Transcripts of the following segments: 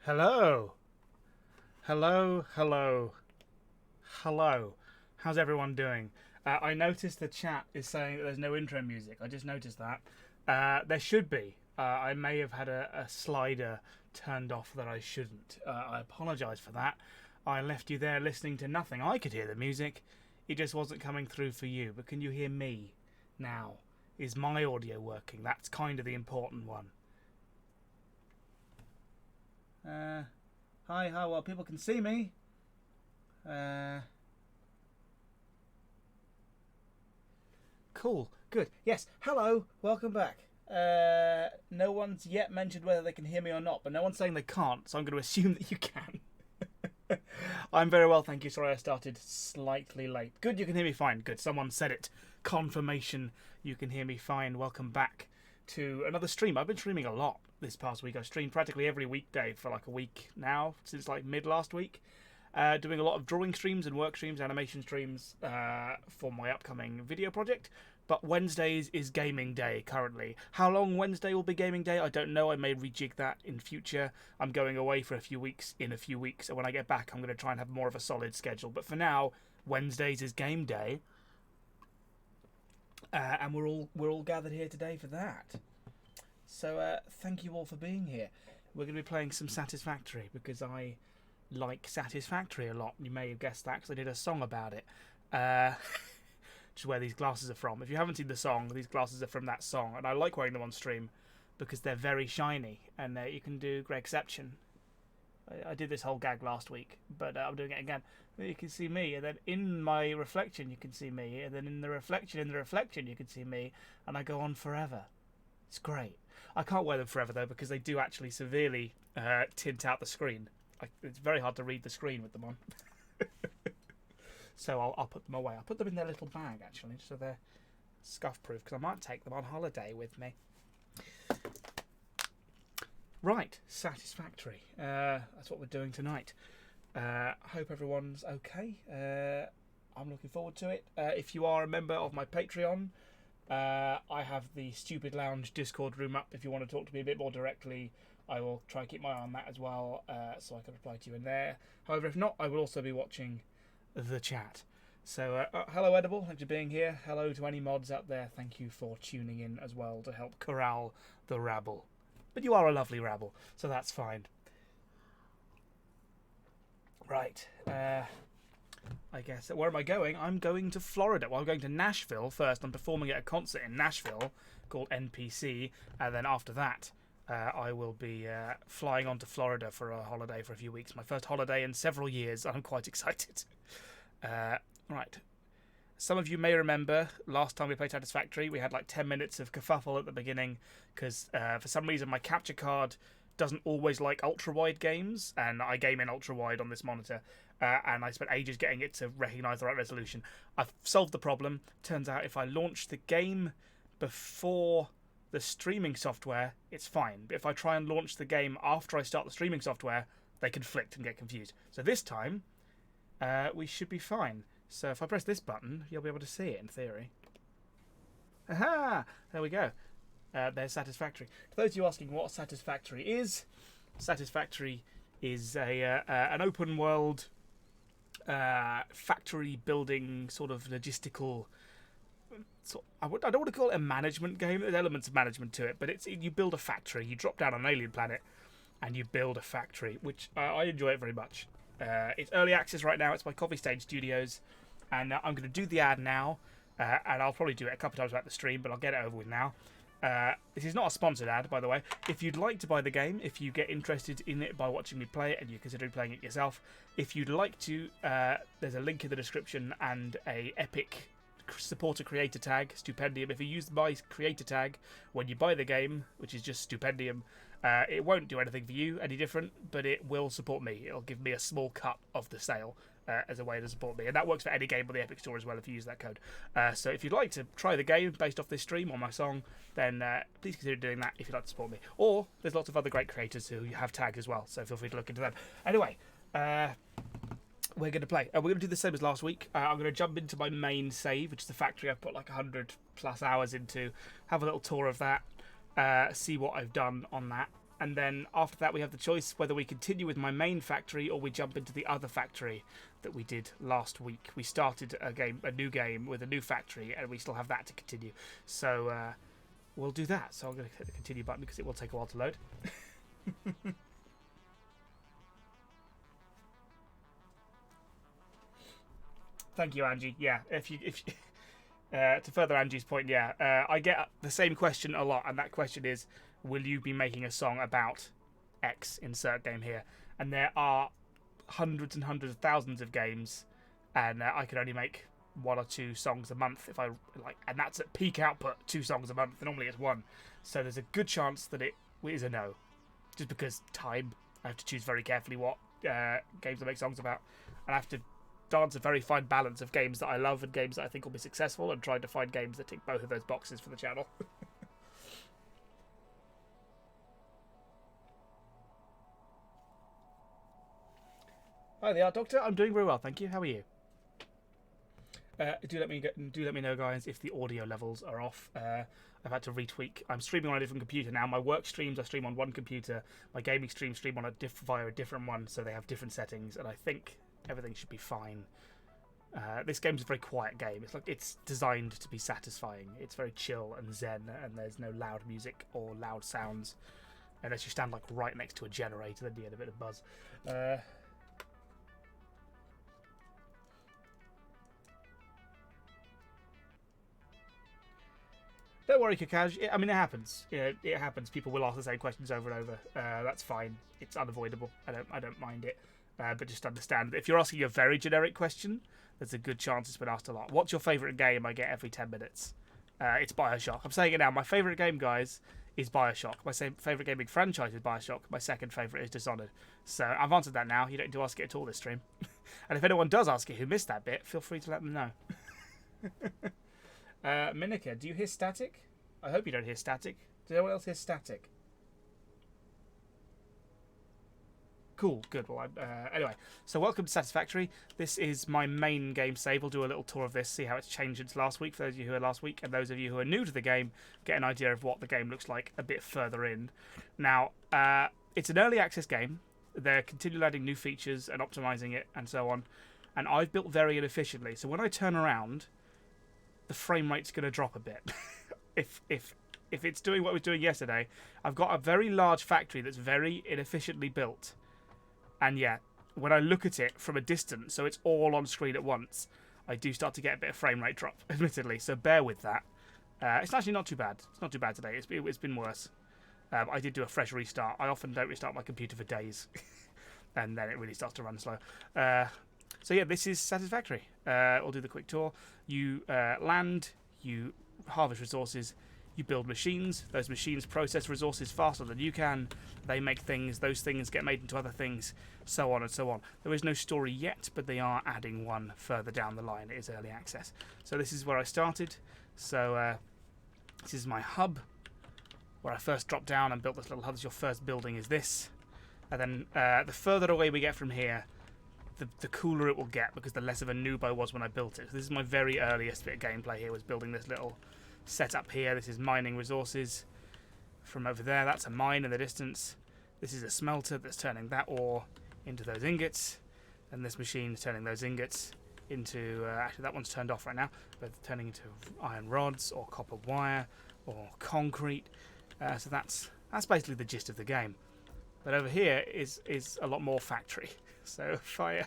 Hello. Hello, hello, hello. How's everyone doing? I noticed the chat is saying that there's no intro music. I just noticed that. There should be. I may have had a slider turned off that I shouldn't. I apologise for that. I left you there listening to nothing. I could hear the music. It just wasn't coming through for you. But can you hear me now? Is my audio working? That's kind of the important one. Hi, well, people can see me. Cool, good. Yes, hello, welcome back. No one's yet mentioned whether they can hear me or not, but no one's saying they can't, so I'm going to assume that you can. I'm very well, thank you. Sorry I started slightly late. Good, you can hear me fine. Good, someone said it. Confirmation, you can hear me fine. Welcome back to another stream. I've been streaming a lot this past week. I've streamed practically every weekday for like a week now, since like mid last week. Doing a lot of drawing streams and work streams, animation streams for my upcoming video project. But Wednesdays is gaming day currently. How long Wednesday will be gaming day, I don't know. I may rejig that in future. I'm going away for a few weeks in a few weeks, so when I get back I'm going to try and have more of a solid schedule. But for now, Wednesdays is game day. And we're all gathered here today for that. So thank you all for being here. We're going to be playing some Satisfactory because I like Satisfactory a lot. You may have guessed that because I did a song about it. Which is where these glasses are from. If you haven't seen the song, these glasses are from that song. And I like wearing them on stream because they're very shiny. And you can do Gregception. I did this whole gag last week, but I'm doing it again. You can see me, and then in my reflection you can see me, and then in the reflection you can see me, and I go on forever. It's great. I can't wear them forever though because they do actually severely tint out the screen. It's very hard to read the screen with them on. So I'll put them away. I'll put them in their little bag actually, so they're scuff proof because I might take them on holiday with me. Right, Satisfactory. That's what we're doing tonight. Hope everyone's okay. I'm looking forward to it. If you are a member of my Patreon, I have the Stupid Lounge Discord room up. If you want to talk to me a bit more directly, I will try and keep my eye on that as well, so I can reply to you in there. However, if not, I will also be watching the chat. So, hello Edible, thanks for being here. Hello to any mods out there. Thank you for tuning in as well to help corral the rabble. But you are a lovely rabble, so that's fine. Right, I guess. Where am I going? I'm going to Florida. Well, I'm going to Nashville first. I'm performing at a concert in Nashville called NPC, and then after that, I will be flying on to Florida for a holiday for a few weeks. My first holiday in several years. I'm quite excited. Right. Some of you may remember last time we played Satisfactory, we had like 10 minutes of kerfuffle at the beginning because for some reason my capture card doesn't always like ultra-wide games, and I game in ultra-wide on this monitor, and I spent ages getting it to recognise the right resolution. I've solved the problem. Turns out if I launch the game before the streaming software, it's fine. But if I try and launch the game after I start the streaming software, they conflict and get confused. So this time, we should be fine. So if I press this button, you'll be able to see it in theory. Aha! There we go. There's Satisfactory. For those of you asking what Satisfactory is, Satisfactory is an open world factory building sort of logistical. I don't want to call it a management game. There's elements of management to it, but you build a factory. You drop down on an alien planet, and you build a factory, which I enjoy it very much. It's early access right now. It's by Coffee Stage Studios, and I'm going to do the ad now, and I'll probably do it a couple of times throughout the stream, but I'll get it over with now. This is not a sponsored ad, by the way. If you'd like to buy the game, if you get interested in it by watching me play it and you're considering playing it yourself, if you'd like to, there's a link in the description and a epic support a creator tag, Stupendium. If you use my creator tag when you buy the game, which is just Stupendium, it won't do anything for you any different, but it will support me. It'll give me a small cut of the sale as a way to support me, and that works for any game on the Epic Store as well if you use that code. So if you'd like to try the game based off this stream or my song, then please consider doing that if you'd like to support me. Or there's lots of other great creators who you have tagged as well, so feel free to look into them. Anyway, we're going to play. We're going to do the same as last week. I'm going to jump into my main save, which is the factory I've put like 100 plus hours into, have a little tour of that, see what I've done on that, And then after that, we have the choice whether we continue with my main factory or we jump into the other factory that we did last week. We started a new game with a new factory, and we still have that to continue. So we'll do that. So I'm going to hit the continue button because it will take a while to load. Thank you, Angie. Yeah, if you to further Angie's point, yeah, I get the same question a lot, and that question is, will you be making a song about X insert game here? And there are hundreds and hundreds of thousands of games, and I can only make 1 or 2 songs a month if I like, and that's at peak output, 2 songs a month. Normally it's 1, so there's a good chance that it is a no, just because time. I have to choose very carefully what games I make songs about, and I have to dance a very fine balance of games that I love and games that I think will be successful, and trying to find games that tick both of those boxes for the channel. Hi there, Doctor. I'm doing very well, thank you. How are you? Do let me know, guys, if the audio levels are off. I've had to retweak. I'm streaming on a different computer now. My work streams I stream on one computer. My gaming stream on via a different one, so they have different settings. And I think everything should be fine. This game's a very quiet game. It's designed to be satisfying. It's very chill and zen, and there's no loud music or loud sounds, unless you stand right next to a generator. Then you get a bit of buzz. Don't worry, Kakaj. I mean, it happens. It happens. People will ask the same questions over and over. That's fine. It's unavoidable. I don't mind it. But just understand that if you're asking a very generic question, there's a good chance it's been asked a lot. What's your favourite game? I get every 10 minutes. It's Bioshock. I'm saying it now. My favourite game, guys, is Bioshock. My favourite gaming franchise is Bioshock. My second favourite is Dishonored. So I've answered that now. You don't need to ask it at all this stream. And if anyone does ask it who missed that bit, feel free to let them know. Minika, do you hear static? I hope you don't hear static. Does anyone else hear static? Cool, good. Well, anyway, so welcome to Satisfactory. This is my main game save. We'll do a little tour of this, see how it's changed since last week, for those of you who are last week, and those of you who are new to the game, get an idea of what the game looks like a bit further in. Now, it's an early access game. They're continually adding new features and optimizing it and so on, and I've built very inefficiently. So when I turn around, the frame rate's going to drop a bit. if it's doing what it was doing yesterday, I've got a very large factory that's very inefficiently built. And yeah, when I look at it from a distance, so it's all on screen at once, I do start to get a bit of frame rate drop, admittedly. So bear with that. It's actually not too bad. It's not too bad today. It's been worse. I did do a fresh restart. I often don't restart my computer for days. And then it really starts to run slow. So yeah, this is Satisfactory. We'll do the quick tour. You land, you harvest resources, you build machines. Those machines process resources faster than you can. They make things. Those things get made into other things, so on and so on. There is no story yet, but they are adding one further down the line. It is early access. So this is where I started. So this is my hub, where I first dropped down and built this little hub. Your first building is this. And then the further away we get from here, the cooler it will get, because the less of a noob I was when I built it. So this is my very earliest bit of gameplay here, was building this little setup here. This is mining resources from over there. That's a mine in the distance. This is a smelter that's turning that ore into those ingots, and this machine's turning those ingots into actually that one's turned off right now, but turning into iron rods or copper wire or concrete. So that's basically the gist of the game. But over here is a lot more factory. So if I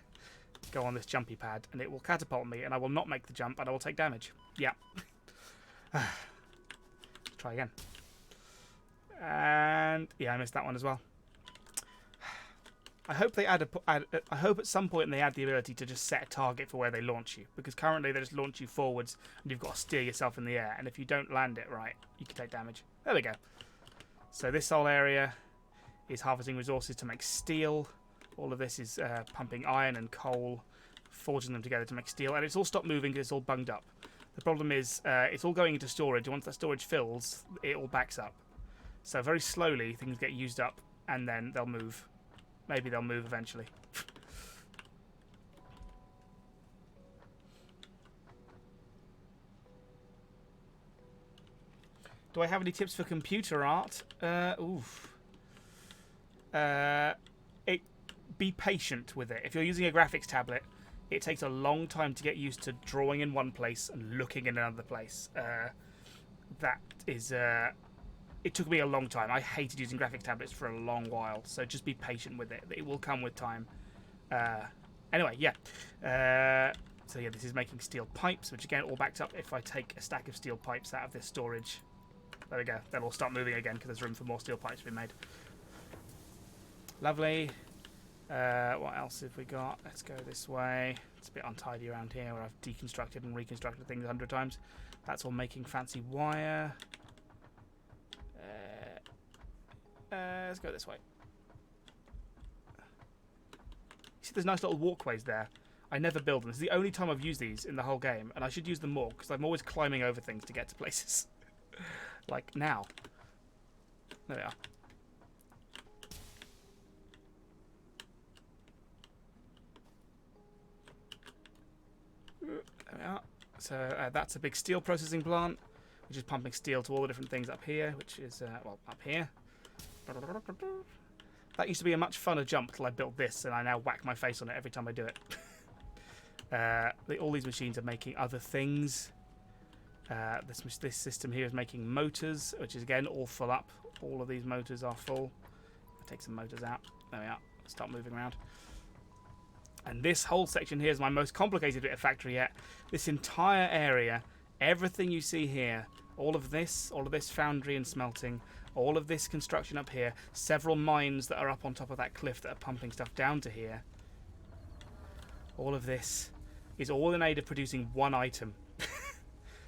go on this jumpy pad, and it will catapult me, and I will not make the jump, and I will take damage. Yeah. Try again. And yeah, I missed that one as well. I hope they I hope at some point they add the ability to just set a target for where they launch you, because currently they just launch you forwards, and you've got to steer yourself in the air. And if you don't land it right, you can take damage. There we go. So this whole area is harvesting resources to make steel. All of this is pumping iron and coal, forging them together to make steel, and it's all stopped moving because it's all bunged up. The problem is it's all going into storage, and once that storage fills, it all backs up. So very slowly things get used up, and then they'll move. Maybe they'll move eventually. Do I have any tips for computer art? Oof. Be patient with it. If you're using a graphics tablet, it takes a long time to get used to drawing in one place and looking in another place. That is... it took me a long time. I hated using graphics tablets for a long while, so just be patient with it. It will come with time. Anyway, yeah. So yeah, this is making steel pipes, which again, all backed up. If I take a stack of steel pipes out of this storage, there we go. They'll all start moving again because there's room for more steel pipes to be made. Lovely. What else have we got? Let's go this way. It's a bit untidy around here where I've deconstructed and reconstructed things 100 times. That's all making fancy wire. Let's go this way. See, there's nice little walkways there. I never build them. This is the only time I've used these in the whole game, and I should use them more because I'm always climbing over things to get to places. Like now. There we are. There we are. So that's a big steel processing plant, which is pumping steel to all the different things up here, which is, well, up here. That used to be a much funner jump till I built this, and I now whack my face on it every time I do it. All these machines are making other things. This system here is making motors, which is, again, all full up. All of these motors are full. I'll take some motors out. There we are. Start moving around. And this whole section here is my most complicated bit of factory yet. This entire area, everything you see here, all of this foundry and smelting, all of this construction up here, several mines that are up on top of that cliff that are pumping stuff down to here. All of this is all in aid of producing one item.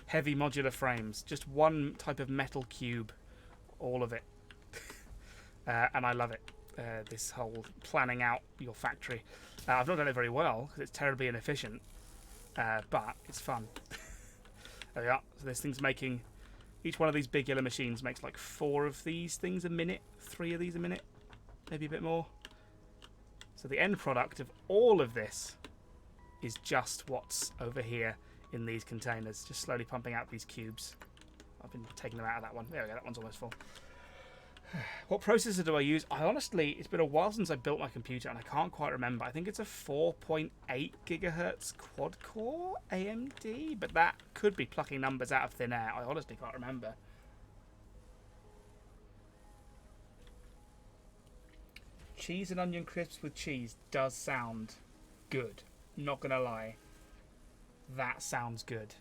Heavy modular frames. Just one type of metal cube. All of it. And I love it. This whole planning out your factory. I've not done it very well because it's terribly inefficient, but it's fun. There we are. So this thing's making, each one of these big yellow machines makes like 4 of these things a minute, 3 of these a minute, maybe a bit more. So the end product of all of this is just what's over here in these containers, just slowly pumping out these cubes. I've been taking them out of that one. There we go, that one's almost full. What processor do I use? It's been a while since I built my computer and I can't quite remember. I think it's a 4.8 gigahertz quad core AMD, but that could be plucking numbers out of thin air. I honestly can't remember. Cheese and onion crisps with cheese does sound good. Not gonna lie. That sounds good.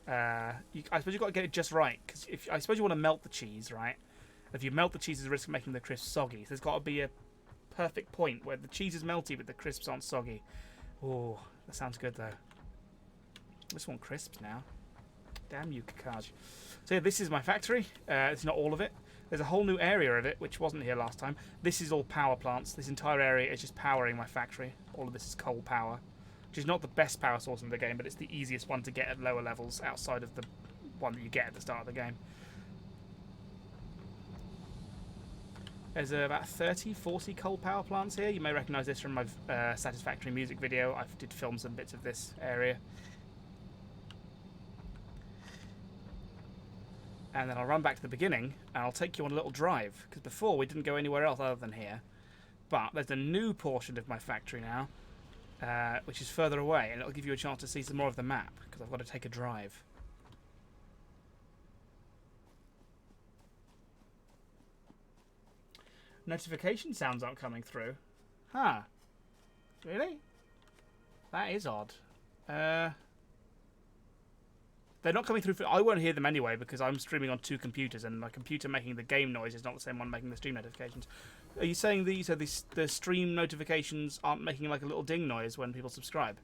I suppose you've got to get it just right, because I suppose you want to melt the cheese, right? If you melt the cheese, there's a risk of making the crisps soggy. So there's got to be a perfect point where the cheese is melty but the crisps aren't soggy. Oh, that sounds good though. I just want crisps now. Damn you, Kakaj. So yeah, this is my factory. It's not all of it. There's a whole new area of it, which wasn't here last time. This is all power plants. This entire area is just powering my factory. All of this is coal power, which is not the best power source in the game, but it's the easiest one to get at lower levels outside of the one that you get at the start of the game. There's about 30, 40 coal power plants here. You may recognise this from my Satisfactory music video. I did film some bits of this area. And then I'll run back to the beginning and I'll take you on a little drive, because before we didn't go anywhere else other than here. But there's a new portion of my factory now, which is further away, and it'll give you a chance to see some more of the map, because I've got to take a drive. Notification sounds aren't coming through. Huh. Really? That is odd. They're not coming through. I won't hear them anyway because I'm streaming on 2 computers, and my computer making the game noise is not the same one making the stream notifications. Are you saying the stream notifications aren't making like a little ding noise when people subscribe?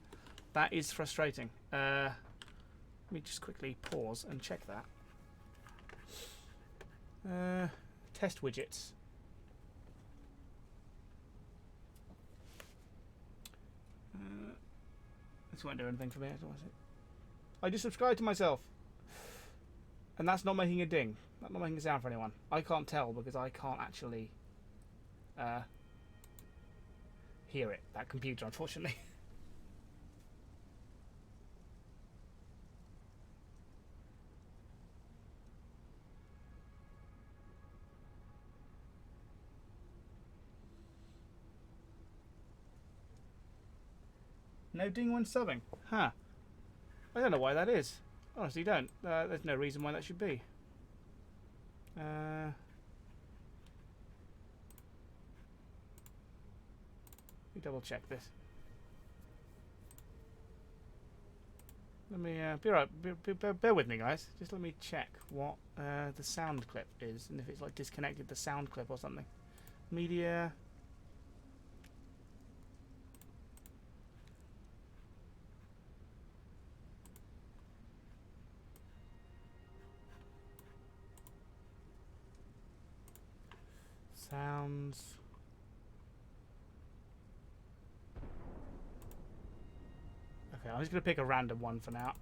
That is frustrating. Let me just quickly pause and check that. Test widgets. This won't do anything for me, was it? I just subscribed to myself. And that's not making a ding. That's not making a sound for anyone. I can't tell because I can't actually hear it, that computer, unfortunately. No ding when subbing. Huh. I don't know why that is. Honestly, don't. There's no reason why that should be. Let me double check this. Let me be right. Bear with me, guys. Just let me check what the sound clip is, and if it's like disconnected the sound clip or something. Media. Sounds. Okay, I'm just going to pick a random one for now.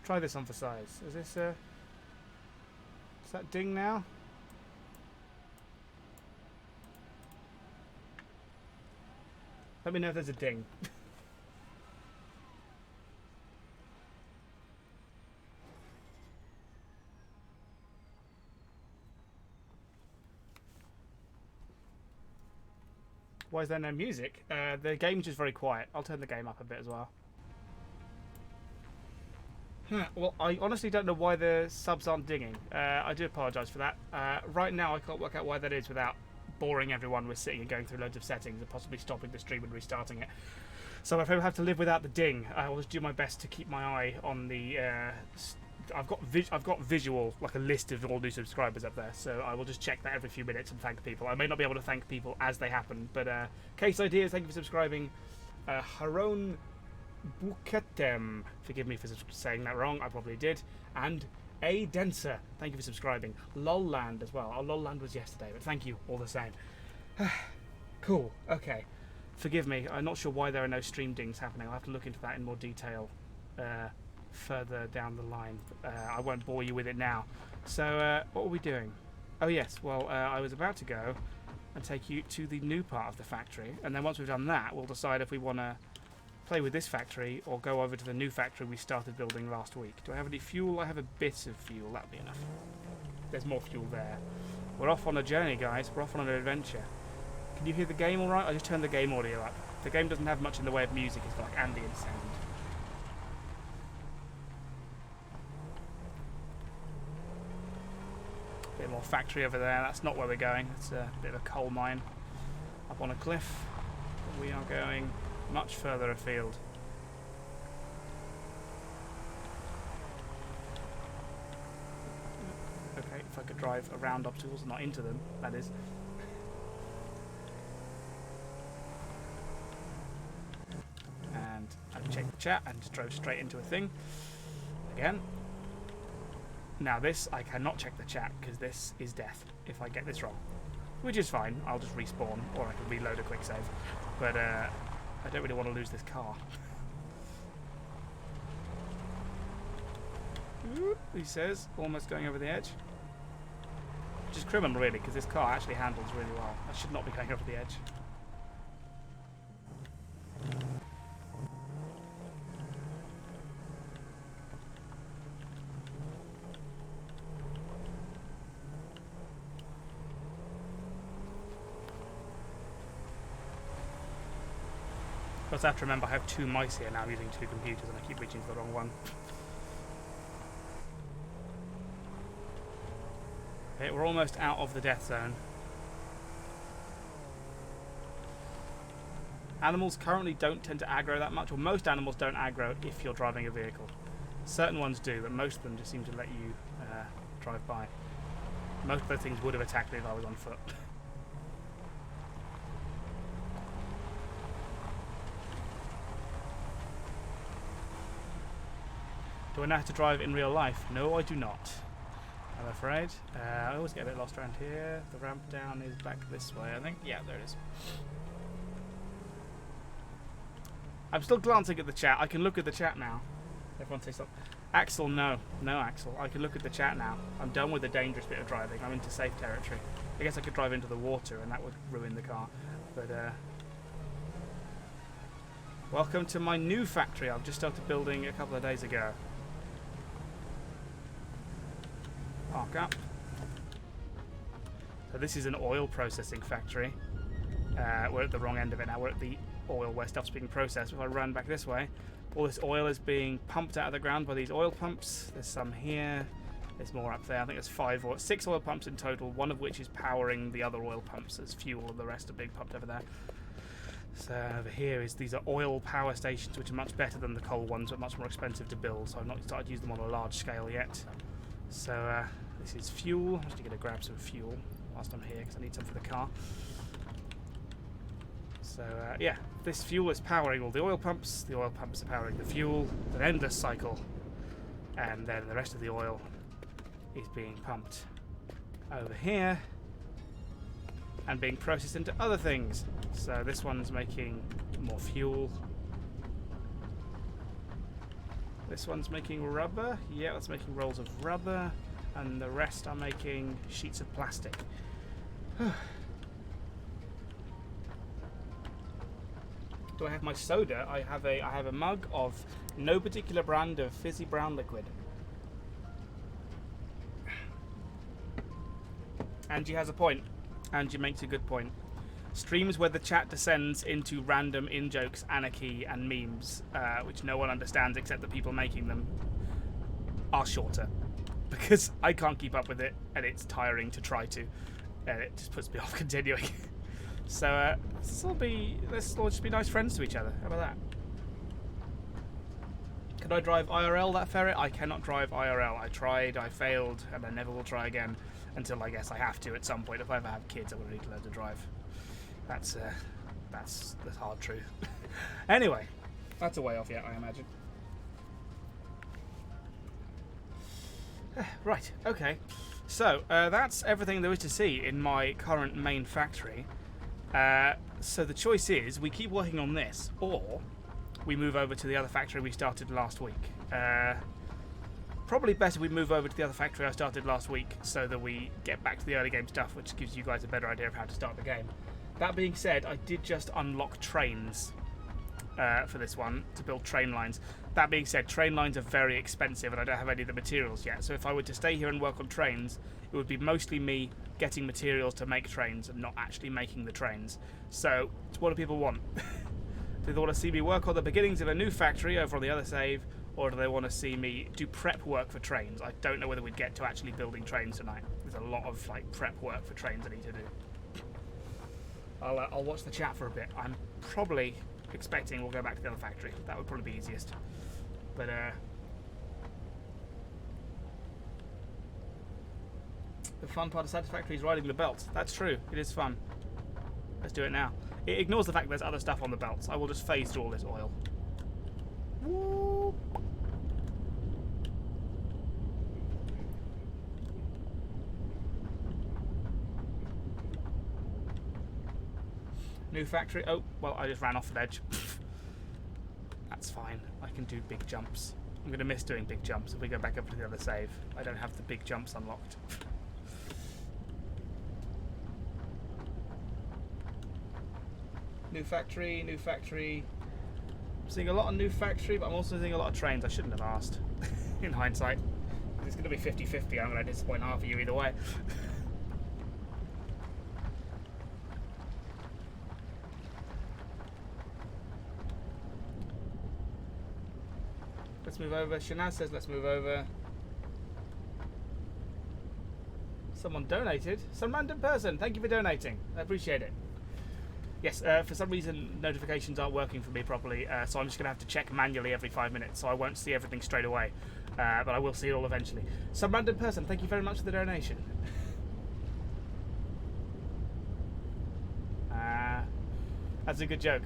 Try this on for size. Is this is that ding now? Let me know if there's a ding. Why is there no music? The game's just very quiet. I'll turn the game up a bit as well. Well, I honestly don't know why the subs aren't dinging. I do apologise for that. Right now, I can't work out why that is without boring everyone with sitting and going through loads of settings and possibly stopping the stream and restarting it. So if I have to live without the ding, I will just do my best to keep my eye on the... I've got visual, like a list of all new subscribers up there, so I will just check that every few minutes and thank people. I may not be able to thank people as they happen, but Case Ideas, thank you for subscribing. Haron Buketem, forgive me for saying that wrong, I probably did. And A Denser, thank you for subscribing. Lolland as well. Oh, Lolland was yesterday, but thank you all the same. Cool, okay. Forgive me, I'm not sure why there are no stream dings happening. I'll have to look into that in more detail further down the line. I won't bore you with it now. So, what are we doing? Oh yes, well, I was about to go and take you to the new part of the factory, and then once we've done that, we'll decide if we want to play with this factory or go over to the new factory we started building last week. Do I have any fuel? I have a bit of fuel. That'll be enough. There's more fuel there. We're off on a journey, guys. We're off on an adventure. Can you hear the game all right? I just turned the game audio up. The game doesn't have much in the way of music. It's got like ambient sound. Bit more factory over there. That's not where we're going. It's a bit of a coal mine up on a cliff. But we are going much further afield. Okay, if I could drive around obstacles, not into them, that is. And I checked the chat and just drove straight into a thing. Again. Now this, I cannot check the chat because this is death if I get this wrong. Which is fine, I'll just respawn or I can reload a quick save. But I don't really want to lose this car. He says, almost going over the edge. Which is criminal really, because this car actually handles really well. I should not be going over the edge. I also have to remember I have two mice here now. I'm using two computers and I keep reaching for the wrong one. Okay, we're almost out of the death zone. Animals currently don't tend to aggro that much, or most animals don't aggro if you're driving a vehicle. Certain ones do, but most of them just seem to let you drive by. Most of those things would have attacked me if I was on foot. Do I know how to drive in real life? No, I do not. I'm afraid. I always get a bit lost around here. The ramp down is back this way, I think. Yeah, there it is. I'm still glancing at the chat. I can look at the chat now. Everyone say something. Axel, no. No, Axel. I can look at the chat now. I'm done with the dangerous bit of driving. I'm into safe territory. I guess I could drive into the water and that would ruin the car. But, welcome to my new factory I've just started building a couple of days ago. Park up. So this is an oil processing factory. We're at the wrong end of it now. We're at the oil where stuff's being processed. If I run back this way, all this oil is being pumped out of the ground by these oil pumps. There's some here. There's more up there. I think there's 6 oil pumps in total, one of which is powering the other oil pumps as fuel, and the rest are being pumped over there. So over here these are oil power stations, which are much better than the coal ones, but much more expensive to build. So I've not started to use them on a large scale yet. So this is fuel. I'm just going to grab some fuel whilst I'm here because I need some for the car. So yeah, this fuel is powering all the oil pumps. The oil pumps are powering the fuel. It's an endless cycle, and then the rest of the oil is being pumped over here and being processed into other things. So this one's making more fuel. This one's making rubber. Yeah, it's making rolls of rubber, and the rest are making sheets of plastic. Do I have my soda? I have a mug of no particular brand of fizzy brown liquid. Angie has a point. Angie makes a good point. Streams where the chat descends into random in-jokes, anarchy, and memes, which no one understands except the people making them, are shorter. Because I can't keep up with it, and it's tiring to try to. And it just puts me off continuing. So let's all just be nice friends to each other. How about that? Can I drive IRL that ferret? I cannot drive IRL. I tried, I failed, and I never will try again until I guess I have to at some point. If I ever have kids, I'm going to need to learn to drive. That's the hard truth. Anyway, that's a way off yet, I imagine. Right, okay. So that's everything there is to see in my current main factory. So the choice is we keep working on this, or we move over to the other factory we started last week. Probably better we move over to the other factory I started last week so that we get back to the early game stuff, which gives you guys a better idea of how to start the game. That being said, I did just unlock trains for this one to build train lines. That being said, train lines are very expensive and I don't have any of the materials yet. So if I were to stay here and work on trains, it would be mostly me getting materials to make trains and not actually making the trains. So what do people want? Do they want to see me work on the beginnings of a new factory over on the other save, or do they want to see me do prep work for trains? I don't know whether we'd get to actually building trains tonight. There's a lot of prep work for trains I need to do. I'll watch the chat for a bit. I'm probably expecting we'll go back to the other factory. That would probably be easiest. But the fun part of Satisfactory is riding the belt. That's true. It is fun. Let's do it now. It ignores the fact there's other stuff on the belts. I will just phase through all this oil. Woo. New factory. Oh, well, I just ran off the ledge. That's fine. I can do big jumps. I'm going to miss doing big jumps if we go back up to the other save. I don't have the big jumps unlocked. New factory, new factory. I'm seeing a lot of new factory, but I'm also seeing a lot of trains. I shouldn't have asked, in hindsight. It's going to be 50-50. I'm going to disappoint half of you either way. Let's move over. Shanaz says let's move over. Someone donated. Some random person. Thank you for donating. I appreciate it. Yes, for some reason notifications aren't working for me properly, so I'm just going to have to check manually every 5 minutes, so I won't see everything straight away, but I will see it all eventually. Some random person, thank you very much for the donation. That's a good joke.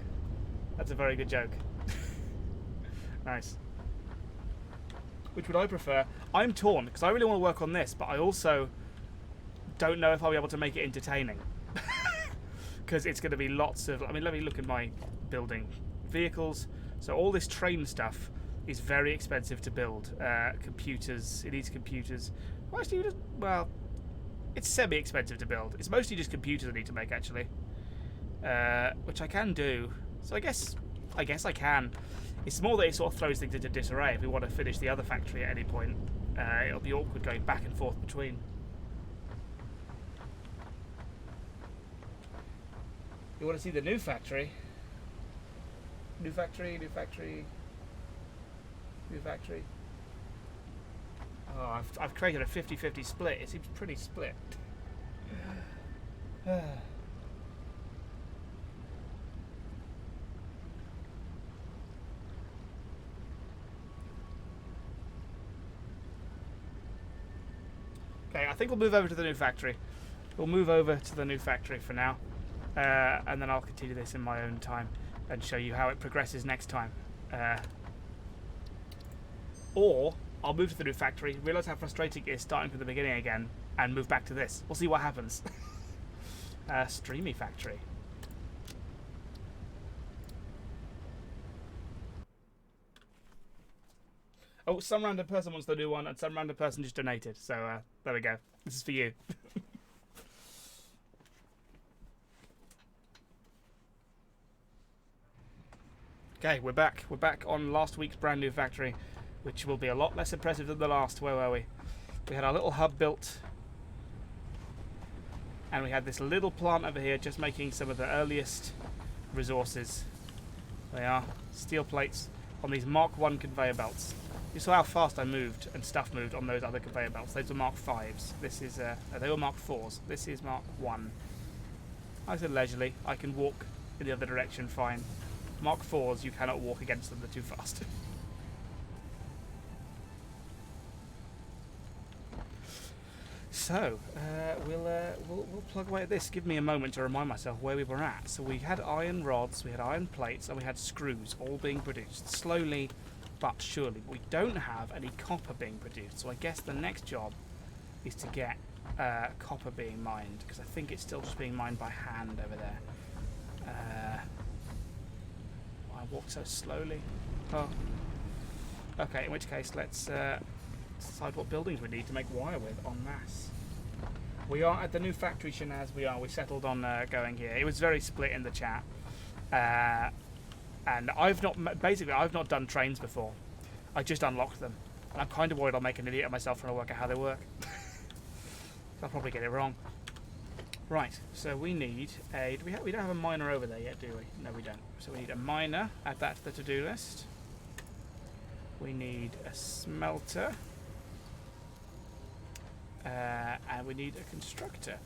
That's a very good joke. Nice. Which would I prefer? I'm torn, because I really want to work on this, but I also don't know if I'll be able to make it entertaining. Because it's going to be lots of... I mean, let me look at my building vehicles. So all this train stuff is very expensive to build. Computers, it needs computers. Well, actually, well, it's semi-expensive to build. It's mostly just computers I need to make, actually. Which I can do. So I guess I can. It's more that it sort of throws things into disarray. If we want to finish the other factory at any point, it'll be awkward going back and forth between. You want to see the new factory? New factory, new factory, new factory. Oh, I've created a 50-50 split. It seems pretty split. Okay, I think we'll move over to the new factory. We'll move over to the new factory for now. And then I'll continue this in my own time and show you how it progresses next time. Or I'll move to the new factory, realise how frustrating it is starting from the beginning again, and move back to this. We'll see what happens. Streamy factory. Oh, some random person wants the new one, and some random person just donated. So there we go. This is for you. Okay, we're back. We're back on last week's brand new factory, which will be a lot less impressive than the last. Where were we? We had our little hub built, and we had this little plant over here just making some of the earliest resources. They are steel plates on these Mark 1 conveyor belts. You saw how fast I moved and stuff moved on those other conveyor belts. Those were Mark 5s. This is they were Mark 4s. This is Mark 1. I said leisurely. I can walk in the other direction fine. Mark 4s, you cannot walk against them, they're too fast. So, we'll plug away at this. Give me a moment to remind myself where we were at. So we had iron rods, we had iron plates, and we had screws all being produced. Slowly but surely. We don't have any copper being produced, so I guess the next job is to get copper being mined, because I think it's still just being mined by hand over there. I walk so slowly. Oh. Okay, in which case let's decide what buildings we need to make wire with en masse. We are at the new factory, Shanaz. We settled on going here. It was very split in the chat. And I've not done trains before. I just unlocked them. And I'm kind of worried I'll make an idiot of myself trying to work out how they work. I'll probably get it wrong. Right, so we need a... we don't have a miner over there yet, do we? No, we don't. So we need a miner. Add that to the to-do list. We need a smelter. And we need a constructor.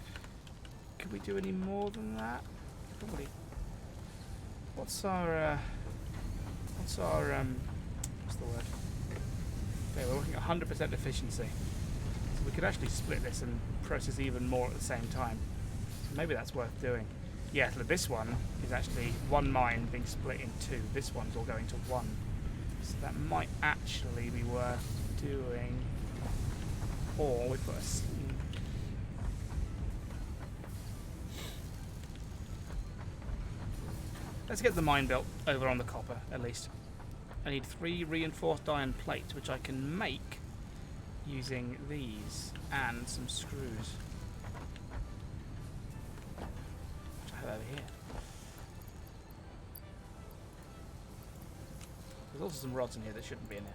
Can we do any more than that? Probably. What's our... what's the word? Okay, we're working at 100% efficiency. So we could actually split this and process even more at the same time. Maybe that's worth doing. Yeah, so this one is actually one mine being split in two. This one's all going to one. So that might actually be worth doing. Or we put a... Let's get the mine built over on the copper, at least. I need 3 reinforced iron plates, which I can make using these and some screws. Over here. There's also some rods in here that shouldn't be in here.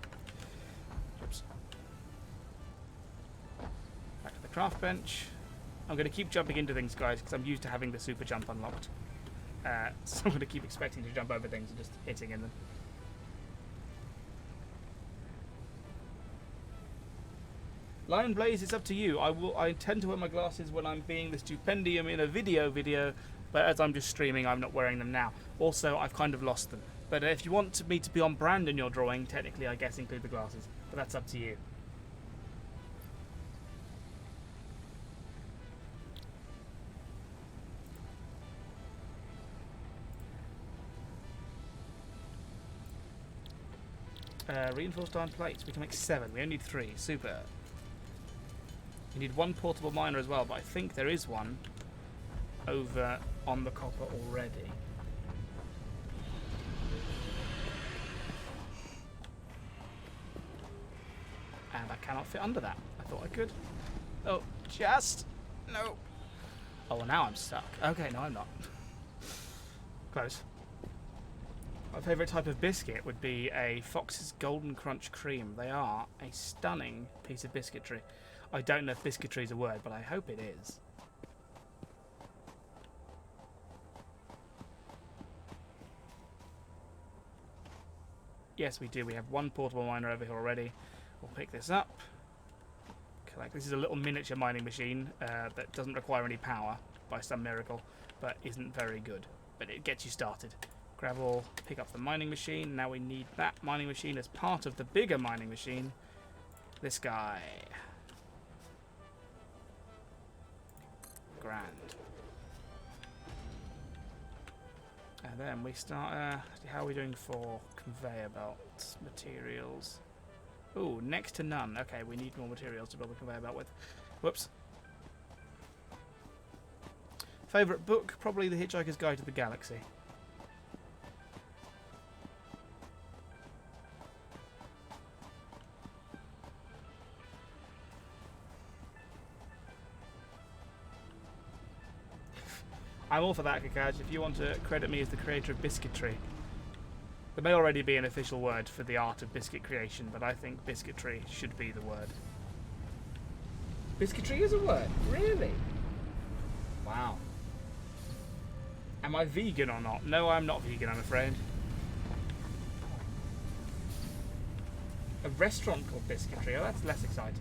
Oops. Back to the craft bench. I'm going to keep jumping into things, guys, because I'm used to having the super jump unlocked. So I'm going to keep expecting to jump over things and just hitting in them. Lion Blaze, it's up to you. I tend to wear my glasses when I'm being the Stupendium in a video, but as I'm just streaming, I'm not wearing them now. Also, I've kind of lost them. But if you want me to be on brand in your drawing, technically, I guess include the glasses. But that's up to you. Reinforced iron plates. We can make 7. We only need 3. Super. You need 1 portable miner as well, but I think there is one over on the copper already. And I cannot fit under that. I thought I could. Oh, just... No. Oh, well, now I'm stuck. Okay, no, I'm not. Close. My favourite type of biscuit would be a Fox's Golden Crunch Cream. They are a stunning piece of biscuitry. I don't know if biscuitry is a word, but I hope it is. Yes, we do. We have one portable miner over here already. We'll pick this up. Collect. This is a little miniature mining machine that doesn't require any power by some miracle, but isn't very good. But it gets you started. Grab all, pick up the mining machine. Now we need that mining machine as part of the bigger mining machine. This guy. Grand. And then we start, how are we doing for conveyor belts, materials? Ooh, next to none. Okay, we need more materials to build a conveyor belt with. Whoops. Favourite book? Probably The Hitchhiker's Guide to the Galaxy. I'm all for that, Kakaj. If you want to credit me as the creator of biscuitry. There may already be an official word for the art of biscuit creation, but I think biscuitry should be the word. Biscuitry is a word? Really? Wow. Am I vegan or not? No, I'm not vegan, I'm afraid. A restaurant called Biscuitry? Oh, that's less exciting.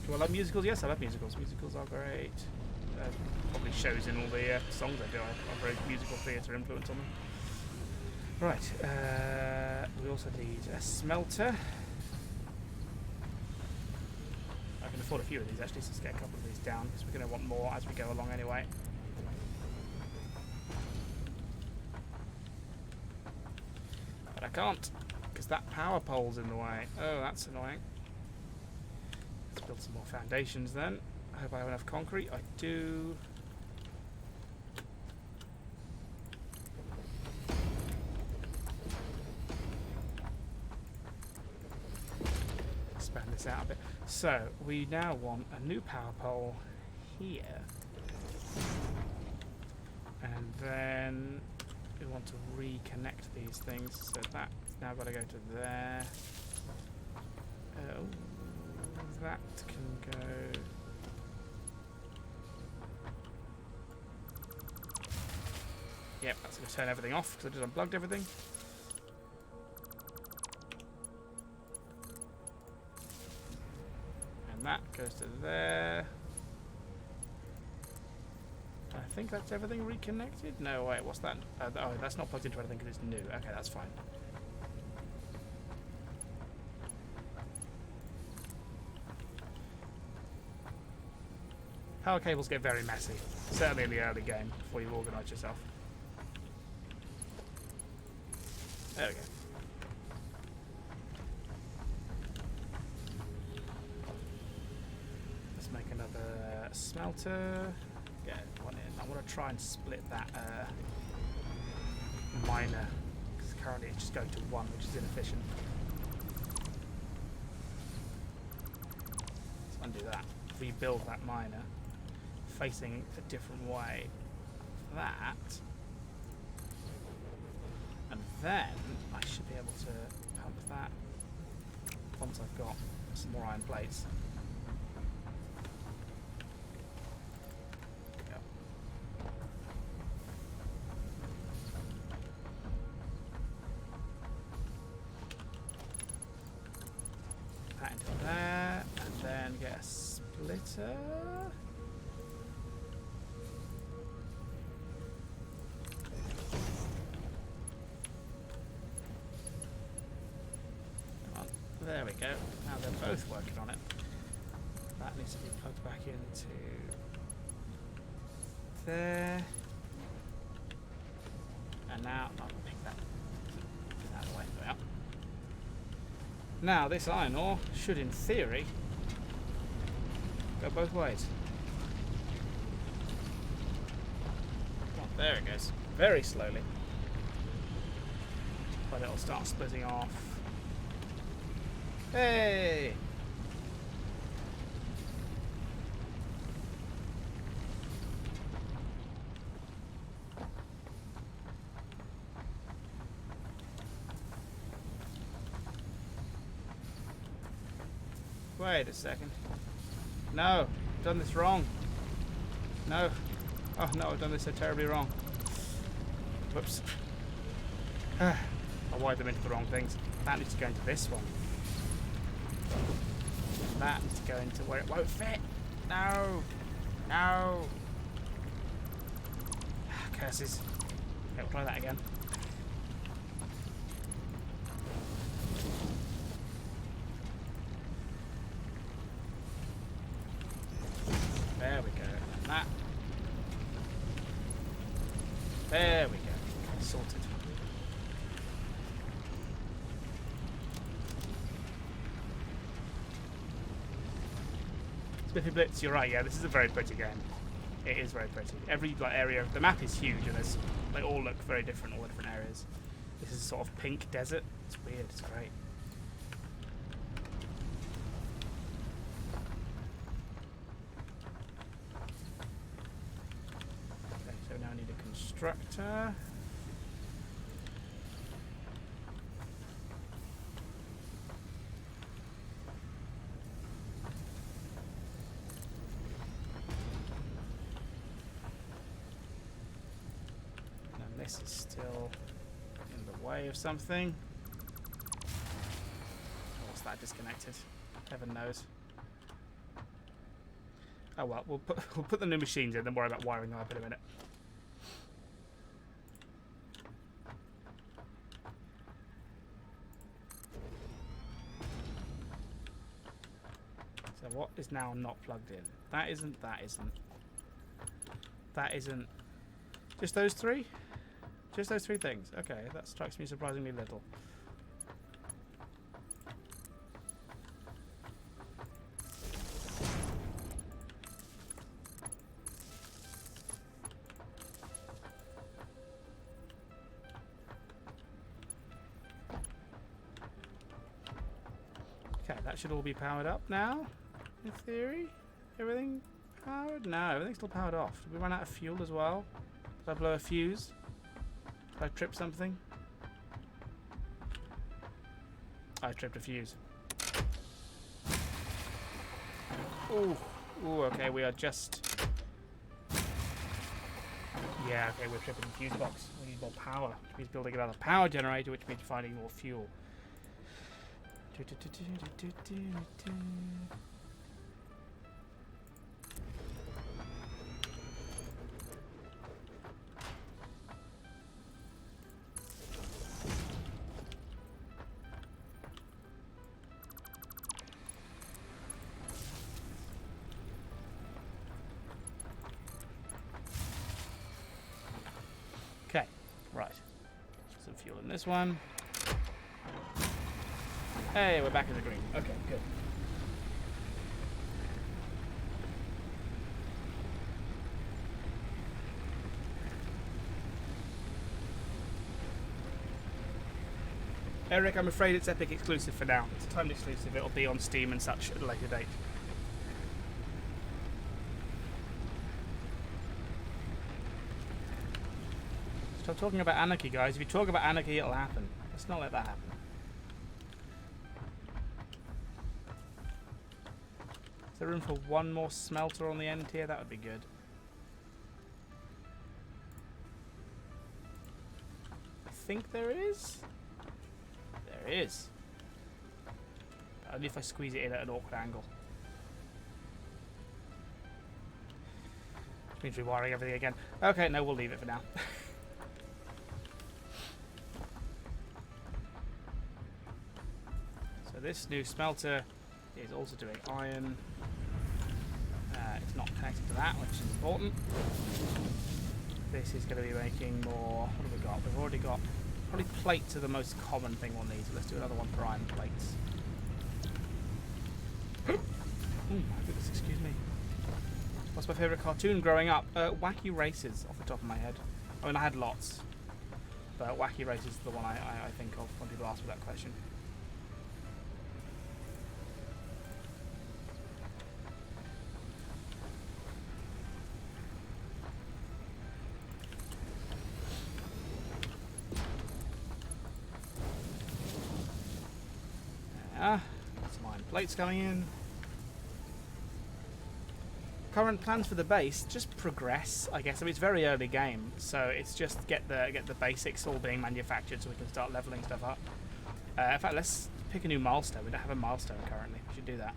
Do I love musicals? Yes, I love musicals. Musicals are great. Probably shows in all the songs I do. I have a very musical theatre influence on them. Right. We also need a smelter. I can afford a few of these actually, so let's get a couple of these down because we're going to want more as we go along anyway. But I can't because that power pole's in the way. Oh, that's annoying. Let's build some more foundations then. I hope I have enough concrete. I do. Expand this out a bit. So, we now want a new power pole here. And then we want to reconnect these things. So that's now got to go to there. Oh, that can go. Yep, that's going to turn everything off because I just unplugged everything. And that goes to there. I think that's everything reconnected. No, wait, what's that? Oh, that's not plugged into anything because it's new. Okay, that's fine. Power cables get very messy, certainly in the early game before you've organised yourself. There we go. Let's make another smelter. Get one in. I want to try and split that miner because currently it's just going to one, which is inefficient. Let's undo that. Rebuild that miner facing a different way. That. And then I should be able to pump that once I've got some more iron plates. Yep. That into there, and then get a splitter. There we go. Now they're both working on it. That needs to be plugged back into there. And now I'll pick that out of the way. There we are. Now this iron ore should, in theory, go both ways. Oh, there it goes. Very slowly. But it'll start splitting off. Hey! Wait a second. No, I've done this wrong. No. Oh no, I've done this so terribly wrong. Whoops. I wired them into the wrong things. That needs to go into this one. That needs to go into where it won't fit. No. No. Curses. Okay, we'll try that again. There we go. And that. There we go. Okay, sorted. Spiffy Blitz, you're right. Yeah, this is a very pretty game. It is very pretty. Every area, the map is huge, and they all look very different. All the different areas. This is a sort of pink desert. It's weird. It's great. Okay, so now I need a constructor. This is still in the way of something. What's that disconnected? Heaven knows. Oh well, we'll put the new machines in, then worry about wiring them up in a minute. So what is now not plugged in? That isn't. That isn't. That isn't. Just those three? Just those three things. Okay, that strikes me surprisingly little. Okay, that should all be powered up now, in theory. Everything powered? No, everything's still powered off. Did we run out of fuel as well? Did I blow a fuse? Did I trip something? I tripped a fuse. Ooh. Ooh, okay, we are just... Yeah, okay, we're tripping the fuse box. We need more power, which means building another power generator, which means finding more fuel. Okay, right. Some fuel in this one. Hey, we're back in the green. Okay, good. Eric, I'm afraid it's Epic exclusive for now. It's a timed exclusive. It'll be on Steam and such at a later date. Stop talking about anarchy, guys. If you talk about anarchy, it'll happen. Let's not let that happen. Is there room for one more smelter on the end here? That would be good. I think there is. There is. Only if I squeeze it in at an awkward angle. Which means rewiring everything again. Okay, no, we'll leave it for now. So this new smelter is also doing iron. It's not connected to that, which is important. This is going to be making more. What have we got? We've already got. Probably plates are the most common thing we'll need, so let's do another one for iron plates. Oh my goodness, excuse me. What's my favourite cartoon growing up? Wacky Races, off the top of my head. I mean, I had lots, but Wacky Races is the one I think of when people ask me that question. Some iron plates coming in. current plans for the base, just progress, I guess. I mean, it's very early game, so it's just get the basics all being manufactured so we can start leveling stuff up. In fact, let's pick a new milestone. We don't have a milestone currently. We should do that.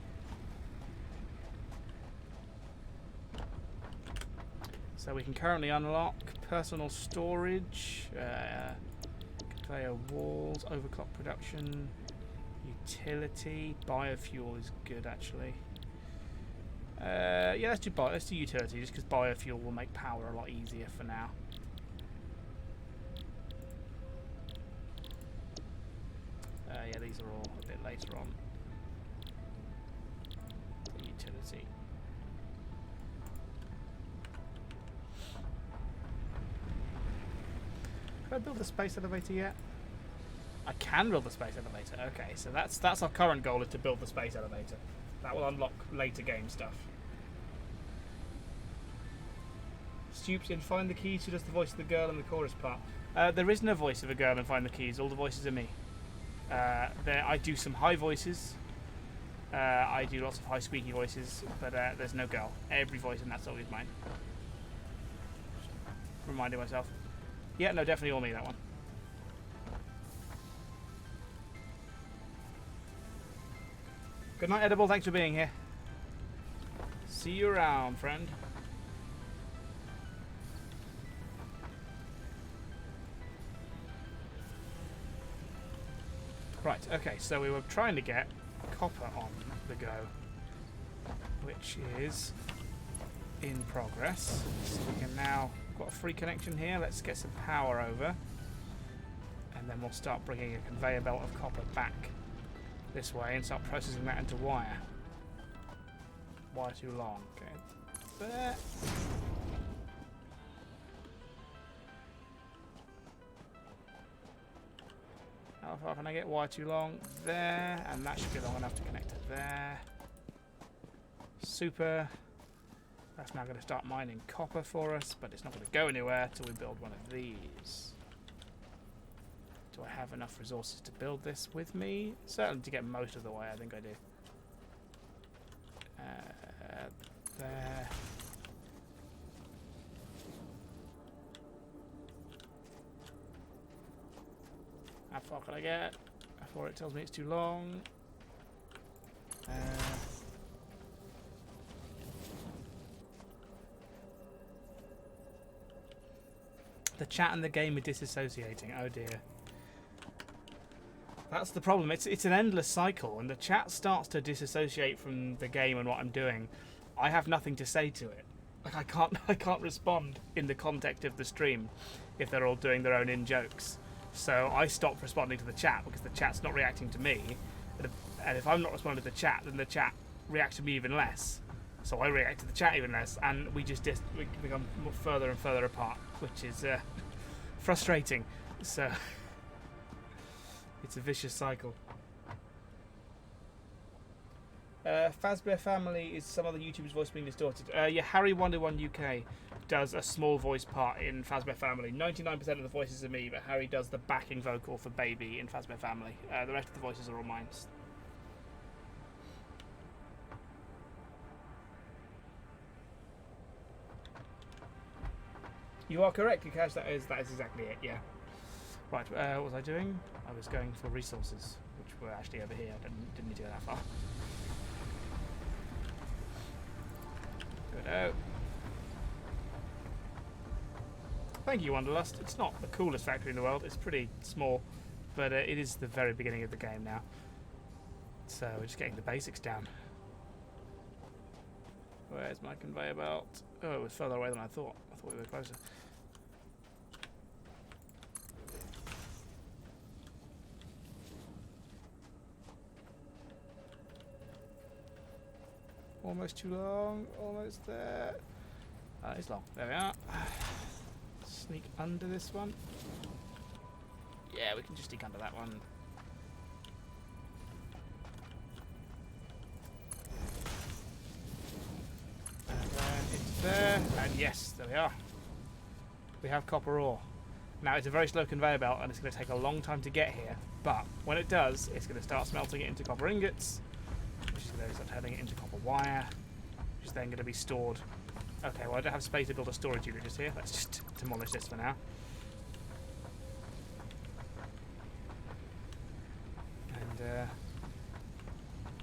So we can currently unlock personal storage, conveyor walls, overclock production, utility, biofuel is good actually. Yeah, let's do utility just because biofuel will make power a lot easier for now. Yeah, these are all a bit later on. Utility. Can I build the space elevator yet? I can build the space elevator. Okay, so that's our current goal, is to build the space elevator. That will unlock later game stuff. Stoops in Find the Keys. Who does the voice of the girl in the chorus part? There is no voice of a girl in Find the Keys. All the voices are me. I do some high voices. I do lots of high squeaky voices, but there's no girl. Every voice in that song is mine. Reminding myself. Yeah, no, definitely all me, that one. Good night, Edible. Thanks for being here. See you around, friend. Right, okay, so we were trying to get copper on the go, which is in progress. So we can now, got a free connection here, let's get some power over, and then we'll start bringing a conveyor belt of copper back this way and start processing that into wire. Wire too long, okay. There. How far can I get wire too long? There, and that should be long enough to connect to there. Super. That's now going to start mining copper for us, but it's not going to go anywhere till we build one of these. Do I have enough resources to build this with me? Certainly to get most of the way, I think I do. There. How far can I get before it tells me it's too long? The chat and the game are disassociating. Oh dear. That's the problem. It's an endless cycle, and the chat starts to disassociate from the game and what I'm doing. I have nothing to say to it. Like I can't respond in the context of the stream if they're all doing their own in-jokes. So I stop responding to the chat because the chat's not reacting to me. And if I'm not responding to the chat, then the chat reacts to me even less. So I react to the chat even less, and we become further and further apart, which is frustrating. So it's a vicious cycle. Fazbear Family is some other YouTuber's voice being distorted. Yeah, Harry Wonder1 UK does a small voice part in Fazbear Family. 99% of the voices are me, but Harry does the backing vocal for Baby in Fazbear Family. The rest of the voices are all mine. You are correct, Yukash. That is exactly it. Yeah. Right. What was I doing? I was going for resources, which were actually over here. I didn't need to go that far. Good out. Thank you, Wanderlust. It's not the coolest factory in the world. It's pretty small, but it is the very beginning of the game now. So we're just getting the basics down. Where's my conveyor belt? Oh, it was further away than I thought. I thought we were closer. Almost too long. Almost there. It's long. There we are. Sneak under this one. Yeah, we can just sneak under that one. And then it's there. And yes, there we are. We have copper ore. Now, it's a very slow conveyor belt, and it's going to take a long time to get here. But when it does, it's going to start smelting it into copper ingots, which is going to start turning it into copper wire. which is then going to be stored. Okay, well I don't have space to build a storage unit just here. Let's just demolish this for now. And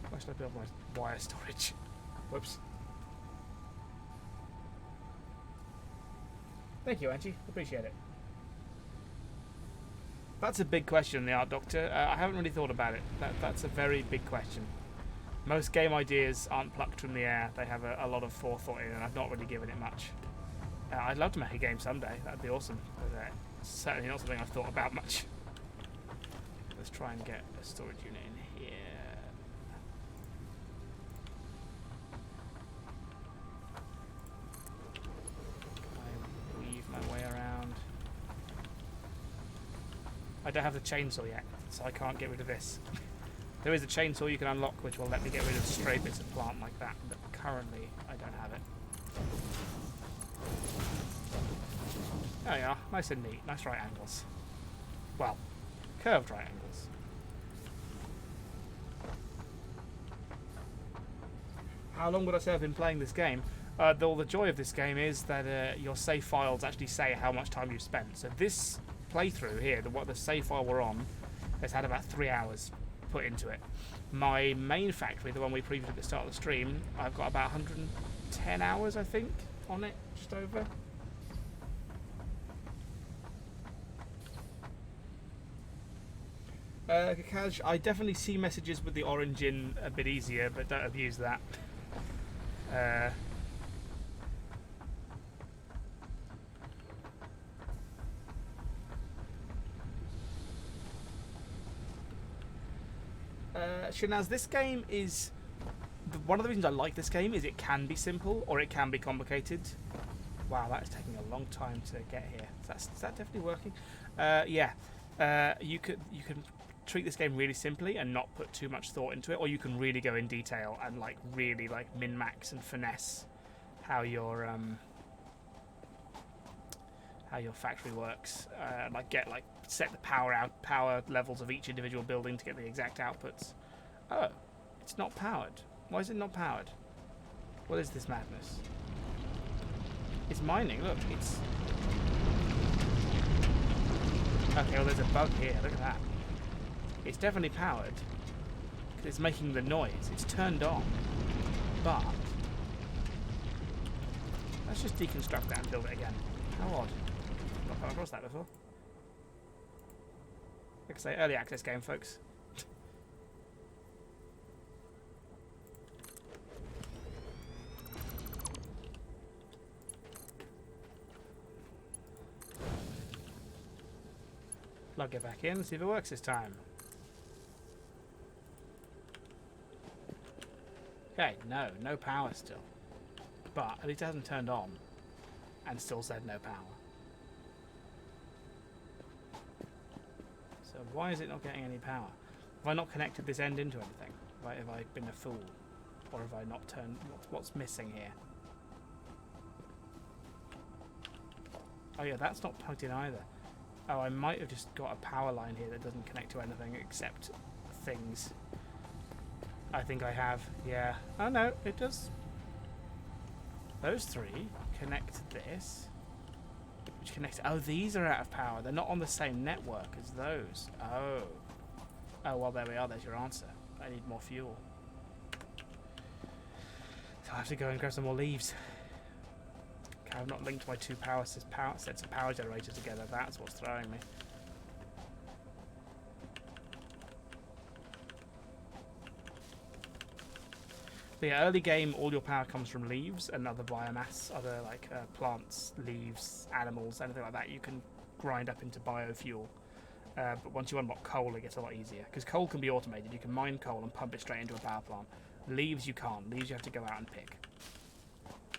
where should I build my wire storage? Whoops. Thank you, Angie. Appreciate it. That's a big question, the Art Doctor. I haven't really thought about it. That's a very big question. Most game ideas aren't plucked from the air. They have a lot of forethought in, and I've not really given it much. I'd love to make a game someday. That'd be awesome. But it's certainly not something I've thought about much. Let's try and get a storage unit in here. I weave my way around. I don't have the chainsaw yet, so I can't get rid of this. There is a chainsaw you can unlock which will let me get rid of stray bits of plant like that, but currently I don't have it. There we are, nice and neat, nice right angles. Well, curved right angles. How long would I say I've been playing this game? The joy of this game is that your save files actually say how much time you've spent. So this playthrough here, the save file we're on, has had about 3 hours put into it. My main factory, the one we previewed at the start of the stream, I've got about 110 hours, I think, on it, just over. Kaj, I definitely see messages with the orange in a bit easier, but don't abuse that. Shanaz, this game is... One of the reasons I like this game is it can be simple or it can be complicated. Wow, that is taking a long time to get here. Is that definitely working? Yeah. You can treat this game really simply and not put too much thought into it, or you can really go in detail and really min-max and finesse how your factory works. Set the power levels of each individual building to get the exact outputs. Oh, it's not powered. Why is it not powered? What is this madness? It's mining. Look, it's... Okay, well there's a bug here. Look at that. It's definitely powered because it's making the noise. It's turned on, but let's just deconstruct that and build it again. How odd. Not come across that before. Like I say, early access game, folks. Plug it back in, see if it works this time. Okay, no power still. But at least it hasn't turned on and still said no power. So why is it not getting any power? Have I not connected this end into anything? Have I been a fool? Or have I not turned... What's missing here? Oh yeah, that's not plugged in either. Oh, I might have just got a power line here that doesn't connect to anything except things. I think I have, yeah. Oh no, it does. Those three connect to this. Which connects... Oh, these are out of power. They're not on the same network as those. Oh. Oh, well, there we are. There's your answer. I need more fuel. So I have to go and grab some more leaves. Okay, I've not linked my two sets of power generators together. That's what's throwing me. But yeah, early game, all your power comes from leaves and other biomass, other plants, leaves, animals, anything like that. You can grind up into biofuel. But once you unlock coal, it gets a lot easier. Because coal can be automated. You can mine coal and pump it straight into a power plant. Leaves you can't. Leaves you have to go out and pick.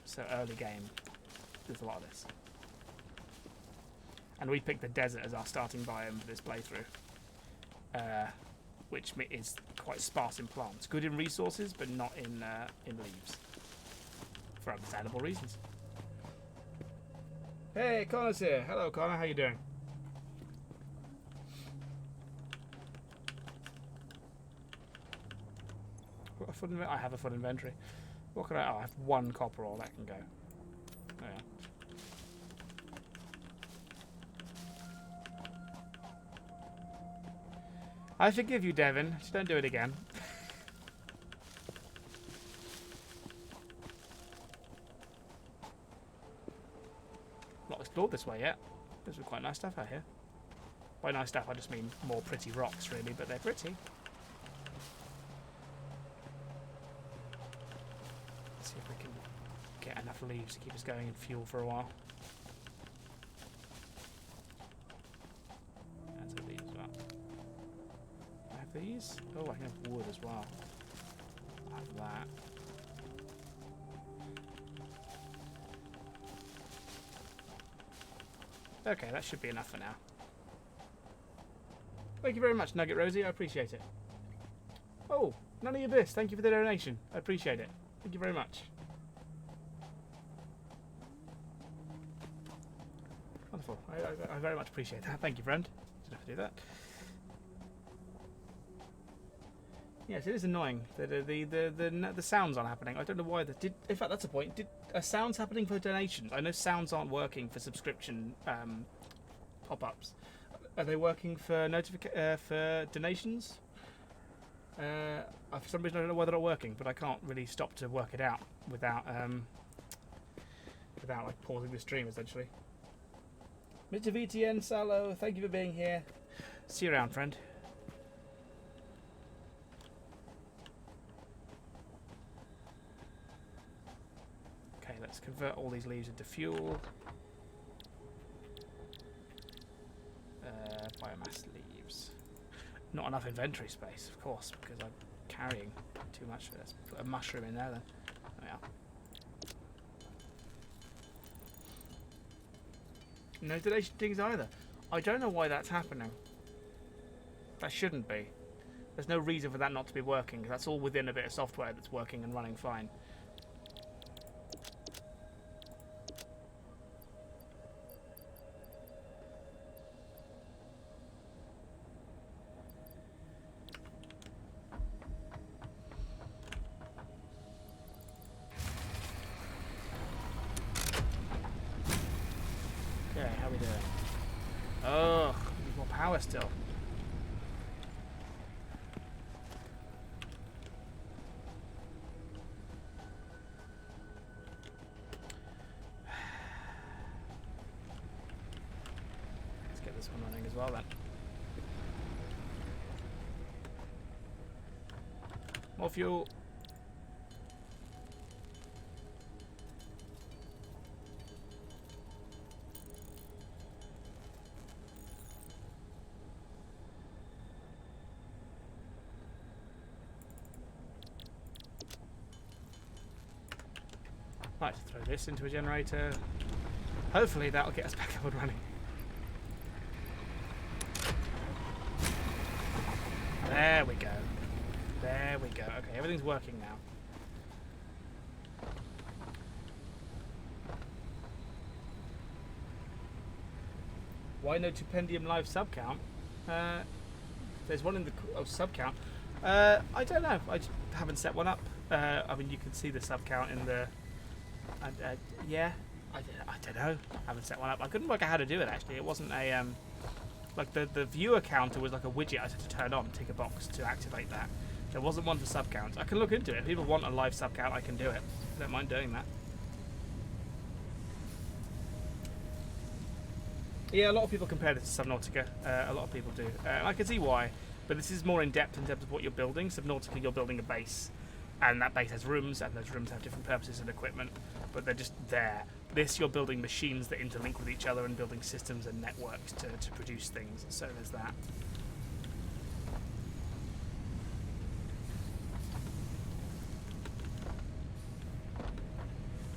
So early game, there's a lot of this. And we picked the desert as our starting biome for this playthrough. Which is quite sparse in plants. Good in resources, but not in leaves. For understandable reasons. Hey, Connor's here. Hello, Connor. How you doing? I have a full inventory. What can I... Oh, I have 1 copper ore. That can go. Oh, yeah. I forgive you, Devin. Just don't do it again. Not explored this way yet. There's some quite nice stuff out here. By nice stuff, I just mean more pretty rocks, really, but they're pretty. Let's see if we can get enough leaves to keep us going and fuel for a while. That's a leaf as well. I have these? Oh, I can have wood as well. I have that. Okay, that should be enough for now. Thank you very much, Nugget Rosie. I appreciate it. Oh, None of the Abyss. Thank you for the donation. I appreciate it. Thank you very much. Wonderful. I very much appreciate that. Thank you, friend. Didn't have to do that. Yes, it is annoying that the sounds aren't happening. I don't know why. In fact, that's a point. Are sounds happening for donations? I know sounds aren't working for subscription pop-ups. Are they working for for donations? For some reason, I don't know why they're not working, but I can't really stop to work it out without like pausing the stream essentially. Mr. VTN Salo, thank you for being here. See you around, friend. Okay, let's convert all these leaves into fuel. Biomass leaves. Not enough inventory space, of course, because I'm carrying too much. Let's put a mushroom in there then. There we are. No donation things either. I don't know why that's happening. That shouldn't be. There's no reason for that not to be working. That's all within a bit of software that's working and running fine. Still. Let's get this one running as well then. More fuel. Right, throw this into a generator. Hopefully that'll get us back up and running. There we go. There we go. Okay, everything's working now. Why no Stupendium live sub count? There's one in the sub count. I don't know. I just haven't set one up. I mean, you can see the sub count in the. Yeah, I don't know. I haven't set one up. I couldn't work out how to do it actually. It wasn't a like the viewer counter was like a widget I had to turn on, tick a box to activate that. There wasn't one for sub counts. I can look into it. If people want a live sub count, I can do it. I don't mind doing that. Yeah, a lot of people compare this to Subnautica. A lot of people do. And I can see why. But this is more in depth in terms of what you're building. Subnautica, you're building a base. And that base has rooms, and those rooms have different purposes and equipment, but they're just there. This, you're building machines that interlink with each other and building systems and networks to produce things, so there's that.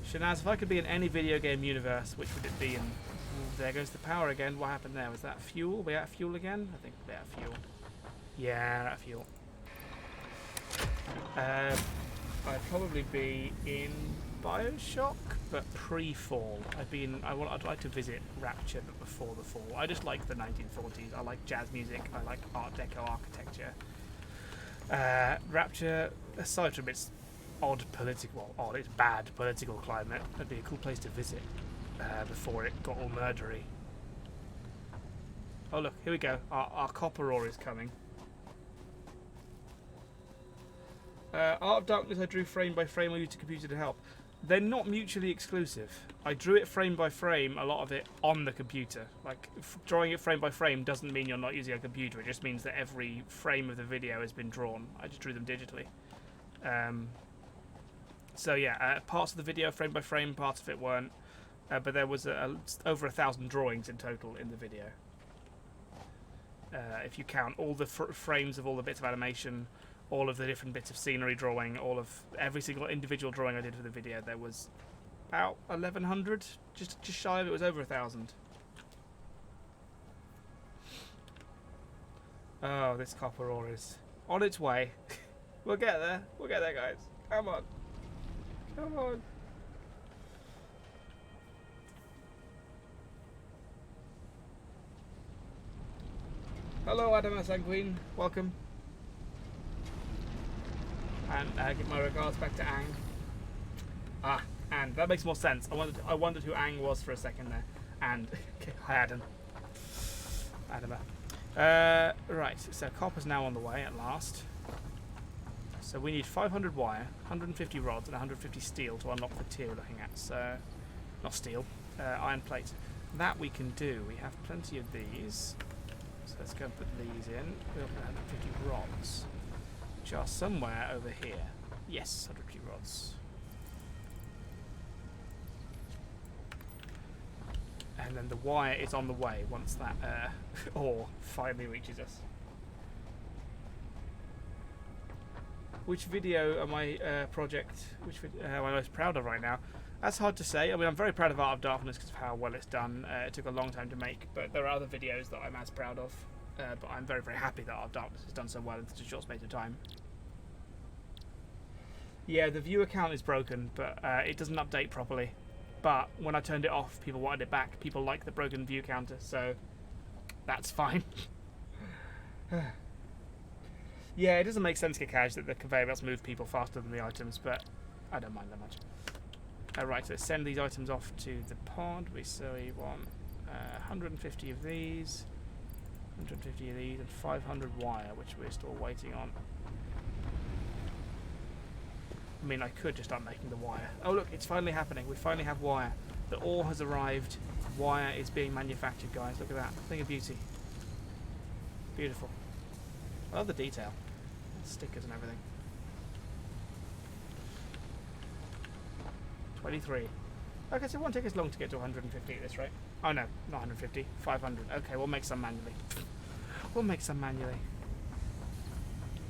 Shanaz, if I could be in any video game universe, which would it be in? There goes the power again. What happened there? Was that fuel? Are we out of fuel again? I think we're out of fuel. Yeah, out of fuel. I'd probably be in BioShock, but pre-fall. I'd like to visit Rapture, but before the fall. I just like the 1940s. I like jazz music. I like Art Deco architecture. Rapture, aside from its odd political, well, odd, it's bad political climate. That'd be a cool place to visit before it got all murdery. Oh look, here we go. Our copper ore is coming. Art of Darkness I drew frame by frame. I used a computer to help. They're not mutually exclusive. I drew it frame by frame, a lot of it on the computer. Like, drawing it frame by frame doesn't mean you're not using a computer. It just means that every frame of the video has been drawn. I just drew them digitally. So yeah, parts of the video frame by frame, parts of it weren't. But there was over 1,000 drawings in total in the video. If you count all the frames of all the bits of animation, all of the different bits of scenery drawing, all of every single individual drawing I did for the video, there was about 1,100, just shy of it. Was over 1,000. Oh, this copper ore is on its way. We'll get there. We'll get there, guys. Come on. Come on. Hello, Adam Sanguine. Welcome. And give my regards back to Ang. Ah, and that makes more sense. I wondered who Ang was for a second there. And okay, hi, Adam. Adama. Right, so copper's now on the way at last. So we need 500 wire, 150 rods, and 150 steel to unlock the tier we're looking at. So, not steel, iron plate. That we can do. We have plenty of these. So let's go and put these in. We'll put 150 rods, which are somewhere over here. Yes, 150 rods. And then the wire is on the way once that ore finally reaches us. Which video am I which video am I most proud of right now? That's hard to say. I mean, I'm very proud of Art of Darkness because of how well it's done. It took a long time to make, but there are other videos that I'm as proud of. But I'm very, very happy that Art of Darkness has done so well in such a short space of time. Yeah, the viewer count is broken, but it doesn't update properly. But when I turned it off, people wanted it back. People like the broken view counter, so that's fine. Yeah, it doesn't make sense, Kakash, that the conveyor belts move people faster than the items, but I don't mind that much. Right, so let's send these items off to the pod. So we want 150 of these, 150 of these, and 500 wire, which we're still waiting on. I mean, I could just start making the wire. Oh look, it's finally happening. We finally have wire. The ore has arrived. Wire is being manufactured, guys. Look at that. Thing of beauty. Beautiful. I love the detail. Stickers and everything. 23. Okay, so it won't take us long to get to 150 at this rate. Oh no, not 150. 500. Okay, we'll make some manually. We'll make some manually.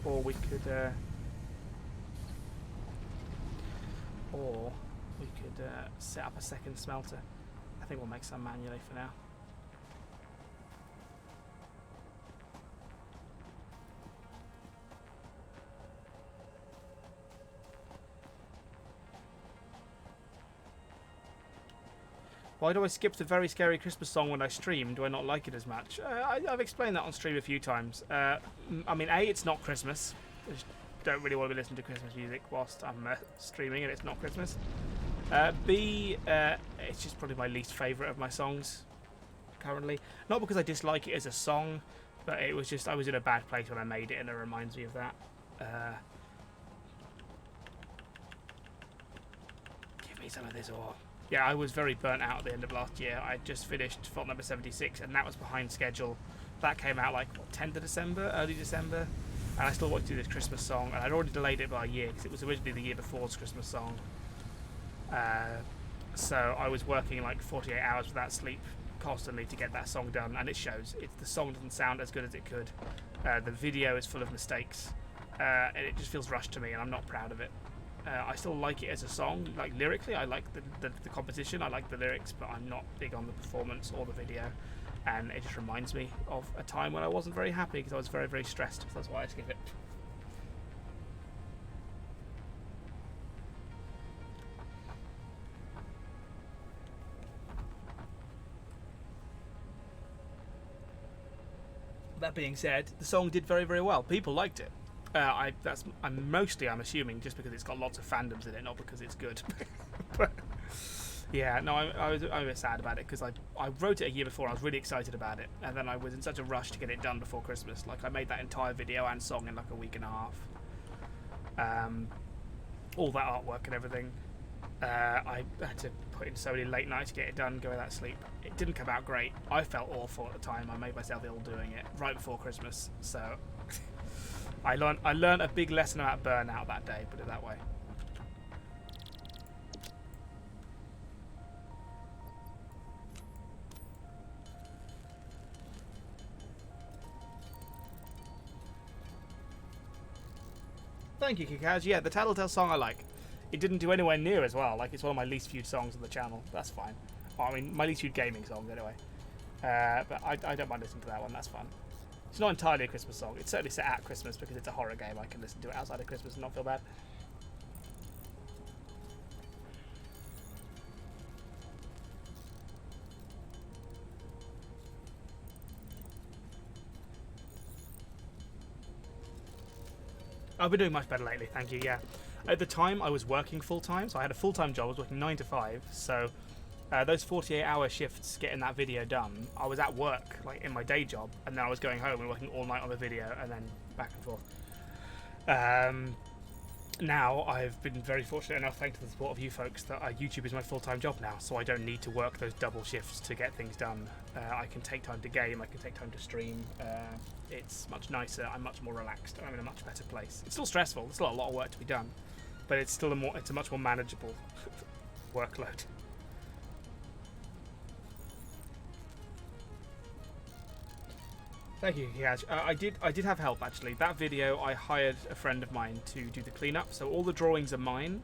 Or we could... set up a second smelter. I think we'll make some manually for now. Why do I skip the very scary Christmas song when I stream? Do I not like it as much? I've explained that on stream a few times. I mean, A, it's not Christmas. I just don't really want to be listening to Christmas music whilst I'm streaming and it's not Christmas. B, it's just probably my least favourite of my songs currently. Not because I dislike it as a song, but it was just I was in a bad place when I made it and it reminds me of that. Give me some of this ore. Yeah, I was very burnt out at the end of last year. I just finished Fault Number 76 and that was behind schedule. That came out like, what, 10th of December, early December? And I still wanted to do this Christmas song, and I'd already delayed it by a year because it was originally the year before's Christmas song. So I was working like 48 hours without sleep constantly to get that song done, and it shows. The song doesn't sound as good as it could. The video is full of mistakes, and it just feels rushed to me, and I'm not proud of it. I still like it as a song, like lyrically. I like the composition, I like the lyrics, but I'm not big on the performance or the video. And it just reminds me of a time when I wasn't very happy because I was very, very stressed. So that's why I skip it. That being said, the song did very, very well. People liked it. I'm assuming just because it's got lots of fandoms in it, not because it's good. But yeah, no, I was a bit sad about it because I wrote it a year before. I was really excited about it, and then I was in such a rush to get it done before Christmas. Like I made that entire video and song in like a week and a half. All that artwork and everything. I had to put in so many late nights to get it done, go without sleep. It didn't come out great. I felt awful at the time. I made myself ill doing it right before Christmas. So I learned a big lesson about burnout that day, put it that way. Thank you, Kikaz. Yeah, the Tattletale song I like. It didn't do anywhere near as well. Like, it's one of my least viewed songs on the channel. That's fine. Well, I mean, my least viewed gaming songs, anyway. But I don't mind listening to that one. That's fun. It's not entirely a Christmas song. It's certainly set at Christmas because it's a horror game. I can listen to it outside of Christmas and not feel bad. I've been doing much better lately, thank you, yeah. At the time, I was working full-time, so I had a full-time job. I was working 9 to 5, so those 48-hour shifts getting that video done, I was at work, like in my day job, and then I was going home and working all night on the video, and then back and forth. Now, I've been very fortunate enough, thanks to the support of you folks, that YouTube is my full-time job now, so I don't need to work those double shifts to get things done. I can take time to game, I can take time to stream. It's much nicer, I'm much more relaxed, I'm in a much better place. It's still stressful, there's still a lot of work to be done, but it's still it's a much more manageable workload. Thank you, Kiyaj. I did have help actually. That video I hired a friend of mine to do the cleanup, so all the drawings are mine.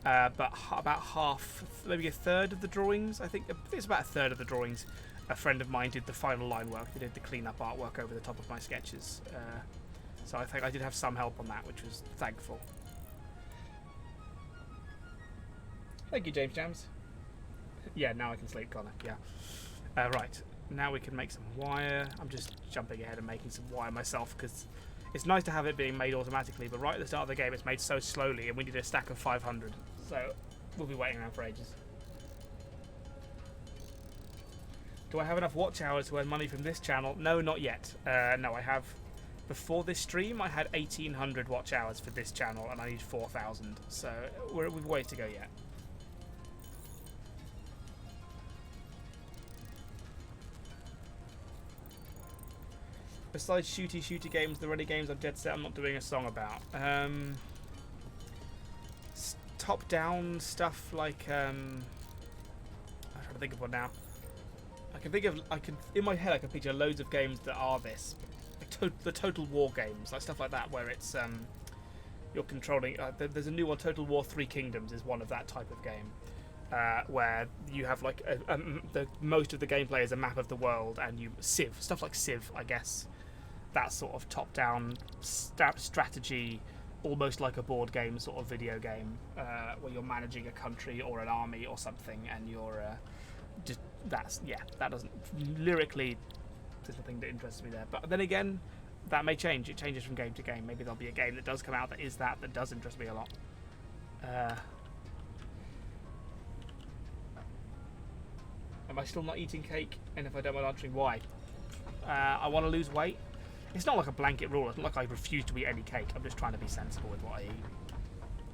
But about half, maybe a third of the drawings, I think it's about a third of the drawings, a friend of mine did the final line work. They did the cleanup artwork over the top of my sketches. So I think I did have some help on that, which was thankful. Thank you, James Jams. Yeah, now I can sleep, Connor. Yeah. Right. Now we can make some wire. I'm just jumping ahead and making some wire myself because it's nice to have it being made automatically, but right at the start of the game it's made so slowly and we need a stack of 500, so we'll be waiting around for ages. Do I have enough watch hours to earn money from this channel? No, not yet. No, I have. Before this stream I had 1,800 watch hours for this channel and I need 4,000, so we've ways to go yet. Besides shooty games, the ready games I'm dead set I'm not doing a song about. Top-down stuff like I'm trying to think of one now. In my head I can picture loads of games that are this, like the Total War games, like stuff like that, where it's you're controlling. There's a new one, Total War 3 Kingdoms, is one of that type of game. Where you have like most of the gameplay is a map of the world, and you stuff like Civ, I guess. That sort of top-down strategy, almost like a board game sort of video game, where you're managing a country or an army or something, and you're that doesn't lyrically. There's nothing that interests me there. But then again, that may change. It changes from game to game. Maybe there'll be a game that does come out that does interest me a lot. Am I still not eating cake? And if I don't mind answering, why? I want to lose weight. It's not like a blanket rule. It's not like I refuse to eat any cake. I'm just trying to be sensible with what I eat.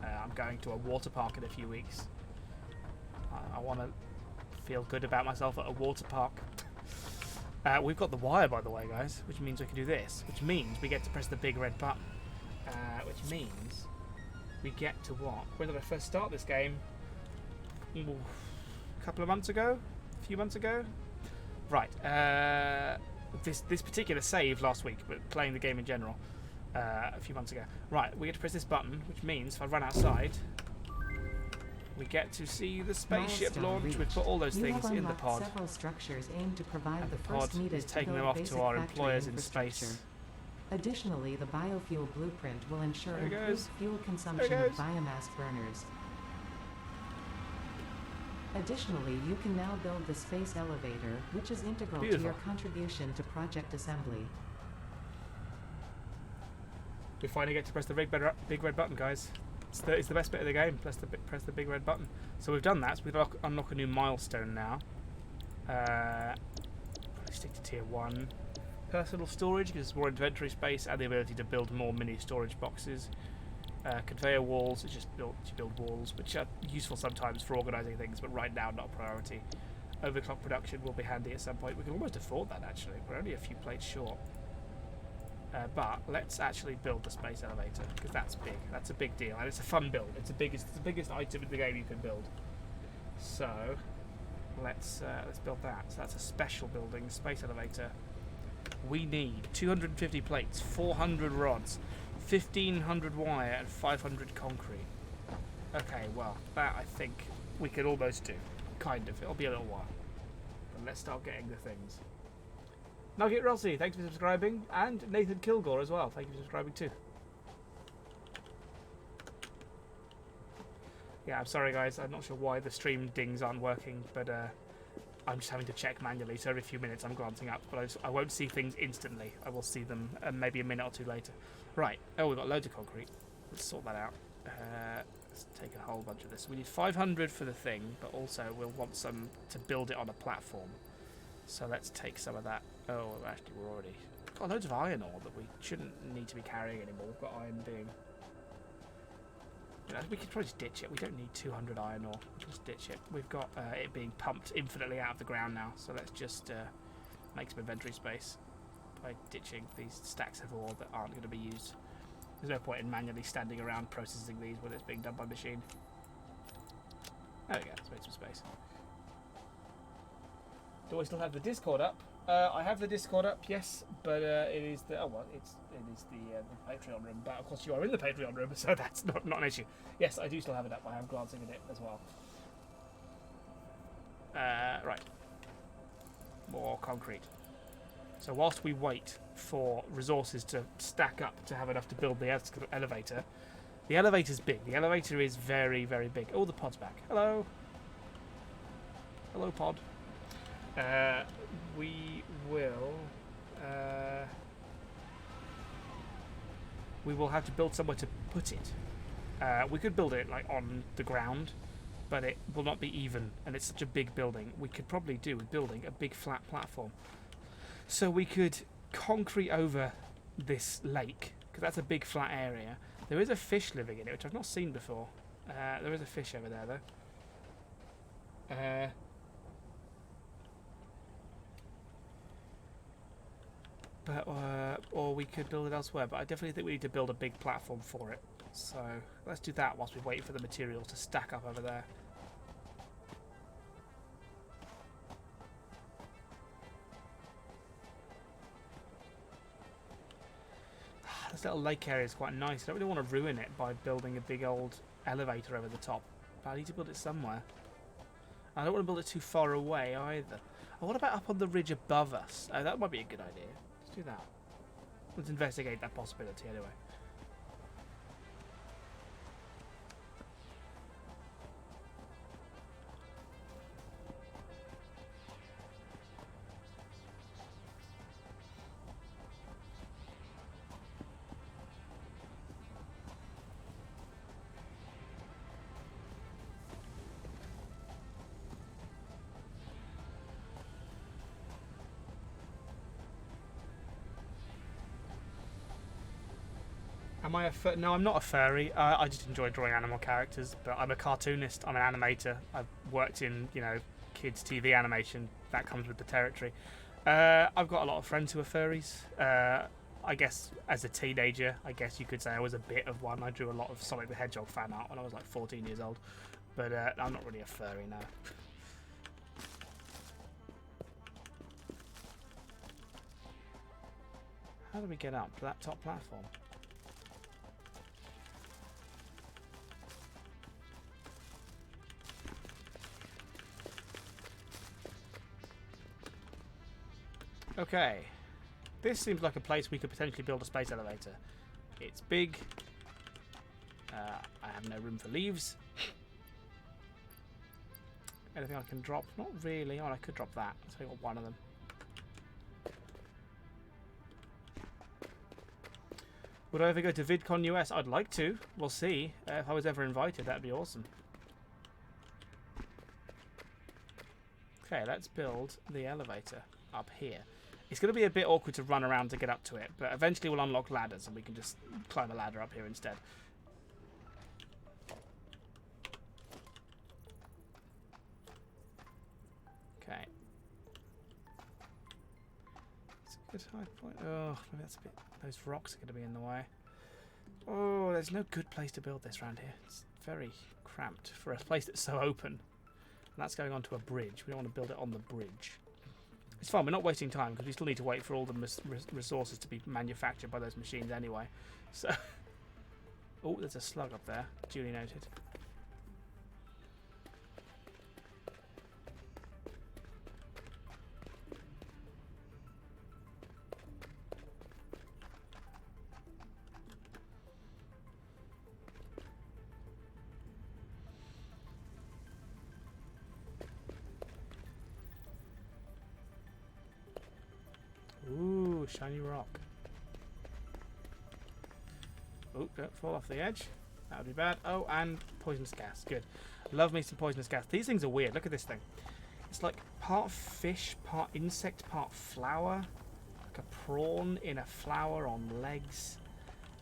I'm going to a water park in a few weeks. I want to feel good about myself at a water park. We've got the wire, by the way, guys, which means we can do this. Which means we get to press the big red button. Which means we get to what? When did I first start this game? Ooh, a couple of months ago? A few months ago? Right. This particular save last week, but playing the game in general a few months ago. Right, we get to press this button, which means if I run outside, we get to see the spaceship launch. We've put all those things in the pod. Several structures aimed to provide and the pod is taking them off to our employers in space. Additionally, the biofuel blueprint will ensure improved fuel consumption of biomass burners. Additionally, you can now build the space elevator, which is integral to your contribution to project assembly. We finally get to press the big red button, guys. It's the best bit of the game. Press the big red button. So we've done that. So we can unlock a new milestone now. Probably stick to tier 1. Personal storage gives us more inventory space and the ability to build more mini storage boxes. Conveyor walls, it's just built to build walls, which are useful sometimes for organising things, but right now not a priority. Overclock production will be handy at some point. We can almost afford that actually. We're only a few plates short. But let's actually build the space elevator because that's big. That's a big deal, and it's a fun build. It's the biggest item in the game you can build. So let's build that. So that's a special building, space elevator. We need 250 plates, 400 rods, 1,500 wire, and 500 concrete. Okay, well that I think we could almost do. Kind of. It'll be a little while, but let's start getting the things. Nugget Rossi, thanks for subscribing, and Nathan Kilgore as well, thank you for subscribing too. Yeah, I'm sorry guys, I'm not sure why the stream dings aren't working, but I'm just having to check manually, so every few minutes I'm glancing up, but I won't see things instantly. I will see them maybe a minute or two later. Right, oh, we've got loads of concrete. Let's sort that out. Let's take a whole bunch of this. We need 500 for the thing, but also we'll want some to build it on a platform. So let's take some of that. Oh, actually, we're already got loads of iron ore that we shouldn't need to be carrying anymore. We've got iron being. You know, we could probably just ditch it. We don't need 200 iron ore. We'll just ditch it. We've got it being pumped infinitely out of the ground now. So let's just make some inventory space by ditching these stacks of ore that aren't going to be used. There's no point in manually standing around processing these when it's being done by machine. There we go. Let's make some space. Do I still have the Discord up? I have the Discord up, yes, but it is the it is the Patreon room. But of course, you are in the Patreon room, so that's not an issue. Yes, I do still have it up. I am glancing at it as well. Right, more concrete. So whilst we wait for resources to stack up to have enough to build the elevator, the elevator's big. The elevator is very, very big. Oh, the pod's back. Hello. Hello, pod. We will have to build somewhere to put it. We could build it like on the ground, but it will not be even, and it's such a big building. We could probably do with building a big flat platform. So we could concrete over this lake, because that's a big flat area. There is a fish living in it, which I've not seen before. There is a fish over there, though. Or we could build it elsewhere, but I definitely think we need to build a big platform for it. So let's do that whilst we wait for the materials to stack up over there. This little lake area is quite nice. I don't really want to ruin it by building a big old elevator over the top, but I need to build it somewhere. I don't want to build it too far away either. Oh, what about up on the ridge above us? Oh, that might be a good idea. Let's do that. Let's investigate that possibility anyway. Am I a no, I'm not a furry. I just enjoy drawing animal characters, but I'm a cartoonist. I'm an animator. I've worked in, you know, kids' TV animation. That comes with the territory. I've got a lot of friends who are furries. I guess as a teenager, I guess you could say I was a bit of one. I drew a lot of Sonic the Hedgehog fan art when I was like 14 years old, but I'm not really a furry now. How do we get up to that top platform? Okay, this seems like a place we could potentially build a space elevator. It's big. I have no room for leaves. Anything I can drop? Not really. Oh, I could drop that. I've only got one of them. Would I ever go to VidCon US? I'd like to. We'll see. If I was ever invited, that'd be awesome. Okay, let's build the elevator up here. It's going to be a bit awkward to run around to get up to it, but eventually we'll unlock ladders and we can just climb a ladder up here instead. Okay. It's a good high point. Oh, maybe that's a bit... Those rocks are going to be in the way. Oh, there's no good place to build this around here. It's very cramped for a place that's so open. And that's going onto a bridge. We don't want to build it on the bridge. It's fine, we're not wasting time because we still need to wait for all the resources to be manufactured by those machines anyway. So, oh, there's a slug up there. Duly noted. Ooh, shiny rock. Oh, don't fall off the edge. That would be bad. Oh, and poisonous gas. Good. Love me some poisonous gas. These things are weird. Look at this thing. It's like part fish, part insect, part flower. Like a prawn in a flower on legs.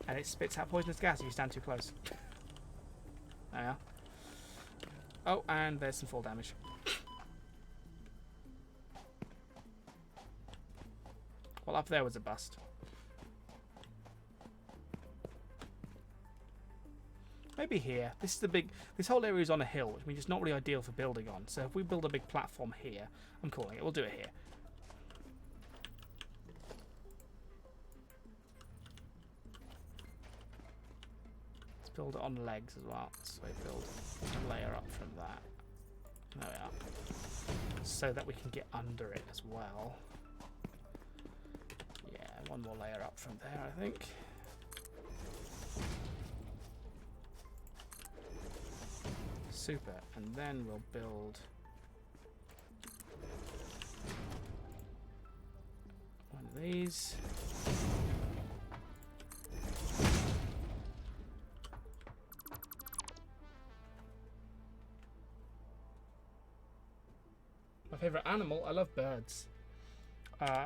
And it spits out poisonous gas if you stand too close. There you are. Oh, and there's some fall damage. Well, up there was a bust. Maybe here. This is the big... This whole area is on a hill, which means it's not really ideal for building on. So if we build a big platform here... I'm calling it. We'll do it here. Let's build it on legs as well. So we build a layer up from that. There we are. So that we can get under it as well. One more layer up from there, I think. Super. And then we'll build one of these. My favourite animal? I love birds.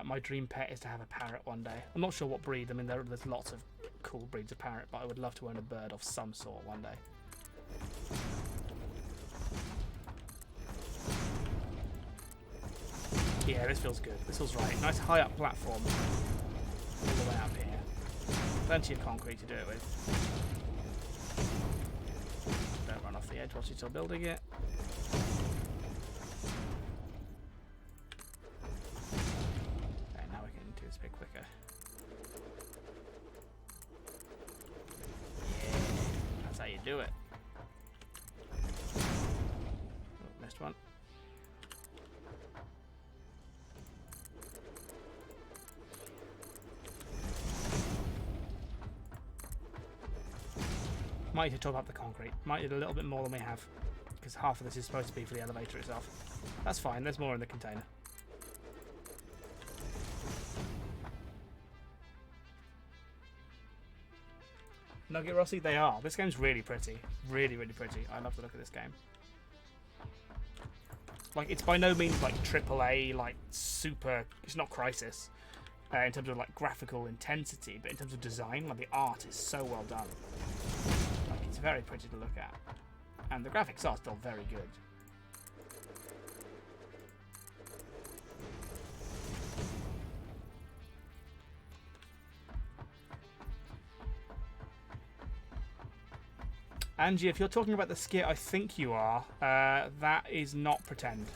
My dream pet is to have a parrot one day. I'm not sure what breed. I mean, there's lots of cool breeds of parrot, but I would love to own a bird of some sort one day. Yeah, this feels good. This feels right. Nice high up platform. All the way up here. Plenty of concrete to do it with. Don't run off the edge whilst you're still building it. Quicker. Yeah, that's how you do it. Oh, missed one. Might need to top up the concrete. Might need a little bit more than we have, because half of this is supposed to be for the elevator itself. That's fine. There's more in the container. Nugget Rossi, they are. This game's really pretty. Really, really pretty. I love the look of this game. Like, it's by no means like AAA, like super... It's not Crysis in terms of like graphical intensity, but in terms of design, like the art is so well done. Like, it's very pretty to look at. And the graphics are still very good. Angie, if you're talking about the skit, I think you are. That is not pretend.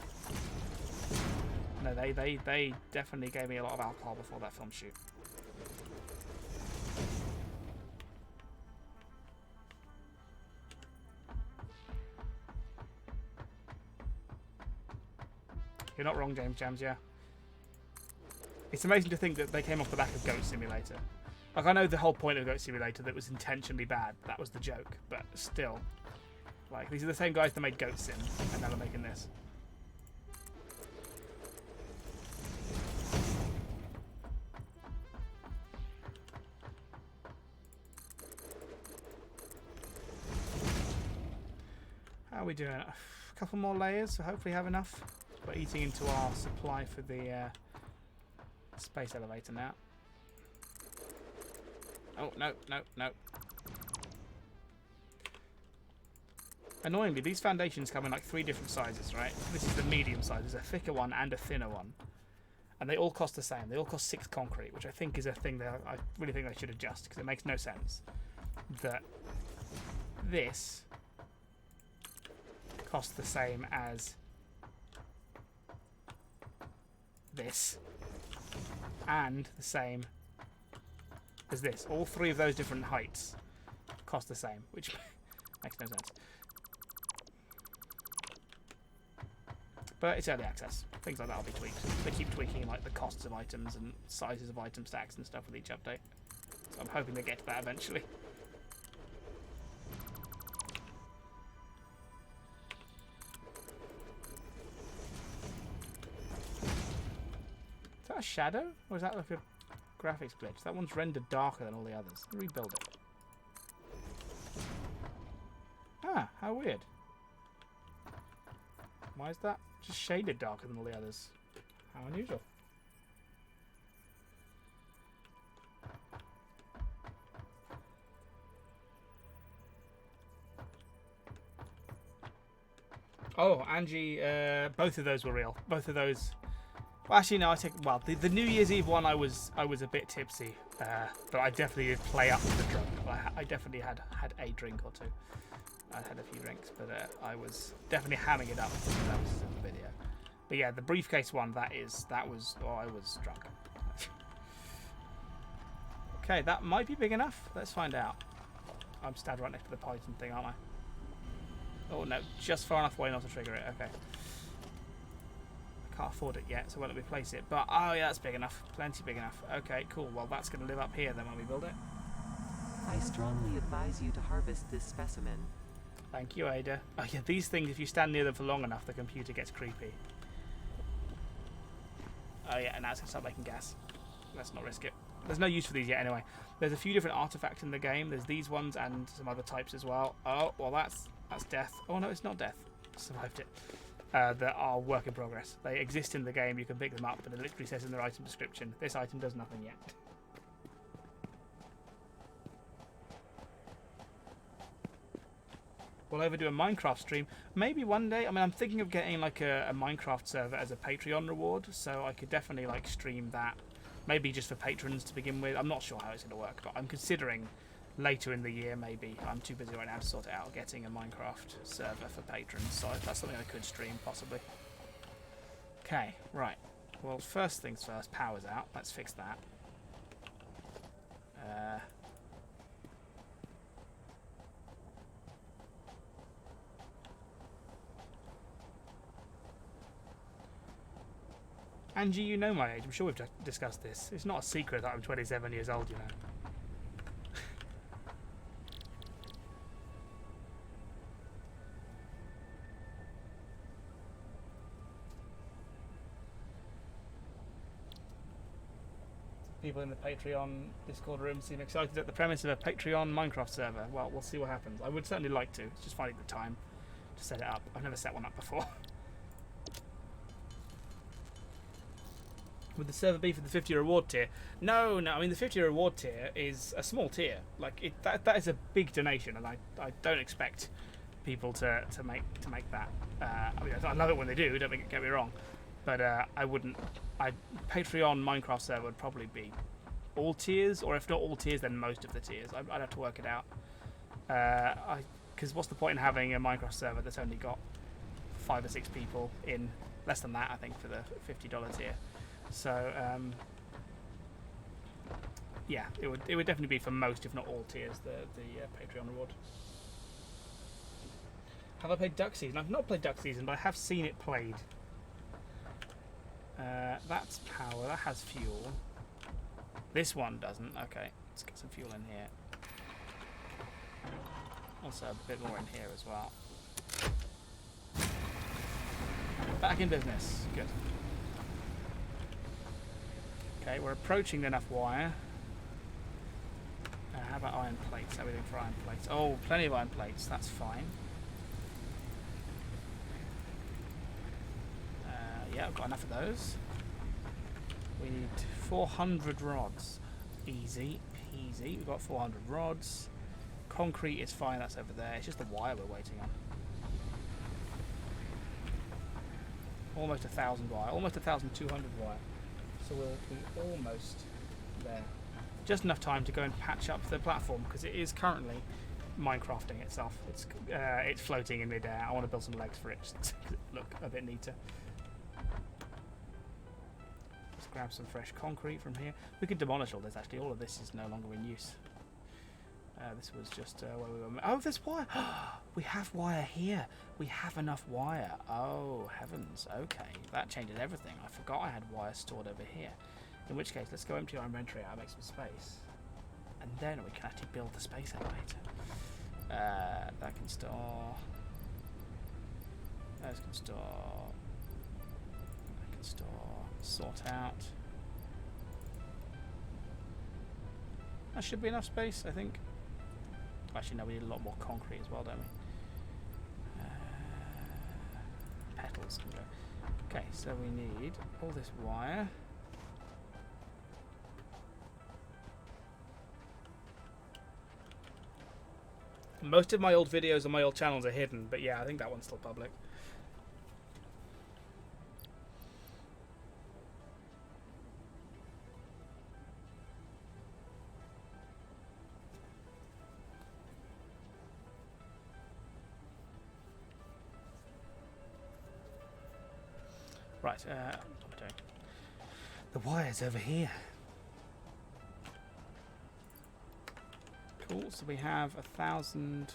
No, they definitely gave me a lot of alcohol before that film shoot. You're not wrong, James Jams, yeah. It's amazing to think that they came off the back of Goat Simulator. Like, I know the whole point of Goat Simulator that was intentionally bad. That was the joke. But still. Like, these are the same guys that made Goat Sim. And now they're making this. are we doing? A couple more layers, so hopefully have enough. We're eating into our supply for the space elevator now. Oh, no, no, no. Annoyingly, these foundations come in like 3 different sizes, right? This is the medium size. There's a thicker one and a thinner one. And they all cost the same. They all cost 6 concrete, which I think is a thing that I really think they should adjust, because it makes no sense that this costs the same as this and the same as this. All 3 of those different heights cost the same, which makes no sense. But it's early access. Things like that will be tweaked. They keep tweaking like the costs of items and sizes of item stacks and stuff with each update. So I'm hoping they get to that eventually. Is that a shadow? Or is that like a graphics glitch? That one's rendered darker than all the others. Rebuild it. Ah, how weird. Why is that just shaded darker than all the others? How unusual. Oh, Angie, both of those were real. Both of those. Well, actually, no. I take the New Year's Eve one. I was a bit tipsy, but I definitely did play up to the drunk. I definitely had a drink or two. I had a few drinks, but I was definitely hamming it up. That was in the video. But yeah, the briefcase one. That was. Oh, I was drunk. Okay, that might be big enough. Let's find out. I'm standing right next to the Python thing, aren't I? Oh no, just far enough away not to trigger it. Okay. I can't afford it yet, so won't let me place it. But oh yeah, that's big enough. Plenty big enough. Okay, cool. Well, that's going to live up here then when we build it. I strongly advise you to harvest this specimen. Thank you, Ada. Oh yeah, these things, if you stand near them for long enough, the computer gets creepy. Oh yeah, and now it's going to start making gas. Let's not risk it. There's no use for these yet anyway. There's a few different artifacts in the game. There's these ones and some other types as well. Oh, well that's death. Oh no, it's not death. Survived it. That are work in progress. They exist in the game. You can pick them up, but it literally says in their item description, this item does nothing yet. We'll overdo a Minecraft stream. Maybe one day. I mean, I'm thinking of getting like a Minecraft server as a Patreon reward, so I could definitely like stream that. Maybe just for patrons to begin with. I'm not sure how it's going to work, but I'm considering later in the year maybe. I'm too busy right now to sort it out, getting a Minecraft server for patrons, so that's something I could stream possibly. Okay, right. Well, first things first, power's out. Let's fix that. Angie, you know my age. I'm sure we've discussed this. It's not a secret that I'm 27 years old, you know. People in the Patreon Discord room seem excited at the premise of a Patreon Minecraft server. Well, we'll see what happens. I would certainly like to. It's just finding the time to set it up. I've never set one up before. Would the server be for the 50 reward tier? No. I mean, the 50 reward tier is a small tier. Like that is a big donation, and I don't expect people to make that. I mean, I love it when they do. Don't get me wrong, but I wouldn't. Patreon Minecraft server would probably be all tiers, or if not all tiers, then most of the tiers. I'd have to work it out. Because what's the point in having a Minecraft server that's only got 5 or 6 people in? Less than that, I think, for the $50 tier. So yeah, it would definitely be for most, if not all tiers, the Patreon reward. Have I played Duck Season? I've not played Duck Season, but I have seen it played. That's power. That has fuel. This one doesn't. Okay, let's get some fuel in here. Also a bit more in here as well. Back in business. Good. Okay, we're approaching enough wire. How about iron plates? Everything for iron plates. Oh, plenty of iron plates. That's fine. Yeah, I've got enough of those. We need 400 rods. Easy peasy. We've got 400 rods. Concrete is fine, that's over there. It's just the wire we're waiting on. Almost 1,000 wire. Almost 1,200 wire. So we'll be almost there. Just enough time to go and patch up the platform, because it is currently Minecrafting itself. It's floating in midair. I want to build some legs for it just to look a bit neater. Let's grab some fresh concrete from here. We could demolish all this actually. All of this is no longer in use. This was just where we were. Oh, there's wire. We have wire here. We have enough wire. Oh, heavens. Okay, that changes everything. I forgot I had wire stored over here. In which case, let's go empty our inventory out and make some space. And then we can actually build the space elevator. That can store. Those can store. That can store. Sort out. That should be enough space, I think. Actually, no, we need a lot more concrete as well, don't we? Petals can go. Okay, so we need all this wire. Most of my old videos on my old channels are hidden, but yeah, I think that one's still public. Right, what am I doing? The wire's over here. Cool, so we have 1,000.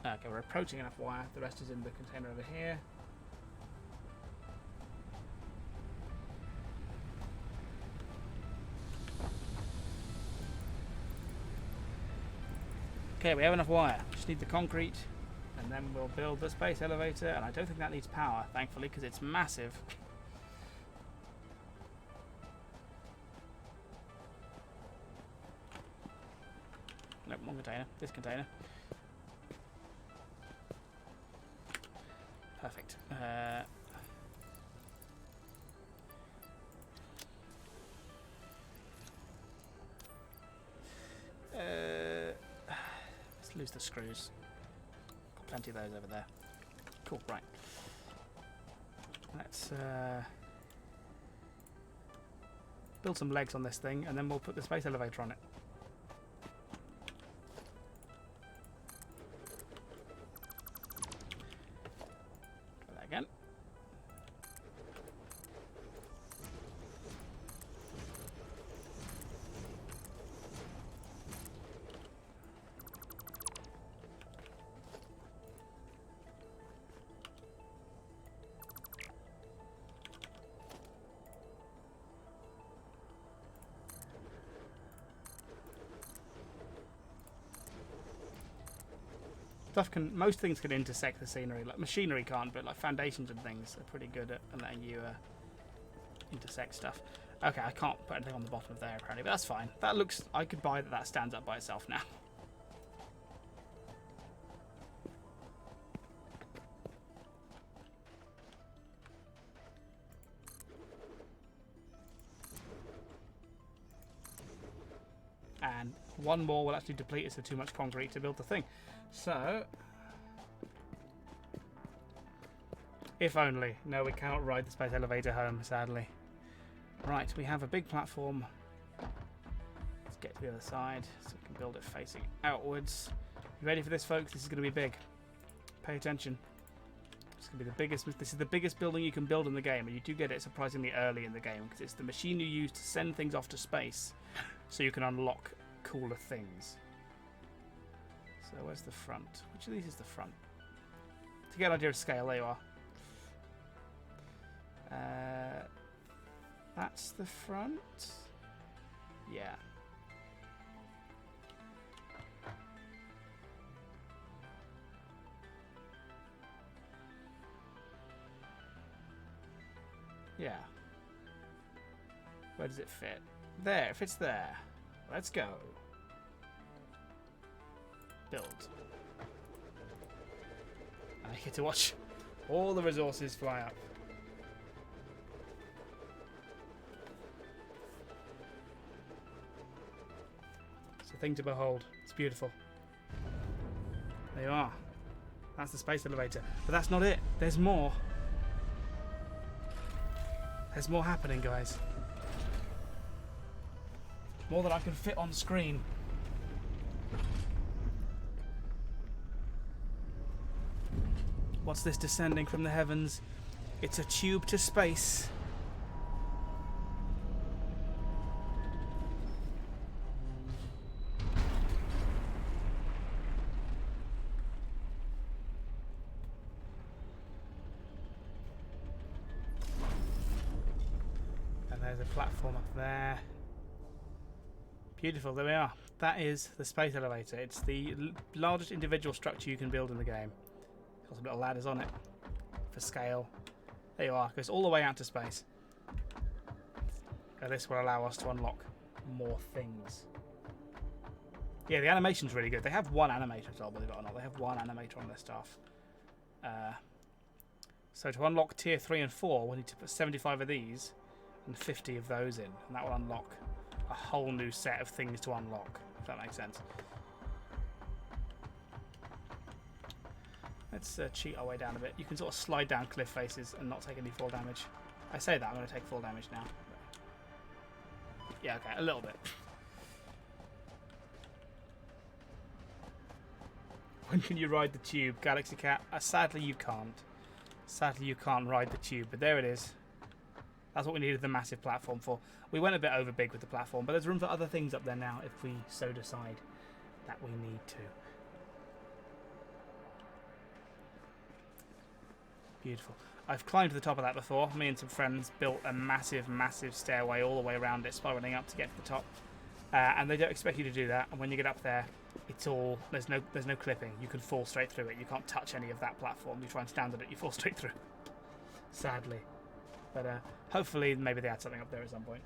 Okay, we're approaching enough wire. The rest is in the container over here. Okay, we have enough wire. Just need the concrete, and then we'll build the space elevator. And I don't think that needs power, thankfully, because it's massive. Nope, wrong container. This container. Perfect. Let's lose the screws. Got plenty of those over there. Cool, right. Let's build some legs on this thing, and then we'll put the space elevator on it. Again. Most things can intersect the scenery. Like machinery can't, but like foundations and things are pretty good at letting you intersect stuff. Okay, I can't put anything on the bottom of there apparently, but that's fine. That looks. I could buy that. That stands up by itself now. And one more will actually deplete us of too much concrete to build the thing. So, if only. No, we cannot ride the space elevator home, sadly. Right, we have a big platform. Let's get to the other side so we can build it facing outwards. You ready for this, folks? This is going to be big. Pay attention. It's going to be the biggest. This is the biggest building you can build in the game, and you do get it surprisingly early in the game because it's the machine you use to send things off to space, so you can unlock cooler things. So where's the front? Which of these is the front? To get an idea of scale, there you are. That's the front. Yeah. Yeah. Where does it fit? There, it fits there. Let's go. Build. And I get to watch all the resources fly up. thing to behold. It's beautiful. There you are. That's the space elevator. But that's not it. There's more. There's more happening, guys. More than I can fit on screen. What's this descending from the heavens? It's a tube to space. And there's a platform up there. Beautiful, there we are. That is the space elevator. It's the largest individual structure you can build in the game. Got some little ladders on it for scale. There you are. Goes all the way out to space. And this will allow us to unlock more things. Yeah, the animation's really good. They have one animator as well, believe it or not. They have one animator on their staff. So to unlock tier 3 and 4, we need to put 75 of these and 50 of those in. And that will unlock a whole new set of things to unlock, if that makes sense. Let's cheat our way down a bit. You can sort of slide down cliff faces and not take any fall damage. I say that, I'm going to take full damage now. Yeah, okay, a little bit. When can you ride the tube, Galaxy Cat? Sadly, you can't. Sadly, you can't ride the tube, but there it is. That's what we needed the massive platform for. We went a bit over big with the platform, but there's room for other things up there now if we so decide that we need to. Beautiful. I've climbed to the top of that before. Me and some friends built a massive, massive stairway all the way around it, spiraling up to get to the top. And they don't expect you to do that. And when you get up there, it's all there's no clipping. You can fall straight through it. You can't touch any of that platform. You try and stand on it, you fall straight through. Sadly, but hopefully maybe they add something up there at some point.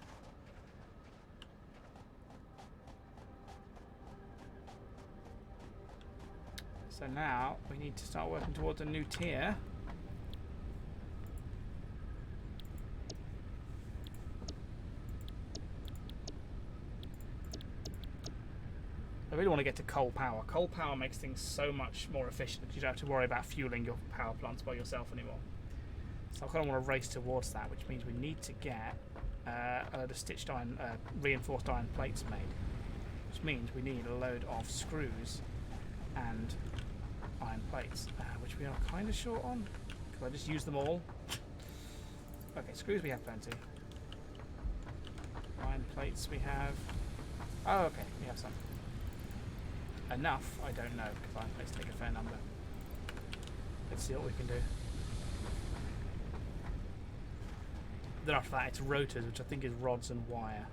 So now we need to start working towards a new tier. I really want to get to coal power. Coal power makes things so much more efficient. You don't have to worry about fueling your power plants by yourself anymore. So I kind of want to race towards that, which means we need to get a load of stitched iron, reinforced iron plates made. Which means we need a load of screws and iron plates, which we are kind of short on. Because I just use them all. Okay, screws we have plenty. Iron plates we have. Oh, okay, we have some. Enough, I don't know, because iron plates take a fair number. Let's see what we can do. Then after that, it's rotors, which I think is rods and wire.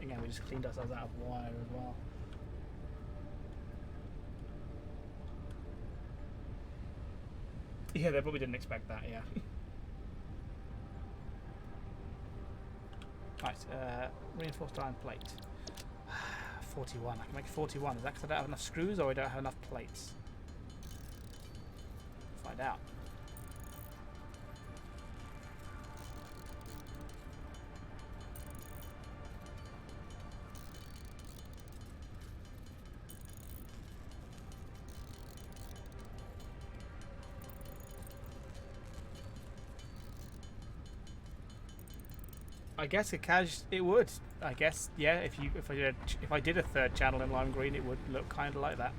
Again, we just cleaned ourselves out of wire as well. Yeah, they probably didn't expect that, yeah. Right, reinforced iron plate. 41. I can make 41. Is that because I don't have enough screws or I don't have enough plates? Find out. I guess it would. I guess, yeah. If I did a third channel in lime green, it would look kind of like that.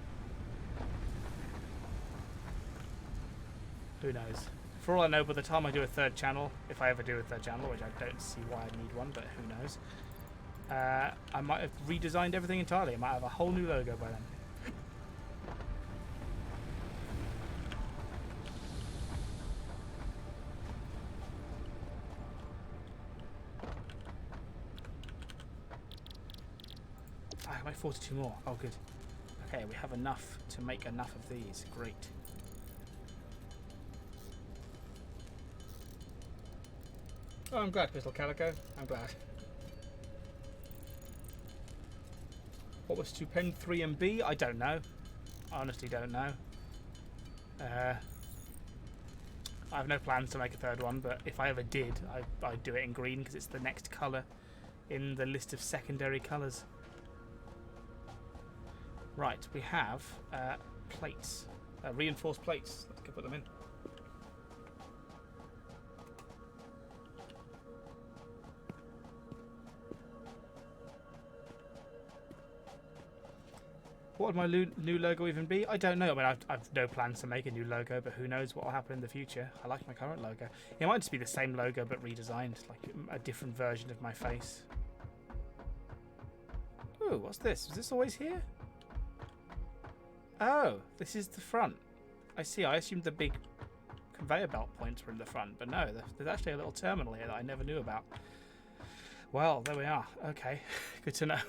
Who knows? For all I know, by the time I do a third channel, if I ever do a third channel, which I don't see why I need one, but who knows? I might have redesigned everything entirely. I might have a whole new logo by then. I can make 42 more. Oh, good. Okay, we have enough to make enough of these. Great. Oh, I'm glad, Crystal Calico. I'm glad. What was Stupend 3 and B? I don't know. I honestly don't know. I have no plans to make a third one, but if I ever did, I'd do it in green because it's the next colour in the list of secondary colours. Right, we have plates, reinforced plates. Let's go put them in. What would my new logo even be? I don't know. I mean, I've no plans to make a new logo, but who knows what will happen in the future. I like my current logo. It might just be the same logo, but redesigned, like a different version of my face. Ooh, what's this? Was this always here? Oh, this is the front. I see. I assumed the big conveyor belt points were in the front, but no, there's actually a little terminal here that I never knew about. Well, there we are. Okay, good to know.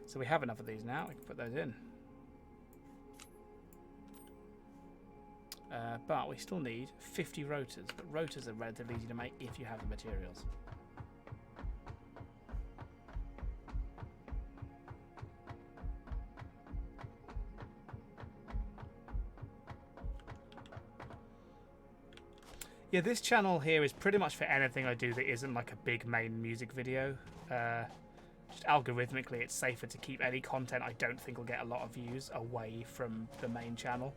So we have enough of these now. We can put those in. But we still need 50 rotors. But rotors are relatively easy to make if you have the materials. Yeah, this channel here is pretty much for anything I do that isn't like a big main music video. Just algorithmically, it's safer to keep any content I don't think will get a lot of views away from the main channel.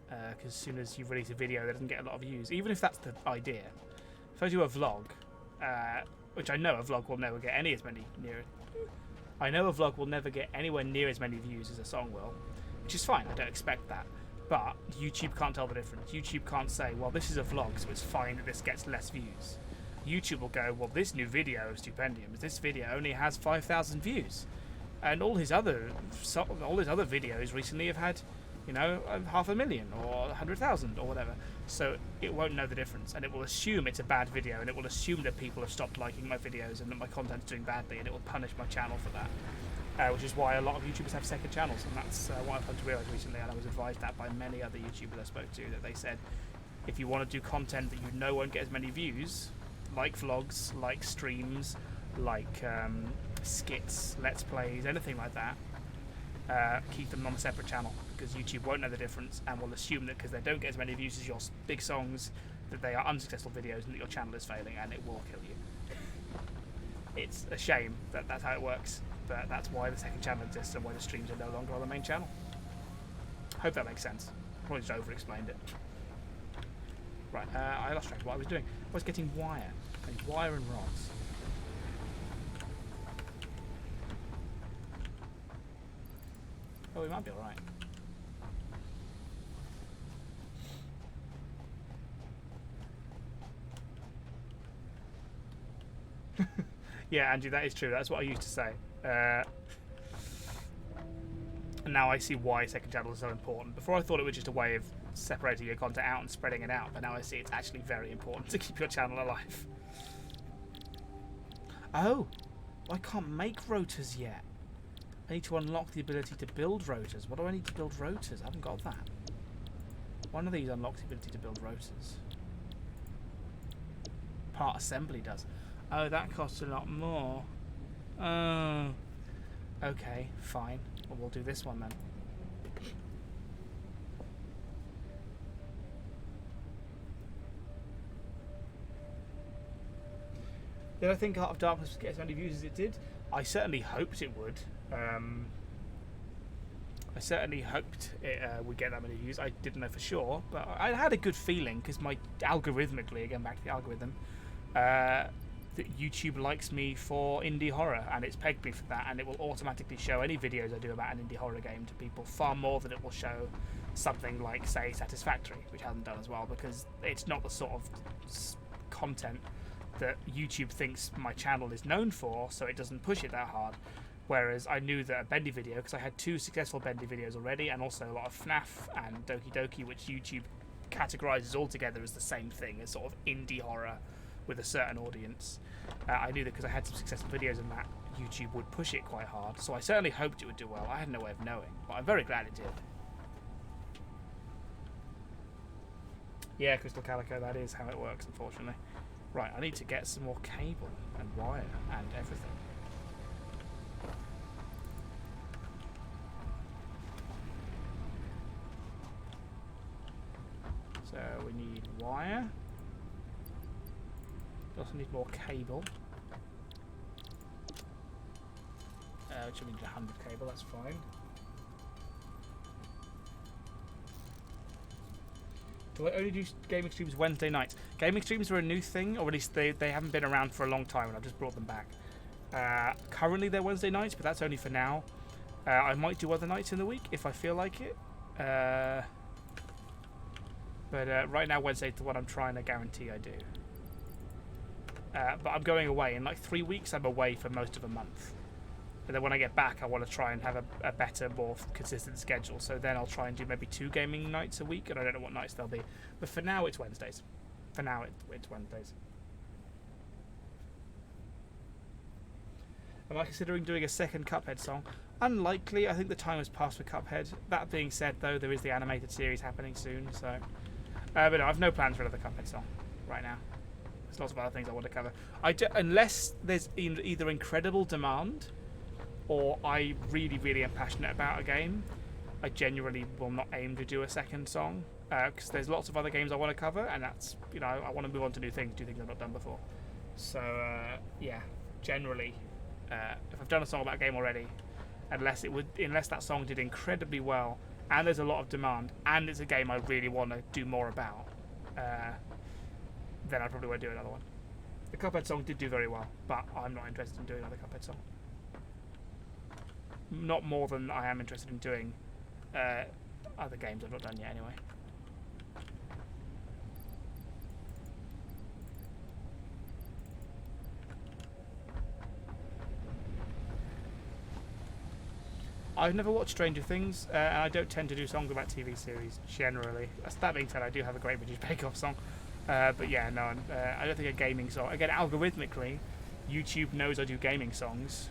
Because as soon as you release a video that doesn't get a lot of views, even if that's the idea. If I do a vlog, which I know a vlog will never get I know a vlog will never get anywhere near as many views as a song will, which is fine, I don't expect that. But YouTube can't tell the difference. YouTube can't say, well, this is a vlog, so it's fine that this gets less views. YouTube will go, well, this new video of Stupendium, this video only has 5,000 views, and all his other videos recently have had, you know, 500,000 or 100,000 or whatever. So it won't know the difference, and it will assume it's a bad video, and it will assume that people have stopped liking my videos and that my content's doing badly, and it will punish my channel for that. Which is why a lot of YouTubers have second channels, and that's what I've come to realise recently, and I was advised that by many other YouTubers I spoke to, that they said, if you want to do content that you know won't get as many views, like vlogs, like streams, like skits, let's plays, anything like that, keep them on a separate channel, because YouTube won't know the difference and will assume that because they don't get as many views as your big songs, that they are unsuccessful videos and that your channel is failing, and it will kill you. It's a shame that that's how it works, but that's why the second channel exists and why the streams are no longer on the main channel. Hope that makes sense. Probably just over-explained it. Right, I lost track of what I was doing. I was getting wire. I need wire and rods. Oh, we might be alright. Yeah, Angie, that is true. That's what I used to say. And now I see why second channel is so important. Before I thought it was just a way of separating your content out and spreading it out, but now I see it's actually very important to keep your channel alive. Oh, I can't make rotors yet. I need to unlock the ability to build rotors. What do I need to build rotors? I haven't got that. One of these unlocks the ability to build rotors. Part assembly does. Oh, that costs a lot more. Oh. Okay, fine. Well, we'll do this one then. Did I think Heart of Darkness would get as many views as it did? I certainly hoped it would. I certainly hoped it would get that many views. I didn't know for sure, but I had a good feeling because my algorithmically, again back to the algorithm, that YouTube likes me for indie horror, and it's pegged me for that, and it will automatically show any videos I do about an indie horror game to people far more than it will show something like, say, Satisfactory, which hasn't done as well, because it's not the sort of content that YouTube thinks my channel is known for, so it doesn't push it that hard. Whereas I knew that a Bendy video, because I had 2 successful Bendy videos already, and also a lot of FNAF and Doki Doki, which YouTube categorizes all together as the same thing, as sort of indie horror with a certain audience. I knew that because I had some successful videos in that, YouTube would push it quite hard, so I certainly hoped it would do well. I had no way of knowing, but I'm very glad it did. Yeah, Crystal Calico, that is how it works, unfortunately. Right, I need to get some more cable and wire and everything. So we need wire. We also need more cable. Which means 100 cable, that's fine. Do I only do gaming streams Wednesday nights? Gaming streams are a new thing, or at least they haven't been around for a long time, and I've just brought them back. Currently they're Wednesday nights, but that's only for now. I might do other nights in the week if I feel like it. But right now Wednesday's the one I'm trying to guarantee I do. But I'm going away. In like 3 weeks, I'm away for most of a month. And then when I get back, I want to try and have a better, more consistent schedule. So then I'll try and do maybe 2 gaming nights a week, and I don't know what nights they'll be. But for now, it's Wednesdays. For now, it's Wednesdays. Am I considering doing a second Cuphead song? Unlikely. I think the time has passed for Cuphead. That being said, though, there is the animated series happening soon. So, but no, I've no plans for another Cuphead song right now. There's lots of other things I want to cover. Unless there's either incredible demand, or I really, really am passionate about a game, I genuinely will not aim to do a second song, because there's lots of other games I want to cover, and that's, you know, I want to move on to new things, do things I've not done before. So yeah, generally, if I've done a song about a game already, unless that song did incredibly well, and there's a lot of demand, and it's a game I really want to do more about, then I probably won't do another one. The Cuphead song did do very well, but I'm not interested in doing another Cuphead song. Not more than I am interested in doing other games I've not done yet anyway. I've never watched Stranger Things, and I don't tend to do songs about TV series generally. That being said, I do have a Great British Bake Off song. But yeah, no, I don't think a gaming song. Again, algorithmically, YouTube knows I do gaming songs,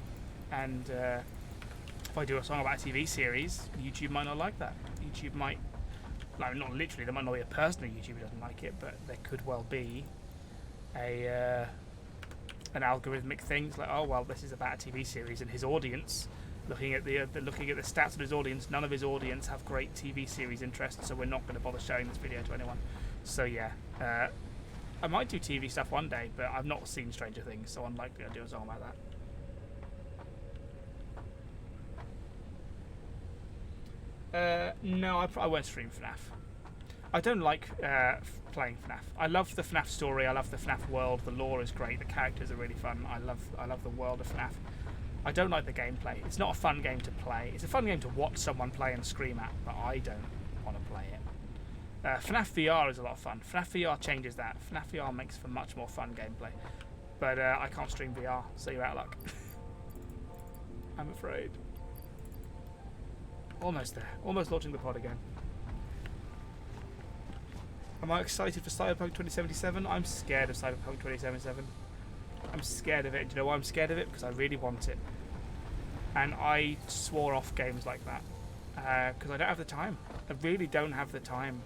and if I do a song about a TV series, YouTube might not like that. YouTube might, like, not literally, there might not be a person on YouTube who doesn't like it, but there could well be an algorithmic thing. It's like, oh well, this is about a TV series, and his audience, looking at the stats of his audience, none of his audience have great TV series interests, so we're not going to bother showing this video to anyone. So yeah, I might do TV stuff one day, but I've not seen Stranger Things, so unlikely I'll do a song about that. No, I won't stream FNAF. I don't like playing FNAF. I love the FNAF story. I love the FNAF world. The lore is great. The characters are really fun. I love the world of FNAF. I don't like the gameplay. It's not a fun game to play. It's a fun game to watch someone play and scream at, but I don't want to play it. FNAF VR is a lot of fun. FNAF VR changes that. FNAF VR makes for much more fun gameplay. But I can't stream VR, so you're out of luck. I'm afraid. Almost there. Almost launching the pod again. Am I excited for Cyberpunk 2077? I'm scared of Cyberpunk 2077. I'm scared of it. Do you know why I'm scared of it? Because I really want it. And I swore off games like that. Because I don't have the time. I really don't have the time.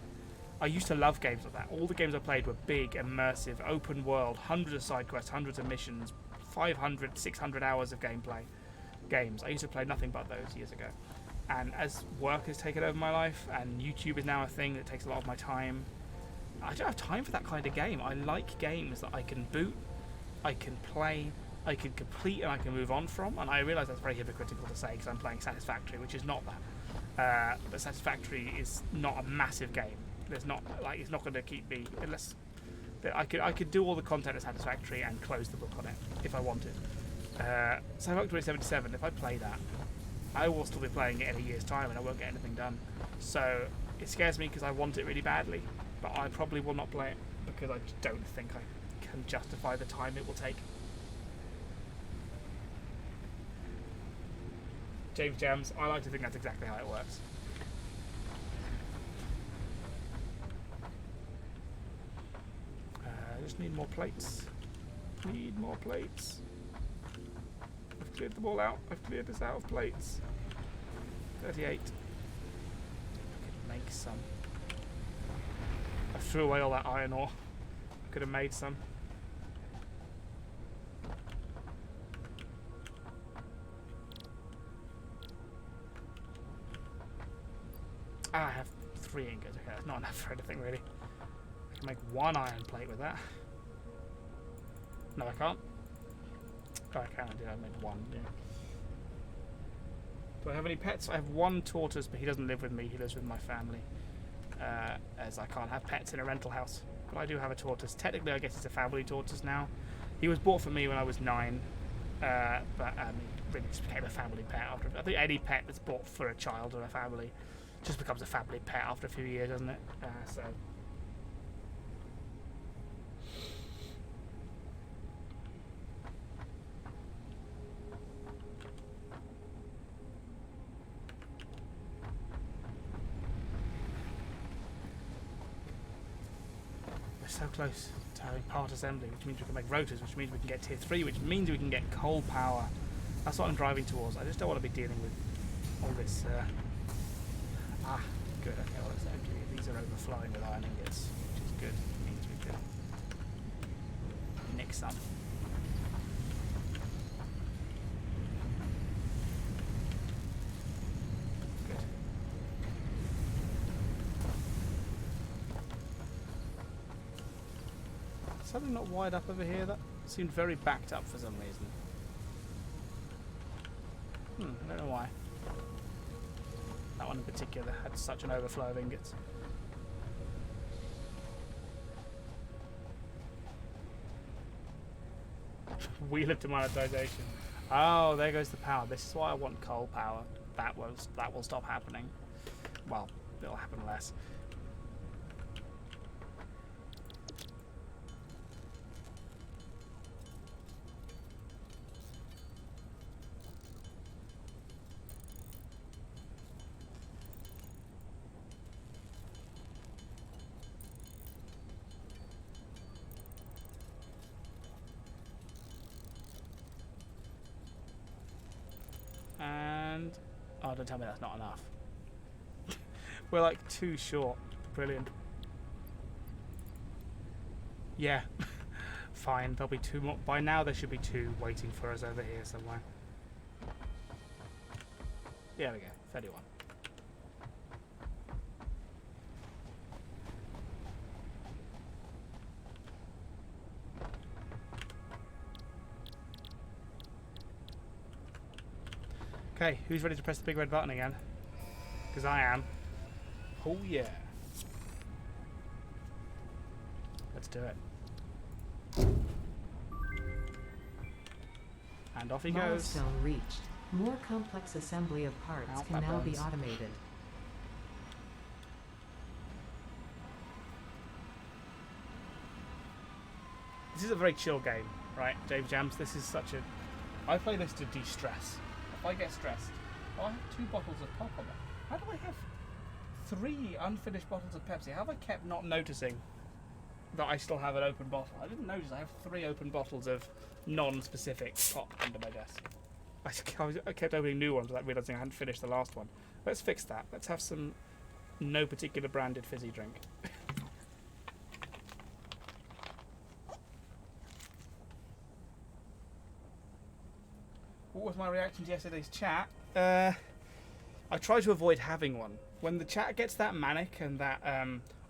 I used to love games like that. All the games I played were big, immersive, open world, hundreds of side quests, hundreds of missions, 500, 600 hours of gameplay games. I used to play nothing but those years ago. And as work has taken over my life, and YouTube is now a thing that takes a lot of my time, I don't have time for that kind of game. I like games that I can boot, I can play, I can complete, and I can move on from. And I realise that's very hypocritical to say because I'm playing Satisfactory, which is not that. But Satisfactory is not a massive game. There's not, like, it's not going to keep me unless I could do all the content of Satisfactory and close the book on it if I wanted. Cyberpunk 2077, if I play that, I will still be playing it in a year's time and I won't get anything done. So it scares me because I want it really badly, but I probably will not play it because I just don't think I can justify the time it will take. James Jams, I like to think that's exactly how it works. I just need more plates. Need more plates. I've cleared them all out. I've cleared this out of plates. 38. I could make some. I threw away all that iron ore. I could have made some. I have 3 ingots. Okay, that's not enough for anything really. I can make 1 iron plate with that. No, I can't. Oh, I can. I made 1. Yeah. Do I have any pets? I have 1 tortoise, but he doesn't live with me. He lives with my family. as I can't have pets in a rental house. But I do have a tortoise. Technically, I guess it's a family tortoise now. He was bought for me when I was 9, but he really just became a family pet after. I think any pet that's bought for a child or a family just becomes a family pet after a few years, doesn't it? So. So close to having part assembly, which means we can make rotors, which means we can get tier 3, which means we can get coal power. That's what I'm driving towards. I just don't want to be dealing with all this. Good. Okay, well, it's empty. These are overflowing with iron ingots, which is good. It means we can nick some. Something not wired up over here? That seemed very backed up for some reason. I don't know why. That one in particular had such an overflow of ingots. Wheel of demonetization. Oh, there goes the power. This is why I want coal power. That will stop happening. Well, it'll happen less. And oh, don't tell me that's not enough. We're like too short. Brilliant. Yeah. Fine, there'll be 2 more. By now there should be 2 waiting for us over here somewhere. There we go. 31. Okay, who's ready to press the big red button again? Because I am. Oh yeah. Let's do it. And off he goes. Milestone reached. More complex assembly of parts can now be automated. This is a very chill game, right, James Jams? This is such a... I play this to de-stress. If I get stressed, I have 2 bottles of pop on there. How do I have 3 unfinished bottles of Pepsi? How have I kept not noticing that I still have an open bottle? I didn't notice I have 3 open bottles of non-specific pop under my desk. I kept opening new ones without realising I hadn't finished the last one. Let's fix that. Let's have some no particular branded fizzy drink. What was my reaction to yesterday's chat? I try to avoid having one. When the chat gets that manic and that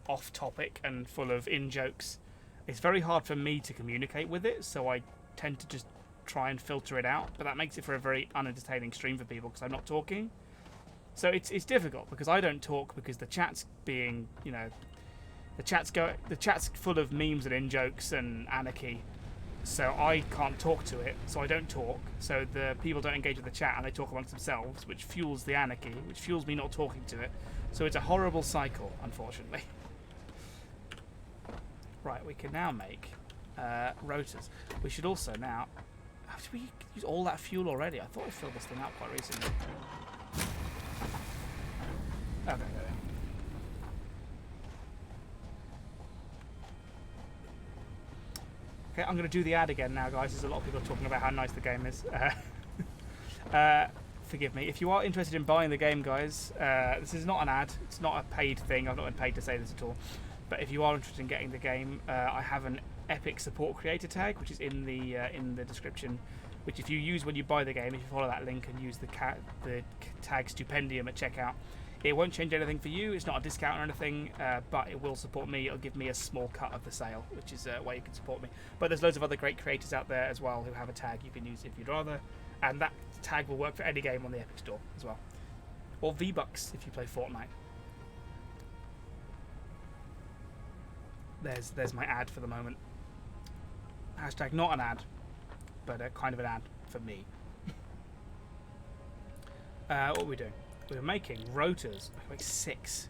off-topic and full of in-jokes, it's very hard for me to communicate with it, so I tend to just try and filter it out, but that makes it for a very unentertaining stream for people because I'm not talking. So it's difficult because I don't talk because the chat's being, you know, the chat's full of memes and in-jokes and anarchy. So I can't talk to it, so I don't talk. So the people don't engage with the chat and they talk amongst themselves, which fuels the anarchy, which fuels me not talking to it. So it's a horrible cycle, unfortunately. Right, we can now make rotors. We should also now... Did we use all that fuel already? I thought we filled this thing up quite recently. Okay, okay, I'm going to do the ad again now, guys. There's a lot of people talking about how nice the game is. Forgive me. If you are interested in buying the game, guys, this is not an ad. It's not a paid thing. I've not been paid to say this at all. But if you are interested in getting the game, I have an Epic Support Creator tag, which is in the description, which if you use when you buy the game, if you follow that link and use the tag Stupendium at checkout, it won't change anything for you. It's not a discount or anything, but it will support me. It'll give me a small cut of the sale, which is a way you can support me. But there's loads of other great creators out there as well who have a tag you can use if you'd rather, and that tag will work for any game on the Epic Store as well, or V-Bucks if you play Fortnite. there's my ad for the moment. Hashtag not an ad, but kind of an ad for me. What are we doing? We're making rotors. I can make 6.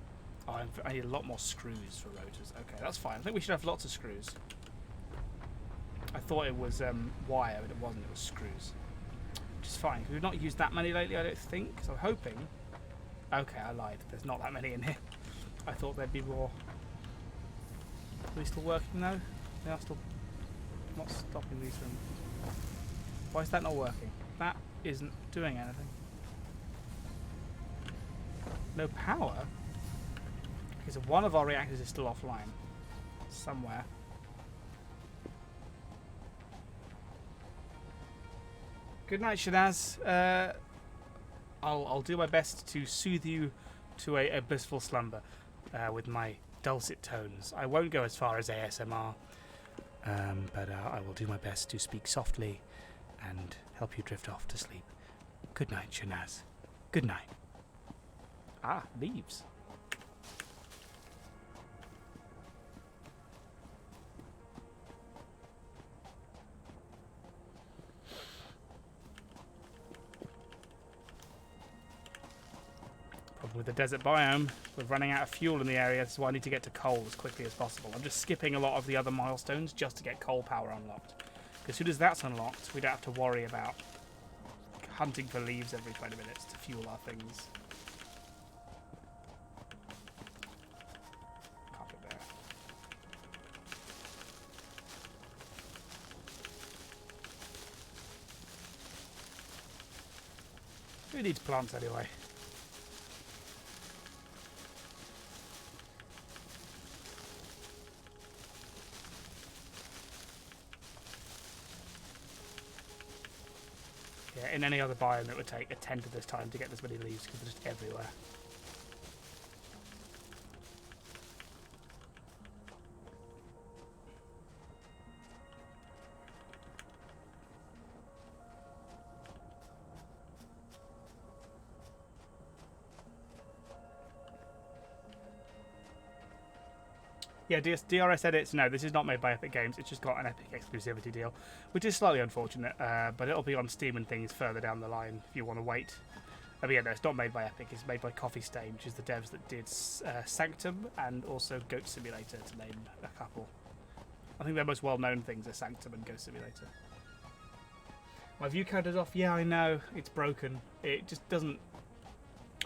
Oh, I need a lot more screws for rotors. Okay, that's fine. I think we should have lots of screws. I thought it was wire, but it wasn't. It was screws. Which is fine, because we've not used that many lately, I don't think. So I'm hoping... Okay, I lied. There's not that many in here. I thought there'd be more. Are we still working now? They are still not stopping these from... Why is that not working? That isn't doing anything. No power? Okay, so one of our reactors is still offline. Somewhere. Good night, Shanaz. I'll do my best to soothe you to a blissful slumber with my dulcet tones. I won't go as far as ASMR, but I will do my best to speak softly and help you drift off to sleep. Good night, Shanaz. Good night. Ah, leaves. With the desert biome, we're running out of fuel in the area, so I need to get to coal as quickly as possible. I'm just skipping a lot of the other milestones just to get coal power unlocked. As soon as that's unlocked, we don't have to worry about hunting for leaves every 20 minutes to fuel our things. Carpet there. Who needs plants anyway? Yeah, in any other biome it would take a tenth of this time to get this many leaves because they're just everywhere. Yeah, DRS edits, no, this is not made by Epic Games. It's just got an Epic exclusivity deal, which is slightly unfortunate, but it'll be on Steam and things further down the line if you want to wait. But yeah, no, it's not made by Epic. It's made by Coffee Stain, which is the devs that did Sanctum and also Goat Simulator, to name a couple. I think their most well-known things are Sanctum and Goat Simulator. My view counter's off. Yeah, I know. It's broken. It just doesn't...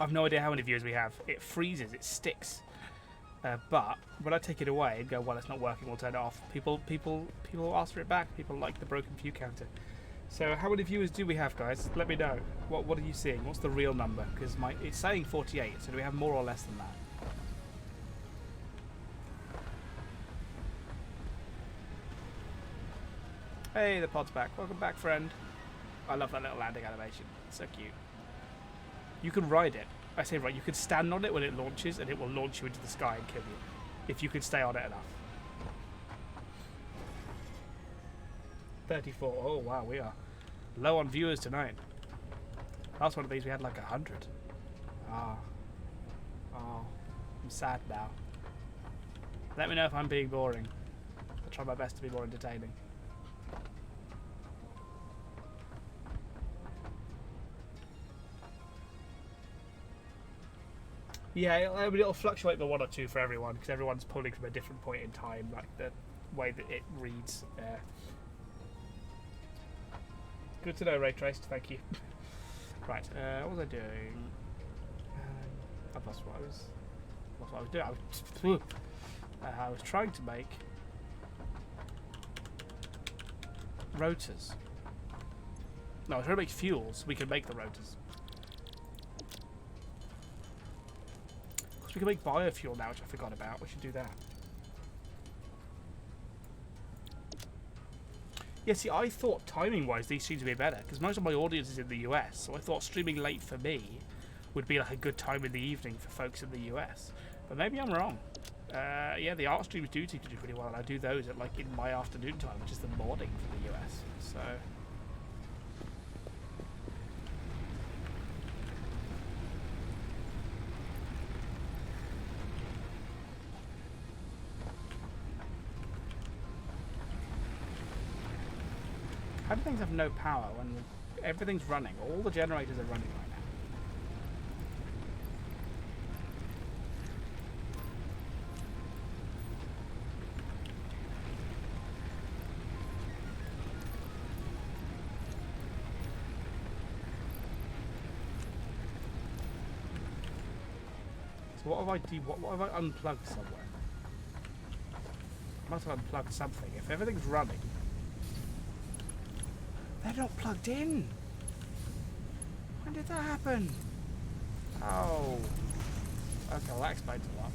I've no idea how many viewers we have. It freezes. It sticks. But when I take it away and go, well, it's not working, we'll turn it off. People ask for it back. People like the broken view counter. So how many viewers do we have, guys? Let me know. What are you seeing? What's the real number? Because it's saying 48, so do we have more or less than that? Hey, the pod's back. Welcome back, friend. I love that little landing animation. It's so cute. You can ride it. I say right, you can stand on it when it launches and it will launch you into the sky and kill you. If you can stay on it enough. 34. Oh wow, we are low on viewers tonight. Last one of these we had like 100. Oh, I'm sad now. Let me know if I'm being boring. I'll try my best to be more entertaining. Yeah, it'll fluctuate by 1 or 2 for everyone, because everyone's pulling from a different point in time, like the way that it reads. Good to know, Ray Traced, thank you. Right, what was I doing? I've lost what I was doing. I was trying to make rotors. No, I was trying to make fuel so we could make the rotors. We can make biofuel now, which I forgot about. We should do that. Yeah, see, I thought timing-wise these seem to be better, because most of my audience is in the US, so I thought streaming late for me would be like a good time in the evening for folks in the US. But maybe I'm wrong. Yeah, the art streams do seem to do pretty well, and I do those at like in my afternoon time, which is the morning for the US. So... How do things have no power when everything's running? All the generators are running right now. So what have I do? What have I unplugged somewhere? I must have unplugged something. If everything's running, they're not plugged in. When did that happen? Oh. Okay, well that explains a lot.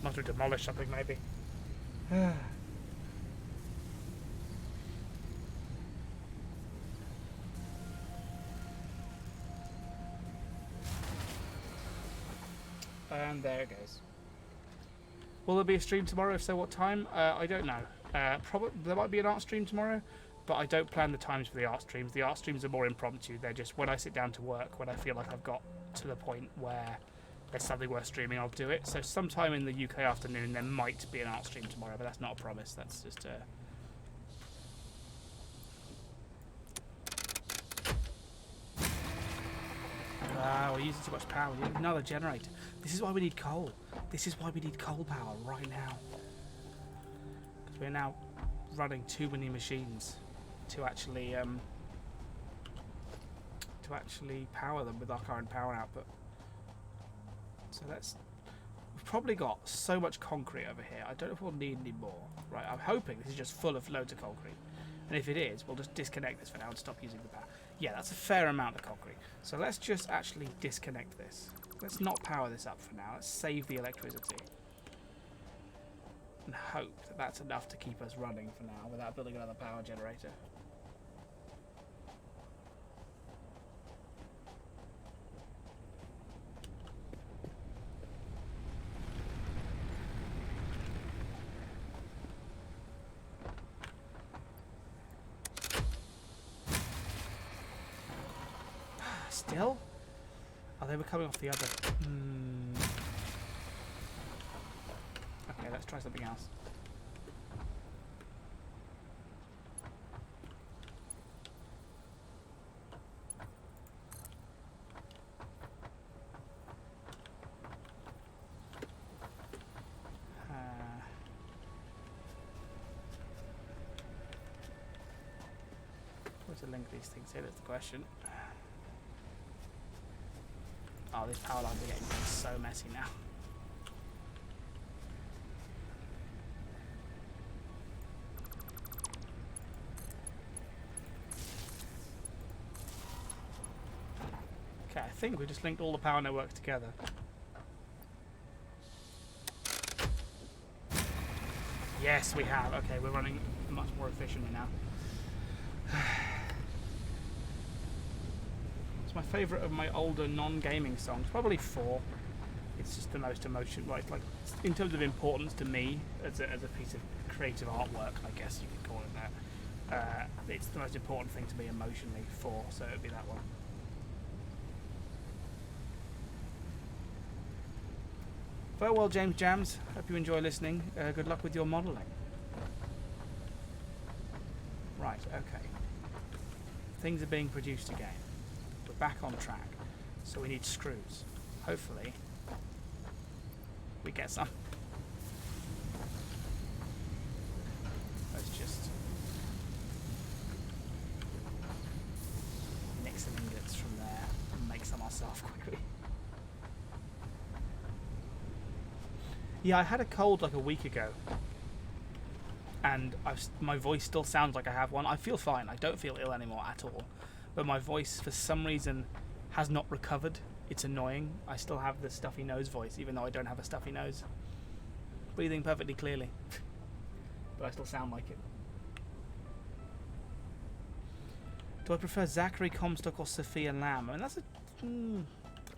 Must have demolished something, maybe. And there it goes. Will there be a stream tomorrow? If so, what time? I don't know. Probably there might be an art stream tomorrow, but I don't plan the times for the art streams. The art streams are more impromptu. They're just when I sit down to work, when I feel like I've got to the point where there's something worth streaming, I'll do it. So sometime in the UK afternoon, there might be an art stream tomorrow, but that's not a promise. That's just we're using too much power. We need another generator. This is why we need coal. This is why we need coal power right now. Because we're now running too many machines to actually power them with our current power output. So we've probably got so much concrete over here. I don't know if we'll need any more. Right, I'm hoping this is just full of loads of concrete. And if it is, we'll just disconnect this for now and stop using the power. Yeah, that's a fair amount of concrete. So let's just actually disconnect this. Let's not power this up for now. Let's save the electricity. And hope that that's enough to keep us running for now without building another power generator. Still? Oh, they were coming off the other. Okay, let's try something else. Where's the link these things here? That's the question. Oh, these power lines are getting so messy now. Okay, I think we just linked all the power networks together. Yes, we have. Okay, we're running much more efficiently now. It's my favourite of my older non-gaming songs. Probably 4. It's just the most emotional, like in terms of importance to me as a piece of creative artwork, I guess you could call it that. It's the most important thing to me emotionally, 4. So it'd be that one. Farewell, James Jams. Hope you enjoy listening. Good luck with your modelling. Right. Okay. Things are being produced again. Back on track, so we need screws. Hopefully we get some. Let's just nick some ingots from there and make some ourselves quickly. Yeah, I had a cold like a week ago and my voice still sounds like I have one. I feel fine. I don't feel ill anymore at all. But my voice, for some reason, has not recovered. It's annoying. I still have the stuffy nose voice, even though I don't have a stuffy nose. Breathing perfectly clearly. But I still sound like it. Do I prefer Zachary Comstock or Sophia Lamb? I mean, that's a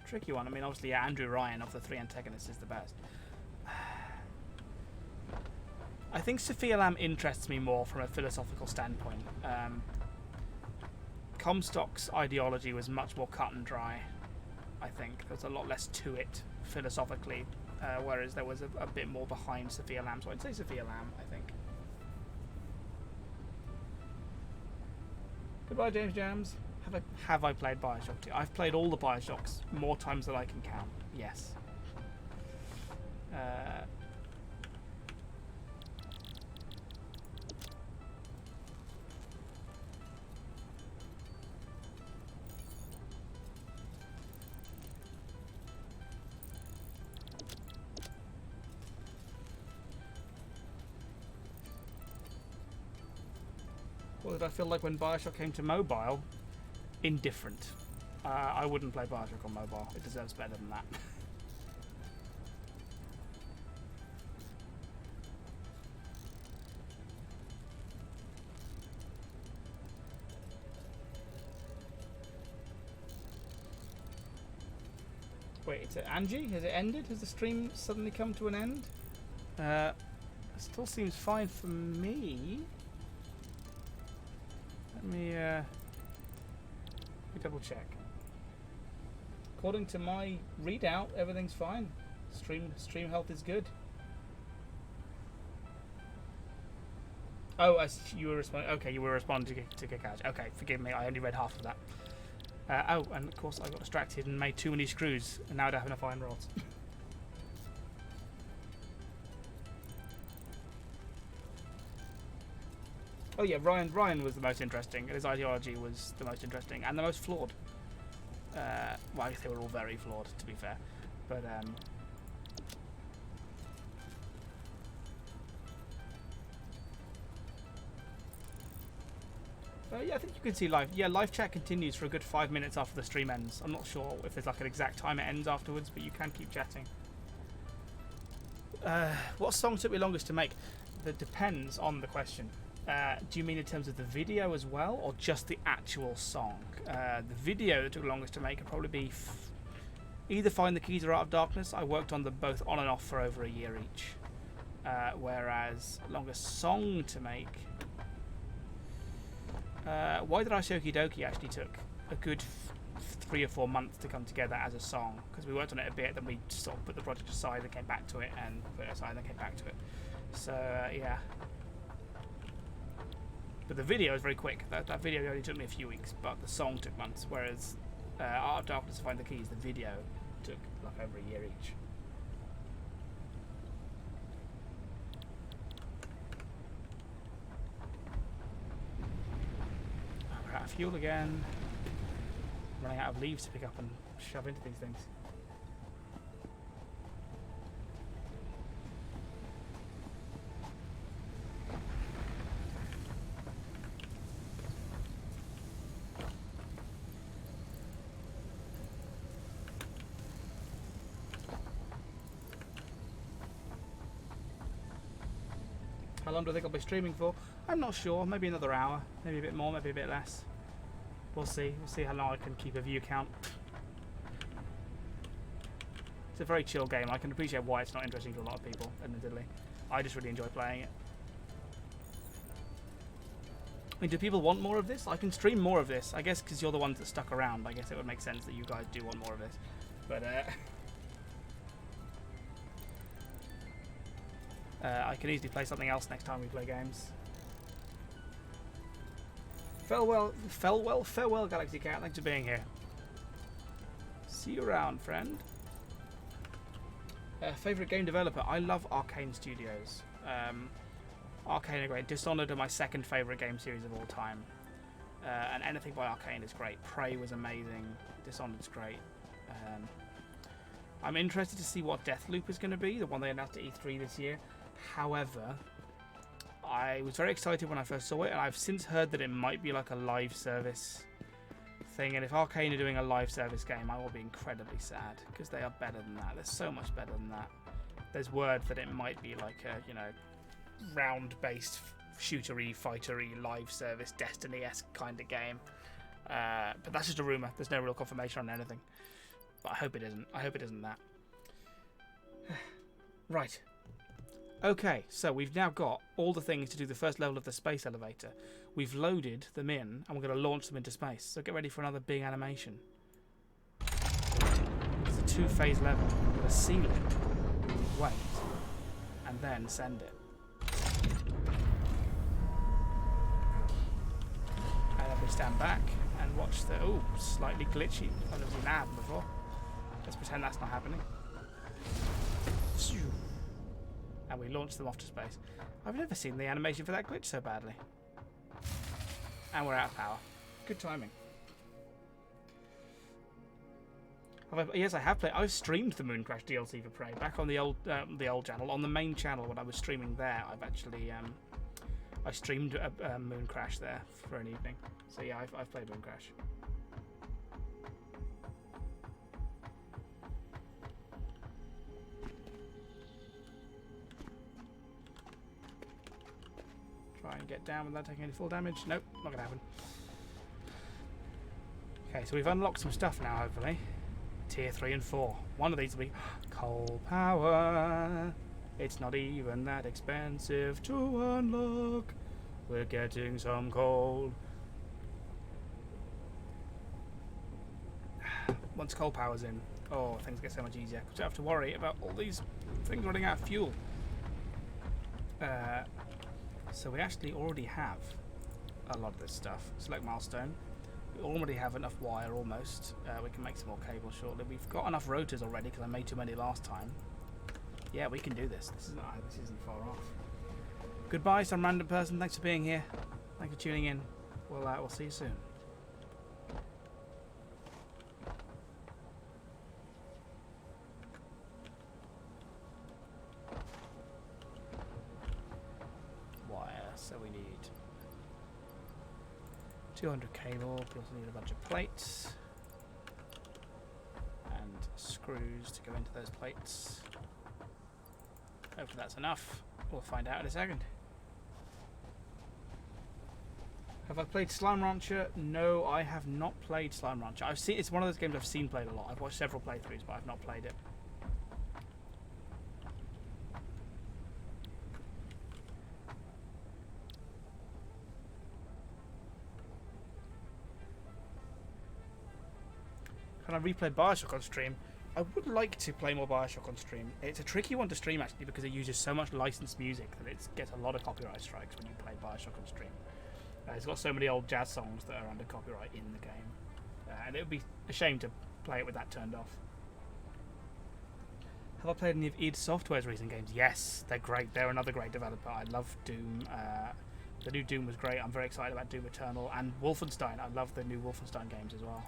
tricky one. I mean, obviously, yeah, Andrew Ryan of the 3 antagonists is the best. I think Sophia Lamb interests me more from a philosophical standpoint. Comstock's ideology was much more cut and dry, I think. There's a lot less to it, philosophically, whereas there was a bit more behind Sophia Lamb. So I'd say Sophia Lamb, I think. Goodbye, James Jams. Have I played Bioshock 2? I've played all the Bioshocks more times than I can count. Yes. What did I feel like when Bioshock came to mobile? Indifferent. I wouldn't play Bioshock on mobile. It deserves better than that. Wait, it's Angie? Has it ended? Has the stream suddenly come to an end? It still seems fine for me. Let me double check. According to my readout, everything's fine. Stream health is good. Oh, you were responding. Okay, you were responding to Kikash. Okay, forgive me. I only read half of that. Oh, and of course I got distracted and made too many screws, and now I don't have enough iron rods. Oh yeah, Ryan was the most interesting, and his ideology was the most interesting and the most flawed. Well, I guess they were all very flawed, to be fair. But yeah, I think you can see live. Yeah, live chat continues for a good 5 minutes after the stream ends. I'm not sure if there's like an exact time it ends afterwards, but you can keep chatting. What song took me longest to make? That depends on the question. Do you mean in terms of the video as well, or just the actual song? The video that took longest to make would probably be either Find the Keys or Art of Darkness. I worked on them both on and off for over a year each. Whereas longest song to make, Why Did I Say Okie Dokie actually took a good 3 or 4 months to come together as a song, because we worked on it a bit, then we sort of put the project aside and came back to it, and put it aside and then came back to it. So yeah. But the video is very quick. That video only took me a few weeks, but the song took months. Whereas Art of Darkness, Find the Keys, the video took like over a year each. Oh, we're out of fuel again. Running out of leaves to pick up and shove into these things. How long do I think I'll be streaming for? I'm not sure. Maybe another hour. Maybe a bit more, maybe a bit less. We'll see. We'll see how long I can keep a view count. It's a very chill game. I can appreciate why it's not interesting to a lot of people, admittedly. I just really enjoy playing it. I mean, do people want more of this? I can stream more of this. I guess because you're the ones that stuck around. I guess it would make sense that you guys do want more of this. But, I can easily play something else next time we play games. Farewell, Galaxy Cat. Thanks for being here. See you around, friend. Favorite game developer? I love Arcane Studios. Arcane are great. Dishonored are my second favorite game series of all time. And anything by Arcane is great. Prey was amazing. Dishonored's great. I'm interested to see what Deathloop is going to be, the one they announced at E3 this year. However, I was very excited when I first saw it, and I've since heard that it might be like a live service thing. And if Arcane are doing a live service game, I will be incredibly sad, because they are better than that. They're so much better than that. There's word that it might be like a, you know, round-based shootery, fightery, live service, Destiny-esque kind of game. But that's just a rumor. There's no real confirmation on anything. But I hope it isn't. I hope it isn't that. Right. Okay, so we've now got all the things to do the first level of the space elevator. We've loaded them in, and we're going to launch them into space. So get ready for another big animation. It's a 2-phase level with a ceiling. wait, and then send it. And then we stand back and watch the... Oh, slightly glitchy. I've never seen that happen before. Let's pretend that's not happening. And we launch them off to space. I've never seen the animation for that glitch so badly. And we're out of power. Good timing. Yes, I have played. I've streamed the Moon Crash DLC for Prey back on the old channel, on the main channel. When I was streaming there, I've actually I streamed Moon Crash there for an evening. So yeah, I've played Moon Crash. Try and get down without taking any full damage. Nope, not gonna happen. Okay, so we've unlocked some stuff now, hopefully. Tier 3 and 4. One of these will be coal power. It's not even that expensive to unlock. We're getting some coal. Once coal power's in, oh, things get so much easier. Because you don't have to worry about all these things running out of fuel. So we actually already have a lot of this stuff. Select milestone. We already have enough wire almost. We can make some more cable shortly. We've got enough rotors already because I made too many last time. Yeah, we can do this. This isn't far off. Goodbye, some random person. Thanks for being here. Thanks for tuning in. We'll see you soon. So we need 200 cable, plus we need a bunch of plates and screws to go into those plates. Hopefully that's enough. We'll find out in a second. Have I played Slime Rancher? No, I have not played Slime Rancher. I've seen, it's one of those games I've seen played a lot. I've watched several playthroughs, but I've not played it. Can I replay Bioshock on stream? I would like to play more Bioshock on stream. It's a tricky one to stream actually because it uses so much licensed music that it gets a lot of copyright strikes when you play Bioshock on stream. It's got so many old jazz songs that are under copyright in the game. And it would be a shame to play it with that turned off. Have I played any of id Software's recent games? Yes, they're great. They're another great developer. I love Doom. The new Doom was great. I'm very excited about Doom Eternal. And Wolfenstein. I love the new Wolfenstein games as well.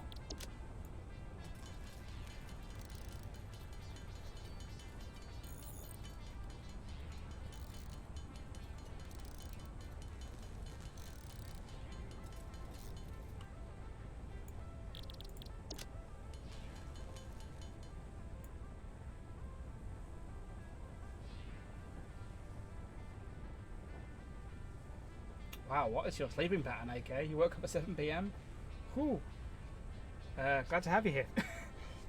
Wow, what is your sleeping pattern, AK? You woke up at 7 PM? Whew. Glad to have you here.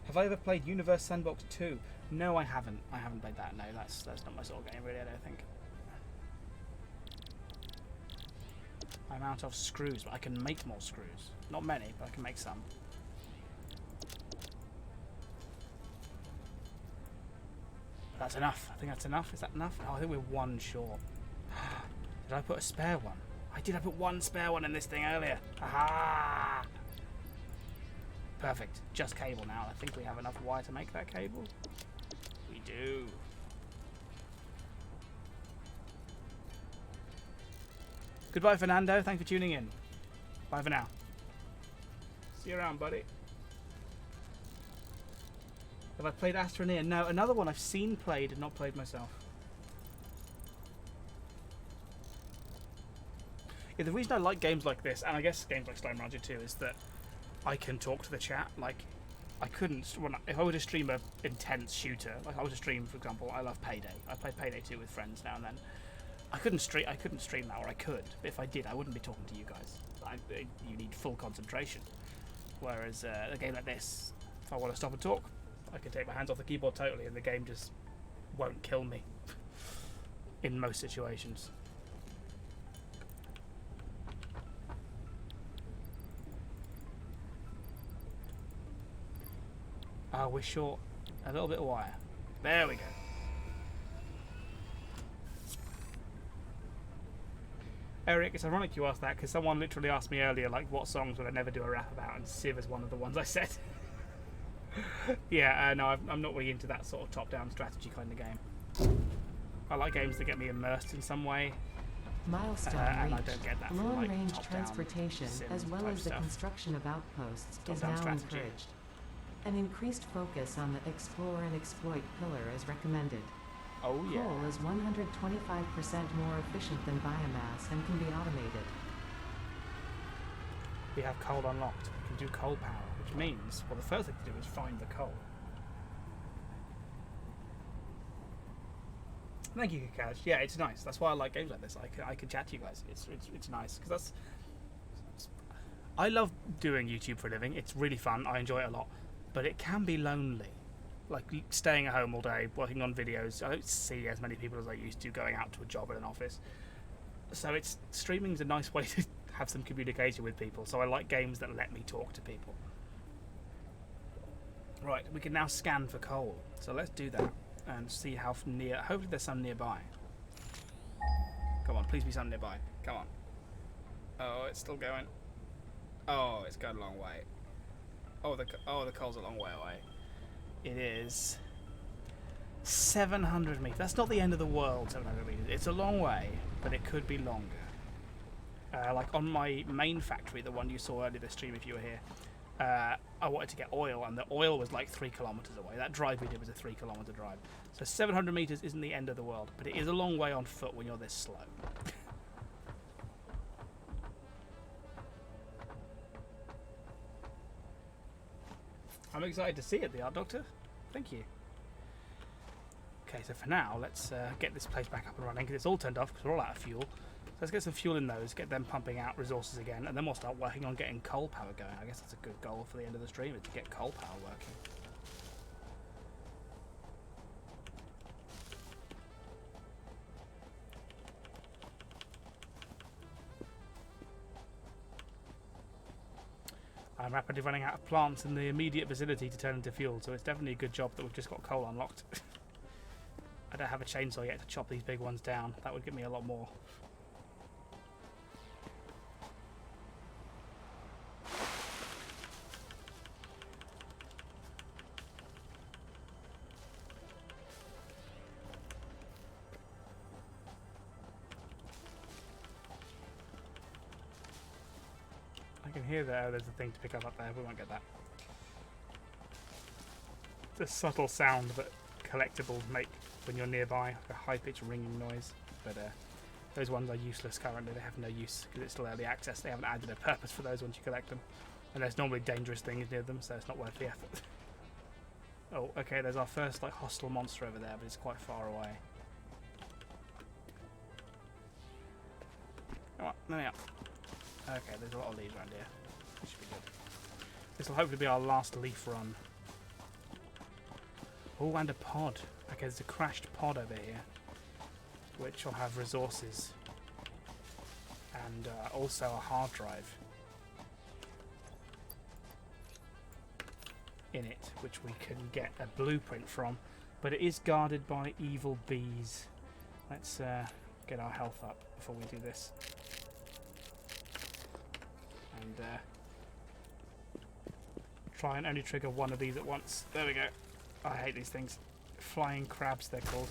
Have I ever played Universe Sandbox 2? No, I haven't. I haven't played that. No, that's not my sort of game, really, I don't think. I'm out of screws, but I can make more screws. Not many, but I can make some. That's enough. I think that's enough. Is that enough? Oh, I think we're one short. Did I put a spare one? I did. I put one spare one in this thing earlier. Aha! Perfect. Just cable now. I think we have enough wire to make that cable. We do. Goodbye, Fernando. Thanks for tuning in. Bye for now. See you around, buddy. Have I played Astroneer? No, another one I've seen played and not played myself. Yeah, the reason I like games like this, and I guess games like Slime Rancher too, is that I can talk to the chat. Like, I couldn't, if I were to stream a intense shooter, like I was to stream, for example, I love Payday. I play Payday 2 with friends now and then. I couldn't stream that, or I could. But if I did, I wouldn't be talking to you guys. You need full concentration. Whereas a game like this, if I want to stop and talk, I can take my hands off the keyboard totally, and the game just won't kill me in most situations. We're short a little bit of wire. There we go. Eric, it's ironic you asked that because someone literally asked me earlier, like, what songs would I never do a rap about, and Civ is one of the ones I said. Yeah, no, I'm not really into that sort of top-down strategy kind of game. I like games that get me immersed in some way. Milestone and I reached. don't get that from, Long-range like, transportation, as well as the construction of outposts, is now encouraged. An increased focus on the explore and exploit pillar is recommended. Oh yeah. Coal is 125% more efficient than biomass and can be automated. We have coal unlocked. We can do coal power, which means, well, the first thing to do is find the coal. Thank you, Kakash. Yeah, it's nice. That's why I like games like this. I can chat to you guys. It's nice because I love doing YouTube for a living. It's really fun. I enjoy it a lot, but it can be lonely. Like staying at home all day, working on videos. I don't see as many people as I used to going out to a job in an office. So streaming's a nice way to have some communication with people. So I like games that let me talk to people. Right, we can now scan for coal. So let's do that and see how near. Hopefully there's some nearby. Come on, please be some nearby. Come on. Oh, it's still going. Oh, it's going a long way. Oh, the coal's a long way away. It is 700 meters. That's not the end of the world, 700 meters. It's a long way, but it could be longer. Like on my main factory, the one you saw earlier this stream if you were here, I wanted to get oil, and the oil was like 3 kilometers away. That drive we did was a 3 kilometer drive. So 700 meters isn't the end of the world, but it is a long way on foot when you're this slow. I'm excited to see it, the Art Doctor. Thank you. Okay, so for now, let's get this place back up and running, because it's all turned off because we're all out of fuel. So let's get some fuel in those, get them pumping out resources again, and then we'll start working on getting coal power going. I guess that's a good goal for the end of the stream, is to get coal power working. I'm rapidly running out of plants in the immediate vicinity to turn into fuel, so it's definitely a good job that we've just got coal unlocked. I don't have a chainsaw yet to chop these big ones down. That would give me a lot more. I can hear there's a thing to pick up there. We won't get that. The subtle sound that collectibles make when you're nearby, like a high-pitched ringing noise. But those ones are useless currently. They have no use because it's still early access. They haven't added a purpose for those once you collect them. And there's normally dangerous things near them, so it's not worth the effort. Oh, okay, there's our first like hostile monster over there, but it's quite far away. Come on, let me up. Okay, there's a lot of leaves around here. This should be good. This will hopefully be our last leaf run. Oh, and a pod. Okay, there's a crashed pod over here, which will have resources. And also a hard drive in it, which we can get a blueprint from. But it is guarded by evil bees. Let's get our health up before we do this. And try and only trigger one of these at once. There we go. I hate these things. Flying crabs, they're called.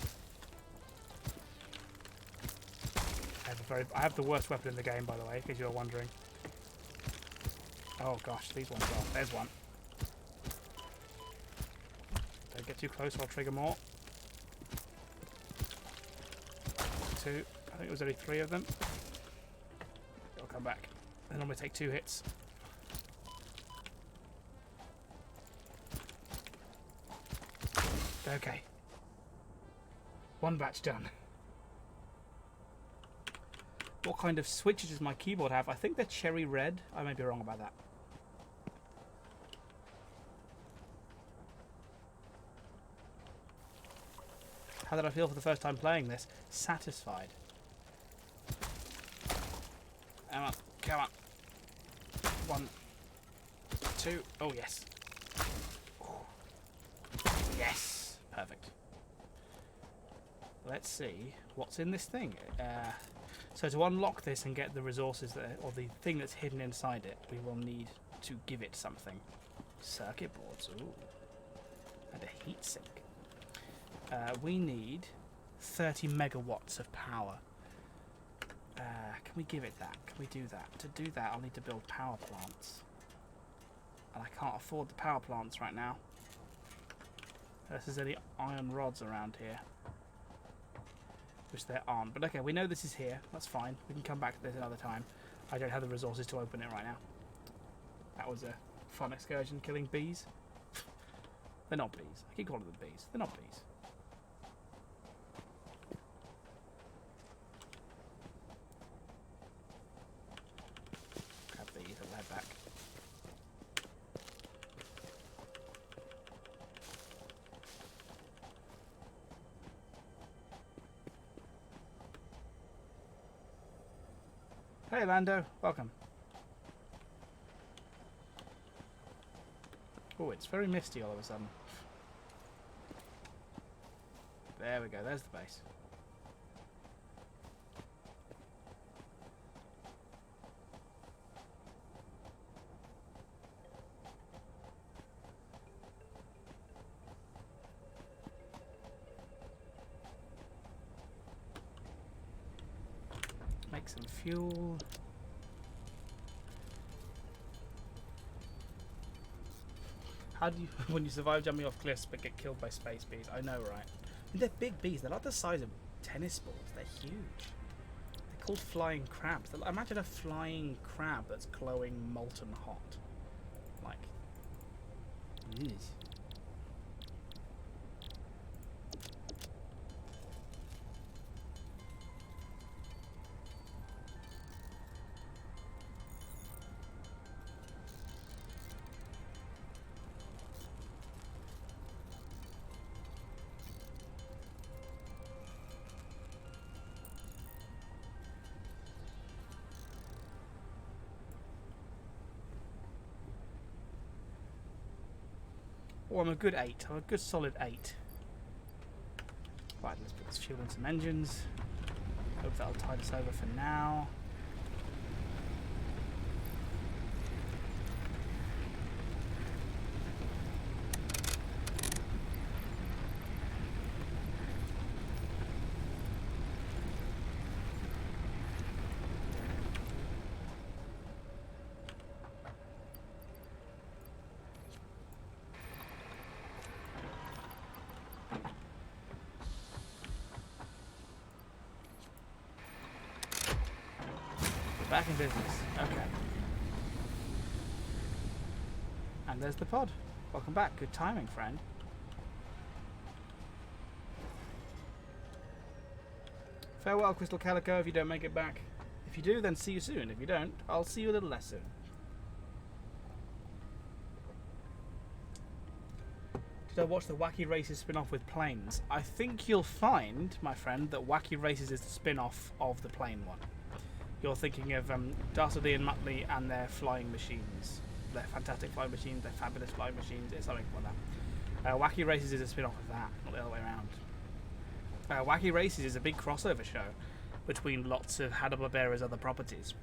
I have the worst weapon in the game, by the way, because you're wondering. Oh gosh, these ones are. There's one. Don't get too close or I'll trigger more. 2. I think it was only 3 of them. They'll come back. They normally take 2 hits. Okay. 1 batch done. What kind of switches does my keyboard have? I think they're cherry red. I may be wrong about that. How did I feel for the first time playing this? Satisfied. Come on, come on. 1, 2. Oh, yes. Yes. Perfect. Let's see what's in this thing. So to unlock this and get the resources that, or the thing that's hidden inside it, we will need to give it something. Circuit boards, ooh, and a heatsink. We need 30 megawatts of power. Can we give it that? Can we do that? To do that, I'll need to build power plants. And I can't afford the power plants right now. Unless there's any iron rods around here. Which there aren't. But okay, we know this is here. That's fine. We can come back to this another time. I don't have the resources to open it right now. That was a fun excursion killing bees. They're not bees. I keep calling them bees. They're not bees. Grab these and head back. Hey Lando, welcome. Oh, it's very misty all of a sudden. There we go, there's the base. Make some fuel. How do you, when you survive jumping off cliffs but get killed by space bees? I know, right? And they're big bees. They're like the size of tennis balls. They're huge. They're called flying crabs. Imagine a flying crab that's glowing molten hot. Like, eesh. Oh, I'm a good 8. I'm a good solid 8. Right, let's put this fuel in some engines. Hope that'll tide us over for now. Back in business. Okay. And there's the pod. Welcome back. Good timing, friend. Farewell, Crystal Calico, if you don't make it back. If you do, then see you soon. If you don't, I'll see you a little less soon. Did I watch the Wacky Races spin-off with planes? I think you'll find, my friend, that Wacky Races is the spin-off of the plane one. You're thinking of Dastardly and Muttley and their flying machines. Their fantastic flying machines, their fabulous flying machines, it's something like that. Wacky Races is a spin-off of that, not the other way around. Wacky Races is a big crossover show between lots of Hanna-Barbera's other properties.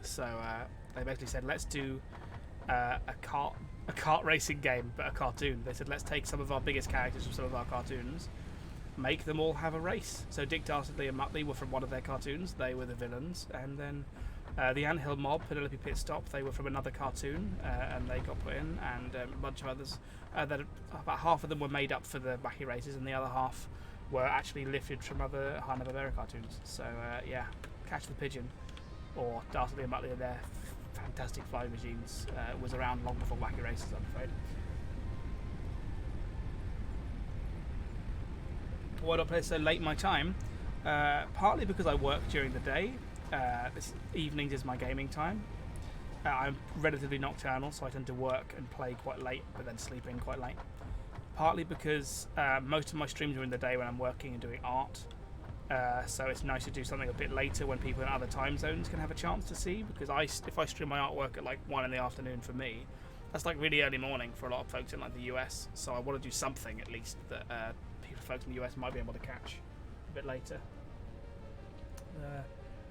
So they basically said, let's do a kart racing game, but a cartoon. They said, let's take some of our biggest characters from some of our cartoons, make them all have a race. So Dick Dastardly and Muttley were from one of their cartoons. They were the villains. And then the Anthill Mob, Penelope Pitstop, they were from another cartoon, and they got put in, and a bunch of others. About half of them were made up for the Wacky Races, and the other half were actually lifted from other Hanna-Barbera cartoons. So yeah, Catch the Pigeon, or Dastardly and Muttley and their fantastic flying machines was around long before Wacky Races, I'm afraid. Why do I play so late in my time? Partly because I work during the day. This evenings is my gaming time. I'm relatively nocturnal, so I tend to work and play quite late, but then sleep in quite late. Partly because most of my streams are in the day when I'm working and doing art. So it's nice to do something a bit later when people in other time zones can have a chance to see. Because if I stream my artwork at like 1 in the afternoon for me, that's like really early morning for a lot of folks in like the US. So I want to do something at least that folks in the US might be able to catch a bit later.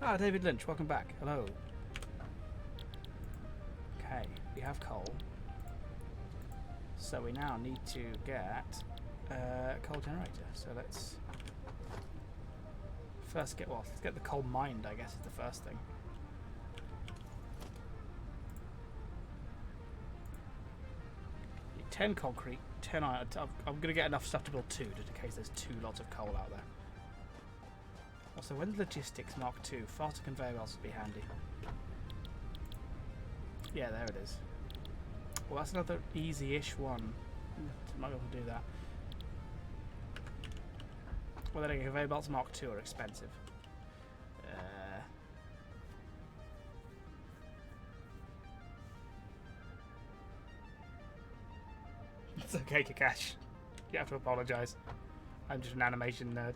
Ah, David Lynch, welcome back. Hello. Okay, we have coal. So we now need to get a coal generator. So let's first get, well, let's get the coal mined, I guess, is the first thing. Need 10 concrete, 10 iron. I'm going to get enough stuff to build 2, just in case there's 2 lots of coal out there. Also, when's logistics Mark II? Faster conveyor belts would be handy. Yeah, there it is. Well, that's another easy-ish one. Might be able to do that. Well, then again, conveyor belts Mark II are expensive. It's okay, Kakash. You have to apologise. I'm just an animation nerd.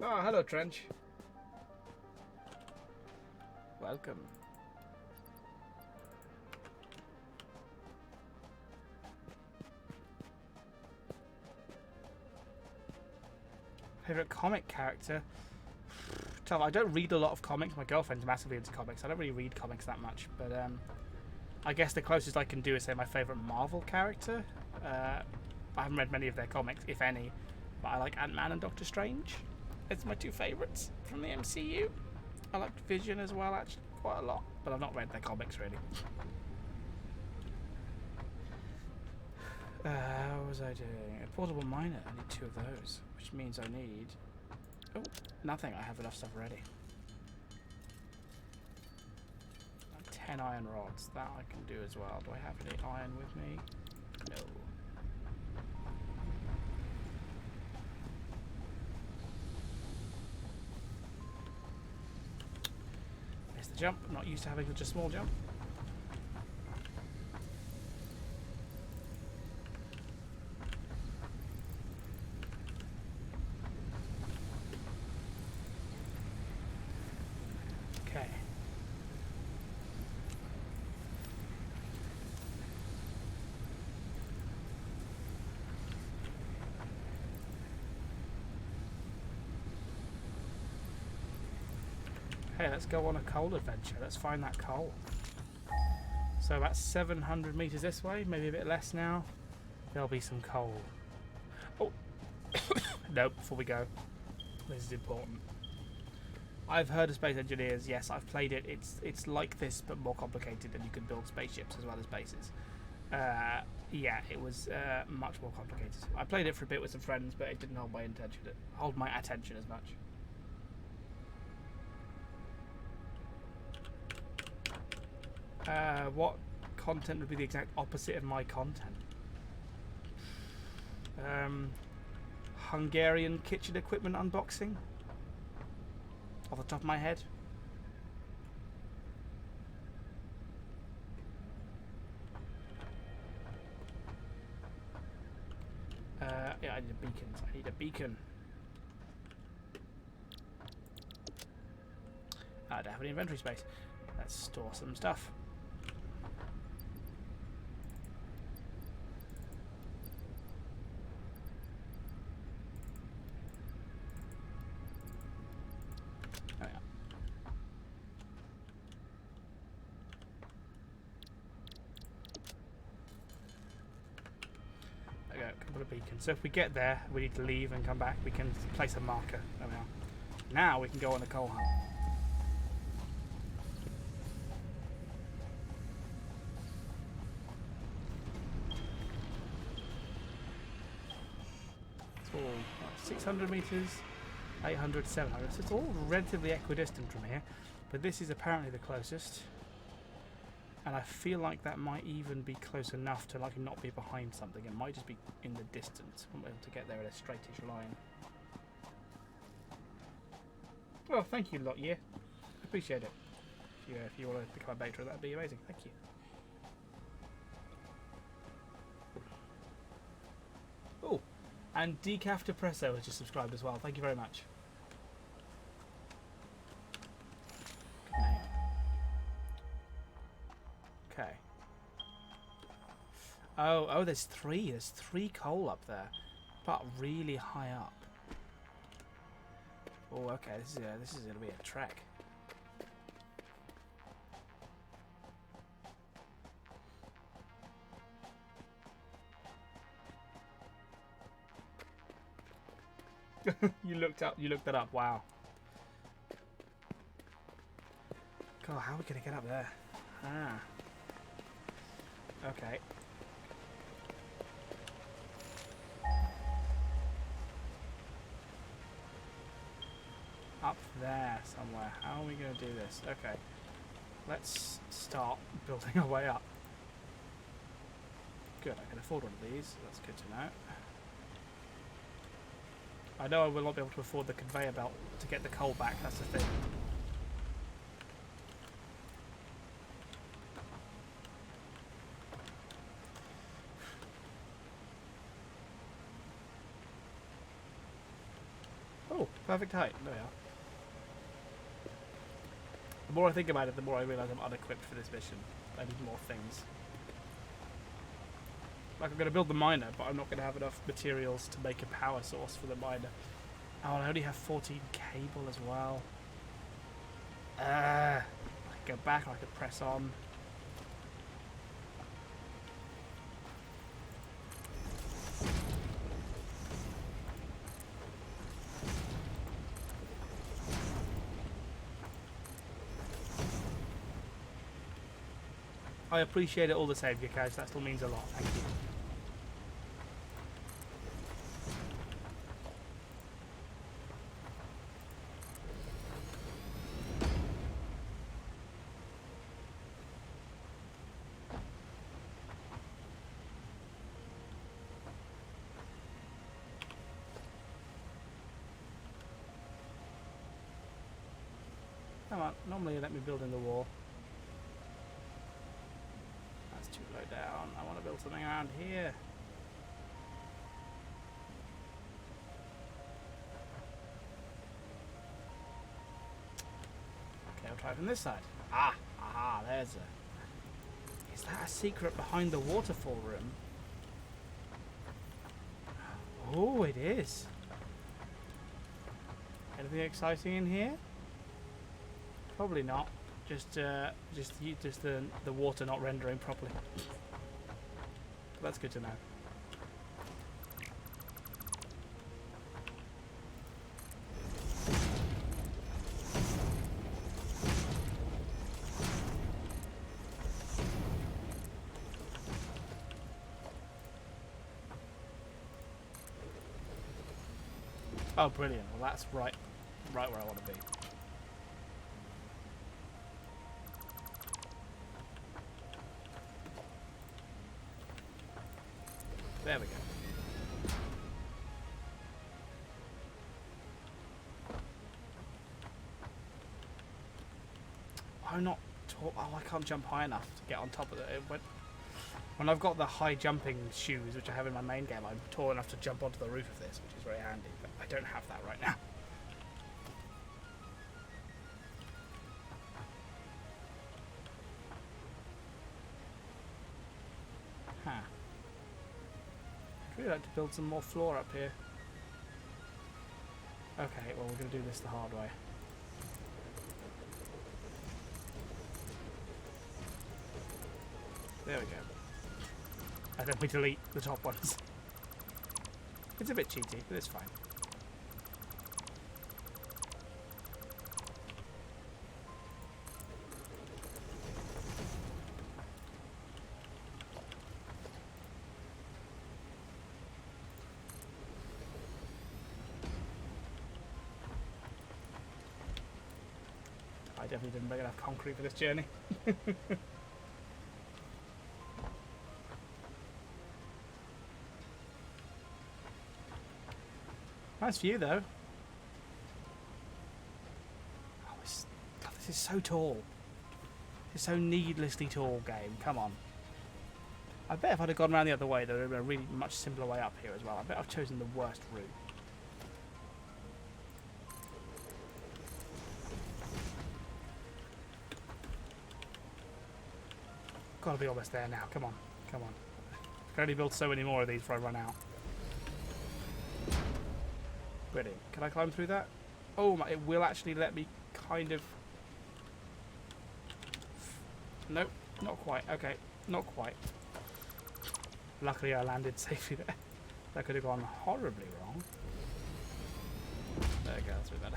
Oh, hello, Trench. Welcome. Favorite comic character? Tough. I don't read a lot of comics. My girlfriend's massively into comics. I don't really read comics that much, but I guess the closest I can do is say my favorite Marvel character. I haven't read many of their comics, if any, but I like Ant-Man and Doctor Strange. It's my 2 favourites from the MCU. I liked Vision as well, actually, quite a lot, but I've not read their comics really. What was I doing? A portable miner. I need 2 of those, which means I need... Oh, nothing. I have enough stuff ready. 10 iron rods. That I can do as well. Do I have any iron with me? No. Missed the jump. I'm not used to having such a small jump. Hey, let's go on a coal adventure. Let's find that coal. So about 700 meters this way, maybe a bit less now. There'll be some coal. Oh, no, before we go. This is important. I've heard of Space Engineers. Yes, I've played it. It's like this, but more complicated, and you can build spaceships as well as bases. Yeah, it was much more complicated. I played it for a bit with some friends, but it didn't hold my attention as much. What content would be the exact opposite of my content? Hungarian kitchen equipment unboxing? Off the top of my head. Yeah, I need a beacon. I need a beacon. I don't have any inventory space. Let's store some stuff. Beacon. So if we get there, we need to leave and come back. We can place a marker. There we are. Now we can go on a coal hunt. It's all 600 meters, 800, 700. So it's all relatively equidistant from here, but this is apparently the closest. And I feel like that might even be close enough to like not be behind something. It might just be in the distance. I won't be able to get there in a straightish line. Well, thank you, Lotye. Appreciate it. If you want to become a patron, that'd be amazing. Thank you. Oh, and Decaf Depresso has just subscribed as well. Thank you very much. Okay. Oh, there's three. There's three coal up there, but really high up. Oh, okay. This is gonna be a trek. You looked that up. Wow. God, how are we gonna get up there? Ah. Okay. Up there somewhere. How are we gonna do this? Okay. Let's start building our way up. Good, I can afford one of these. That's good to know. I know I will not be able to afford the conveyor belt to get the coal back, that's the thing. Oh, perfect height. There we are. The more I think about it, the more I realise I'm unequipped for this mission. I need more things. Like, I'm going to build the miner, but I'm not going to have enough materials to make a power source for the miner. Oh, and I only have 14 cable as well. I could go back, I could press on. I appreciate it all the same, Yakash. That still means a lot. Thank you. Come on. Normally you let me build in the wall. That's too low down. I want to build something around here. Okay, I'll try from this side. Aha, there's a... Is that a secret behind the waterfall room? Oh, it is. Anything exciting in here? Probably not. Just the water not rendering properly. But that's good to know. Oh, brilliant. Well, that's right where I want to be. There we go. I'm not tall. Oh, I can't jump high enough to get on top of it. When I've got the high jumping shoes, which I have in my main game, I'm tall enough to jump onto the roof of this, which is very handy. But I don't have that right now. Huh. I'd really like to build some more floor up here. Okay, well, we're going to do this the hard way. There we go. And then we delete the top ones. It's a bit cheaty, but it's fine. I definitely didn't make enough concrete for this journey. Nice view, though. Oh, God, this is so tall. It's so needlessly tall, game. Come on. I bet if I'd have gone around the other way, there would have been a really much simpler way up here as well. I bet I've chosen the worst route. Gotta be almost there now. Come on. Come on. can only build so many more of these before I run out. Brilliant. Can I climb through that? Oh my, it will actually let me kind of... Nope, not quite. Okay, not quite. Luckily I landed safely there. That could have gone horribly wrong. There we go, that's a bit better.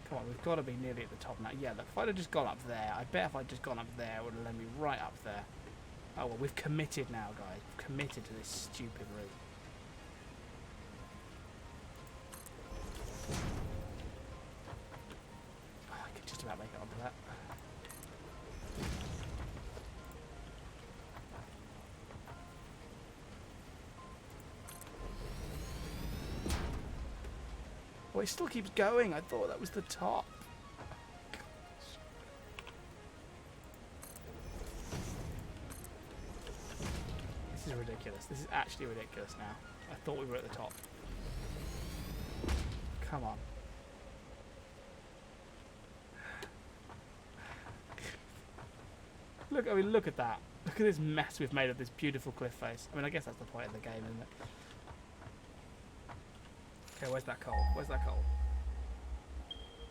Come on, we've got to be nearly at the top now. Yeah, look, if I'd have just gone up there, I bet if I'd just gone up there, it would have led me right up there. Oh, well, we've committed now, guys. We've committed to this stupid route. Oh, I could just about make it onto that. Oh, it still keeps going. I thought that was the top. This is ridiculous. This is actually ridiculous now. I thought we were at the top. Come on. Look, I mean, look at that. Look at this mess we've made of this beautiful cliff face. I mean, I guess that's the point of the game, isn't it? Okay, where's that coal? Where's that coal?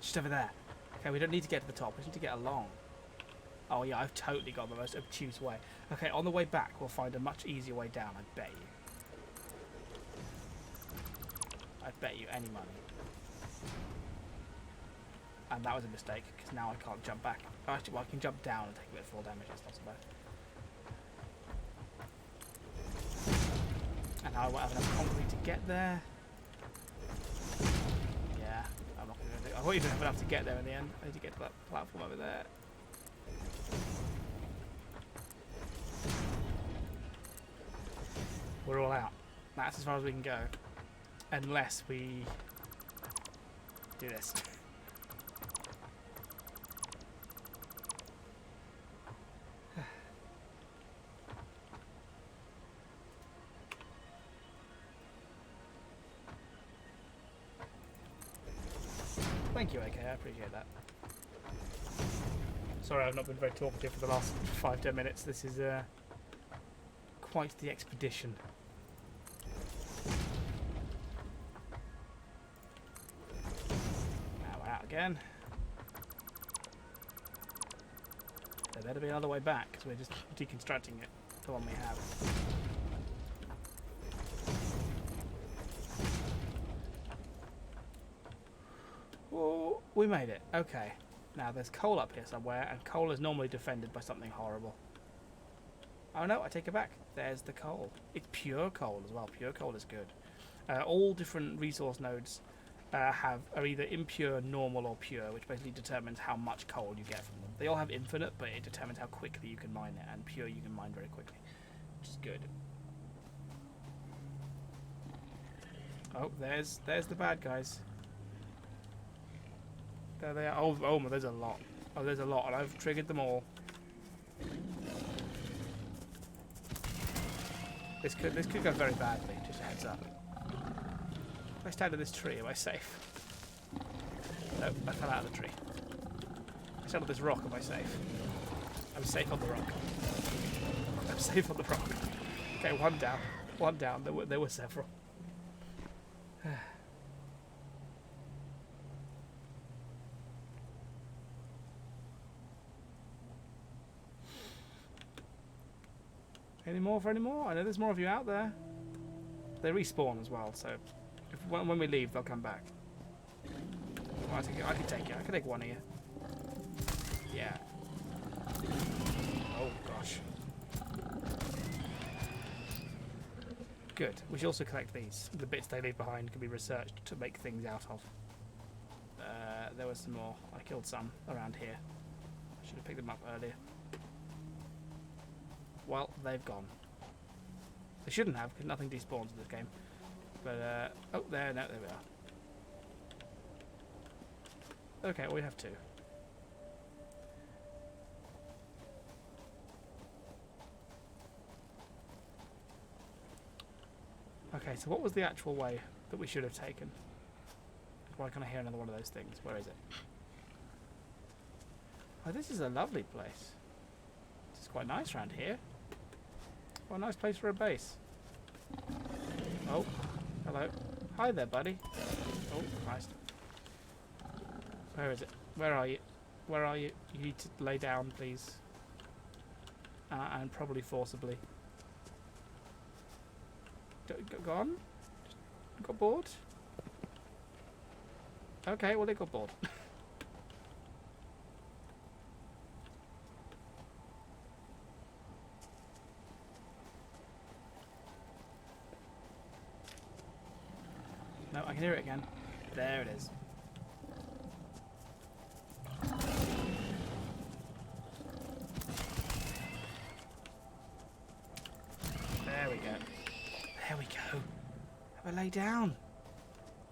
Just over there. Okay, we don't need to get to the top. We just need to get along. Oh yeah, I've totally got the most obtuse way. Okay, on the way back, we'll find a much easier way down, I bet you. I bet you any money. And that was a mistake, because now I can't jump back. Oh, actually, well, I can jump down and take a bit of fall damage, that's not so bad. And now I won't have enough concrete to get there. Yeah, I'm not going to do it. I won't even have enough to get there in the end. I need to get to that platform over there. We're all out. That's as far as we can go. Unless we do this. Thank you, AK. I appreciate that. Sorry, I've not been very talkative for the last 5-10 minutes. This is quite the expedition. Now we're out again. There better be another way back, because we're just deconstructing it, the one we have. Oh, we made it. Okay. Now there's coal up here somewhere, and coal is normally defended by something horrible. Oh no, I take it back. There's the coal. It's pure coal as well. Pure coal is good. All different resource nodes are either impure, normal, or pure, which basically determines how much coal you get from them. They all have infinite, but it determines how quickly you can mine it, and pure you can mine very quickly, which is good. Oh, there's the bad guys. There they are. Oh, there's a lot. Oh, there's a lot, and I've triggered them all. This could go very badly. Just a heads up. If I stand in this tree, am I safe? No, I fell out of the tree. If I stand on this rock, am I safe? I'm safe on the rock. I'm safe on the rock. Okay, one down. One down. There were several. Any more for any more? I know there's more of you out there. They respawn as well, so when we leave, they'll come back. Well, I can take it. I can take one of you. Yeah. Oh, gosh. Good. We should also collect these. The bits they leave behind can be researched to make things out of. There was some more. I killed some around here. I should have picked them up earlier. Well, they've gone. They shouldn't have, because nothing despawns in this game. But, oh, there we are. Okay, well, we have two. Okay, so what was the actual way that we should have taken? Why can't I hear another one of those things? Where is it? Oh, this is a lovely place. This is quite nice around here. Quite a nice place for a base. Oh, hello. Hi there, buddy. Oh, Christ. Where is it? Where are you? Where are you? You need to lay down, please. And probably forcibly. Gone? Got bored? Okay, well, they got bored. No, I can hear it again. There it is. There we go. There we go. Have a lay down.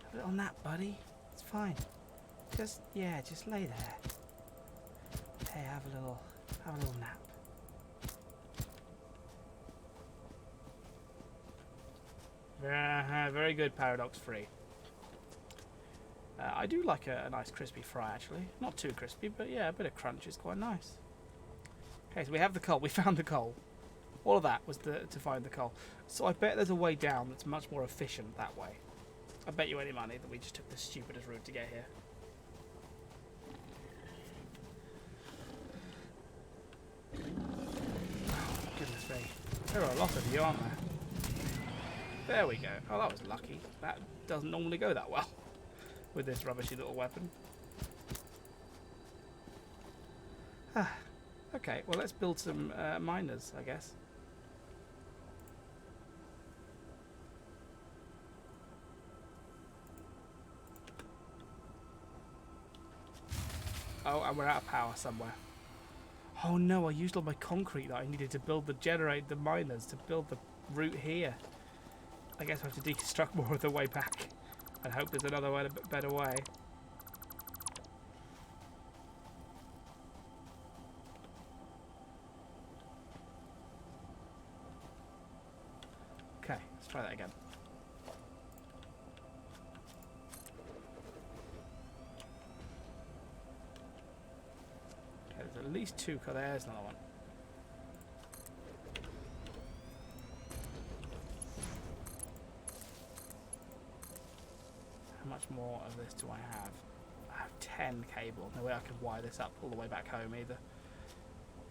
Have a little nap, buddy. It's fine. Just lay there. Hey, have a little nap. Very good, Paradox Free. I do like a nice crispy fry, actually. Not too crispy, but yeah, a bit of crunch is quite nice. Okay, so we have the coal. We found the coal. All of that was to find the coal. So I bet there's a way down that's much more efficient that way. I bet you any money that we just took the stupidest route to get here. Oh, goodness me. There are a lot of you, aren't there? There we go. Oh, that was lucky. That doesn't normally go that well with this rubbishy little weapon. Okay, well, let's build some miners, I guess. Oh, and we're out of power somewhere. Oh no, I used all my concrete that I needed to build the miners to build the route here. I guess I have to deconstruct more of the way back and hope there's another way, a better way. Okay, let's try that again. Okay, there's at least two. There's another one. How much more of this do I have? I have 10 cable. No way I could wire this up all the way back home either.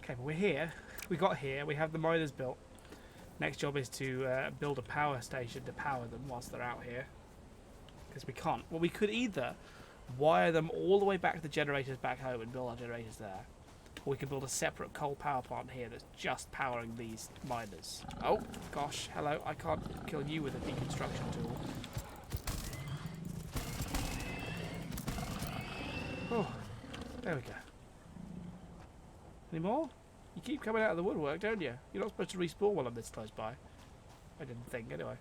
Okay, but we're here. We got here. We have the miners built. Next job is to build a power station to power them whilst they're out here. Because we can't. Well, we could either wire them all the way back to the generators back home and build our generators there. Or we could build a separate coal power plant here that's just powering these miners. Oh, gosh. Hello. I can't kill you with a deconstruction tool. Oh, there we go. Any more? You keep coming out of the woodwork, don't you? You're not supposed to respawn while I'm this close by. I didn't think, anyway.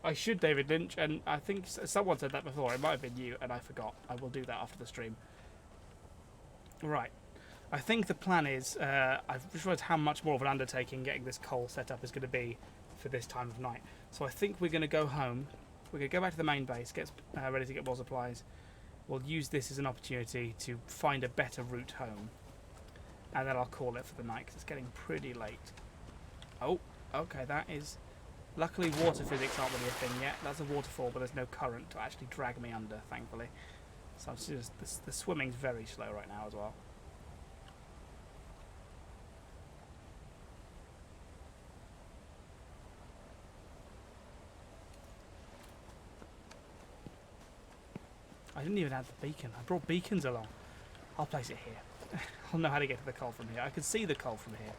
I should, David Lynch, and I think someone said that before. It might have been you, and I forgot. I will do that after the stream. Right. I think the plan is, I've realized how much more of an undertaking getting this coal set up is going to be for this time of night. So I think we're going to go home. We're going to go back to the main base, get ready to get more supplies. We'll use this as an opportunity to find a better route home. And then I'll call it for the night, because it's getting pretty late. Oh, okay, that is... Luckily, water physics aren't really a thing yet. That's a waterfall, but there's no current to actually drag me under, thankfully. So it's just, the swimming's very slow right now as well. I didn't even add the beacon. I brought beacons along. I'll place it here. I'll know how to get to the coal from here. I can see the coal from here.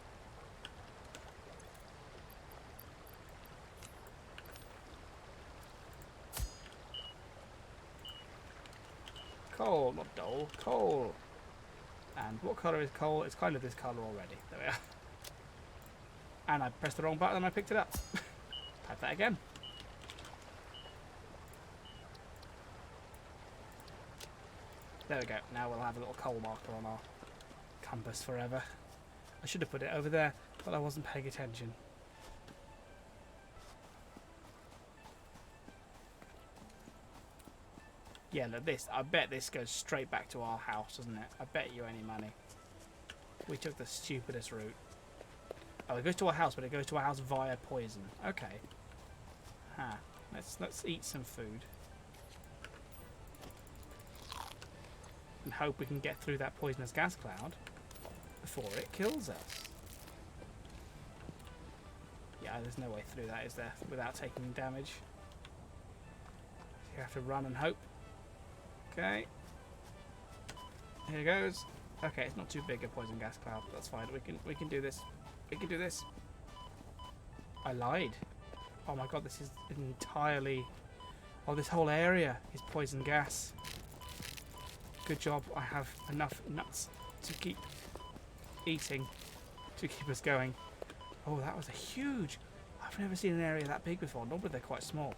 Coal, not dole. Coal. And what colour is coal? It's kind of this colour already. There we are. And I pressed the wrong button and I picked it up. Type that again. There we go. Now we'll have a little coal marker on our compass forever. I should have put it over there, but I wasn't paying attention. Yeah, look, this. I bet this goes straight back to our house, doesn't it? I bet you any money. We took the stupidest route. Oh, it goes to our house, but it goes to our house via poison. Okay. Huh. Let's eat some food. And hope we can get through that poisonous gas cloud before it kills us. Yeah, there's no way through that, is there? Without taking damage. You have to run and hope. Okay. Here goes. Okay, it's not too big a poison gas cloud. That's fine. We can do this. We can do this. I lied. Oh my god, this is entirely... Oh, this whole area is poison gas. Good job. I have enough nuts to keep eating to keep us going. Oh, that was a huge... I've never seen an area that big before. Normally they're quite small.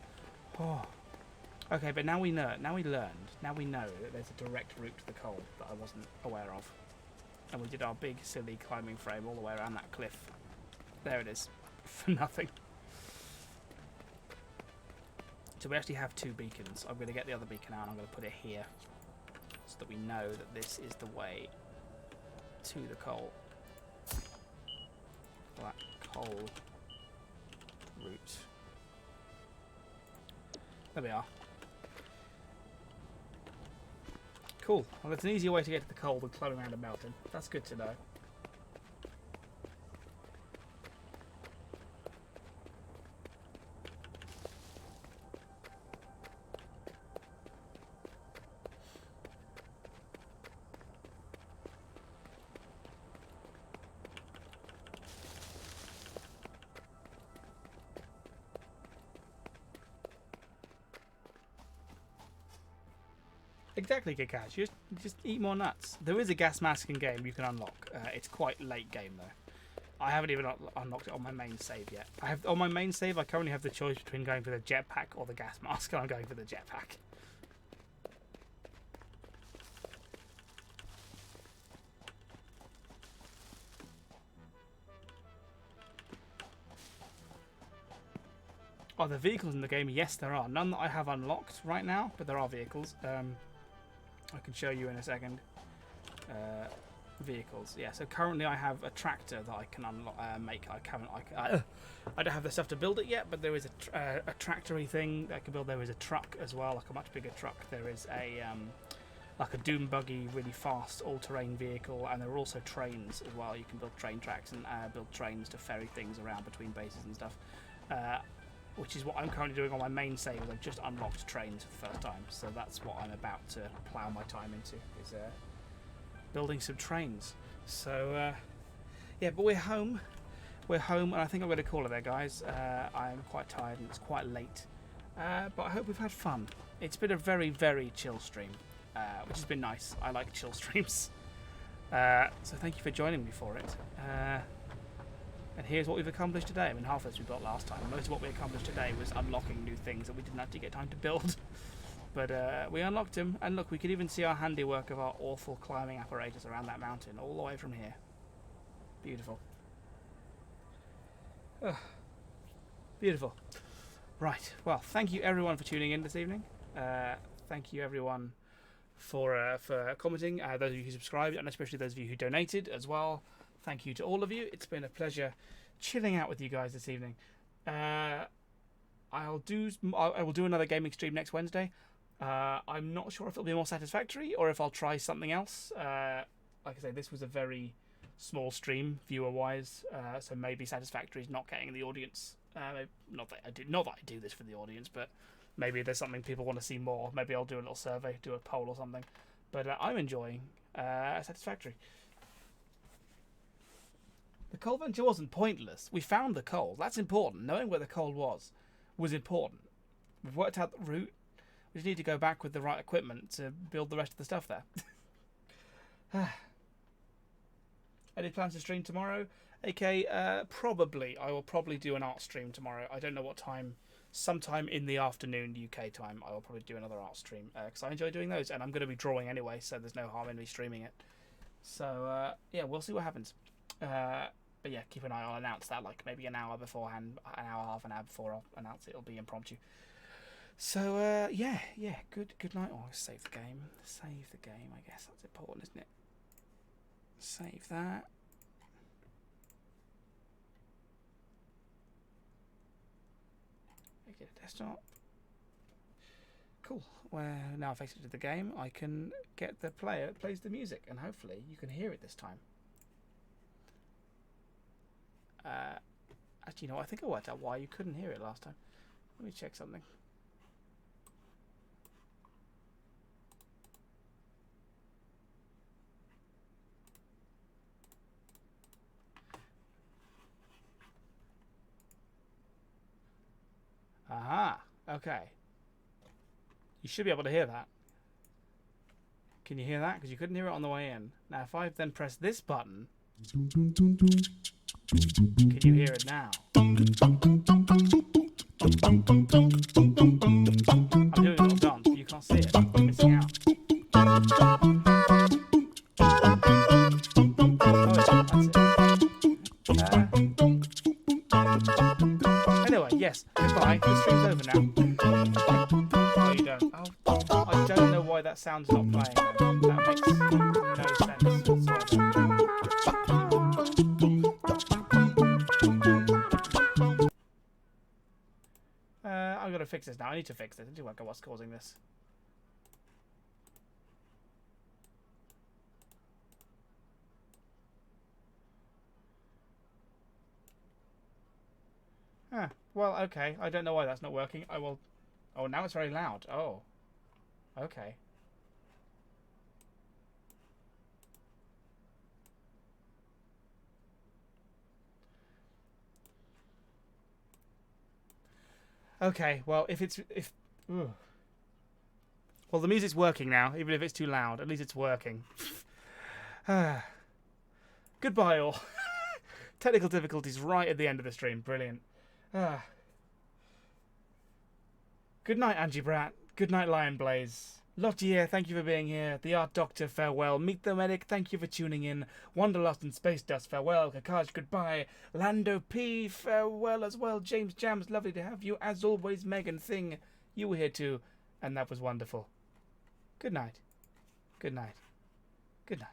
Oh. Okay, but now we know. Now we learned. Now we know that there's a direct route to the coal that I wasn't aware of. And we did our big, silly climbing frame all the way around that cliff. There it is. For nothing. So we actually have 2 beacons. I'm going to get the other beacon out and I'm going to put it here. So that we know that this is the way to the coal. That coal route. There we are. Cool. Well, that's an easier way to get to the coal than climbing around a mountain. That's good to know. Exactly, Kikash. Just eat more nuts. There is a gas mask in game you can unlock. It's quite late game though. I haven't even unlocked it on my main save yet. On my main save, I currently have the choice between going for the jetpack or the gas mask, and I'm going for the jetpack. Are there vehicles in the game? Yes, there are. None that I have unlocked right now, but there are vehicles. I can show you in a second. Vehicles, yeah. So currently I have a tractor that I can make. I don't have the stuff to build it yet, but there is a tractory thing that I can build. There is a truck as well, like a much bigger truck. There is a like a doom buggy, really fast all-terrain vehicle, and there are also trains as well. You can build train tracks and build trains to ferry things around between bases and stuff. Which is what I'm currently doing on my main save. I've just unlocked trains for the first time, so that's what I'm about to plough my time into, is building some trains. So, yeah, but we're home. We're home, and I think I'm going to call it there, guys. I'm quite tired, and it's quite late. But I hope we've had fun. It's been a very, very chill stream, which has been nice. I like chill streams. So thank you for joining me for it. And here's what we've accomplished today. I mean, half of this we built last time. Most of what we accomplished today was unlocking new things that we didn't actually get time to build. But we unlocked them, and look, we could even see our handiwork of our awful climbing apparatus around that mountain, all the way from here. Beautiful. Beautiful. Right, well, thank you everyone for tuning in this evening. Thank you everyone for commenting, those of you who subscribed, and especially those of you who donated as well. Thank you to all of you. It's been a pleasure chilling out with you guys this evening. I will do another gaming stream next Wednesday. I'm not sure if it'll be more Satisfactory or if I'll try something else. Like I say, this was a very small stream viewer-wise, so maybe Satisfactory is not getting the audience. Not that I do this for the audience, but maybe there's something people want to see more. Maybe I'll do a little survey, do a poll or something. But I'm enjoying Satisfactory. The coal venture wasn't pointless. We found the coal. That's important. Knowing where the coal was important. We've worked out the route. We just need to go back with the right equipment to build the rest of the stuff there. Any plans to stream tomorrow? Okay, probably. I will probably do an art stream tomorrow. I don't know what time. Sometime in the afternoon UK time, I will probably do another art stream because I enjoy doing those, and I'm going to be drawing anyway, so there's no harm in me streaming it. So yeah, we'll see what happens. But yeah, keep an eye. I'll announce that like maybe an hour beforehand, an hour, half an hour before I'll announce it. It'll be impromptu. So yeah, good night. Oh, save the game. Save the game. I guess that's important, isn't it? Save that. Make it a desktop. Cool. Well, now I've exited the game, I can get the player that plays the music, and hopefully you can hear it this time. Actually, you know, I think I worked out why you couldn't hear it last time. Let me check something. Aha. Okay. You should be able to hear that. Can you hear that? Because you couldn't hear it on the way in. Now, if I then press this button, can you hear it now? I'm doing a little dance, but you can't see it. I'm missing out. Anyway, yes. Goodbye. The stream's over now. Oh, you don't. Oh, I don't know why that sound's not playing. Then. That makes no sense whatsoever. I've got to fix this now. I need to fix this. I need to work out what's causing this. Well, okay. I don't know why that's not working. I will... Oh, now it's very loud. Oh. Okay. Okay, well, Well, the music's working now, even if it's too loud. At least it's working. Goodbye, all. Technical difficulties right at the end of the stream. Brilliant. Good night, Angie Bratt. Good night, Lion Blaze. Lottier, thank you for being here. The Art Doctor, farewell. Meet the Medic, thank you for tuning in. Wanderlust and Space Dust, farewell. Kakaj, goodbye. Lando P, farewell as well. James Jams, lovely to have you. As always, Megan Thing, you were here too, and that was wonderful. Good night. Good night. Good night.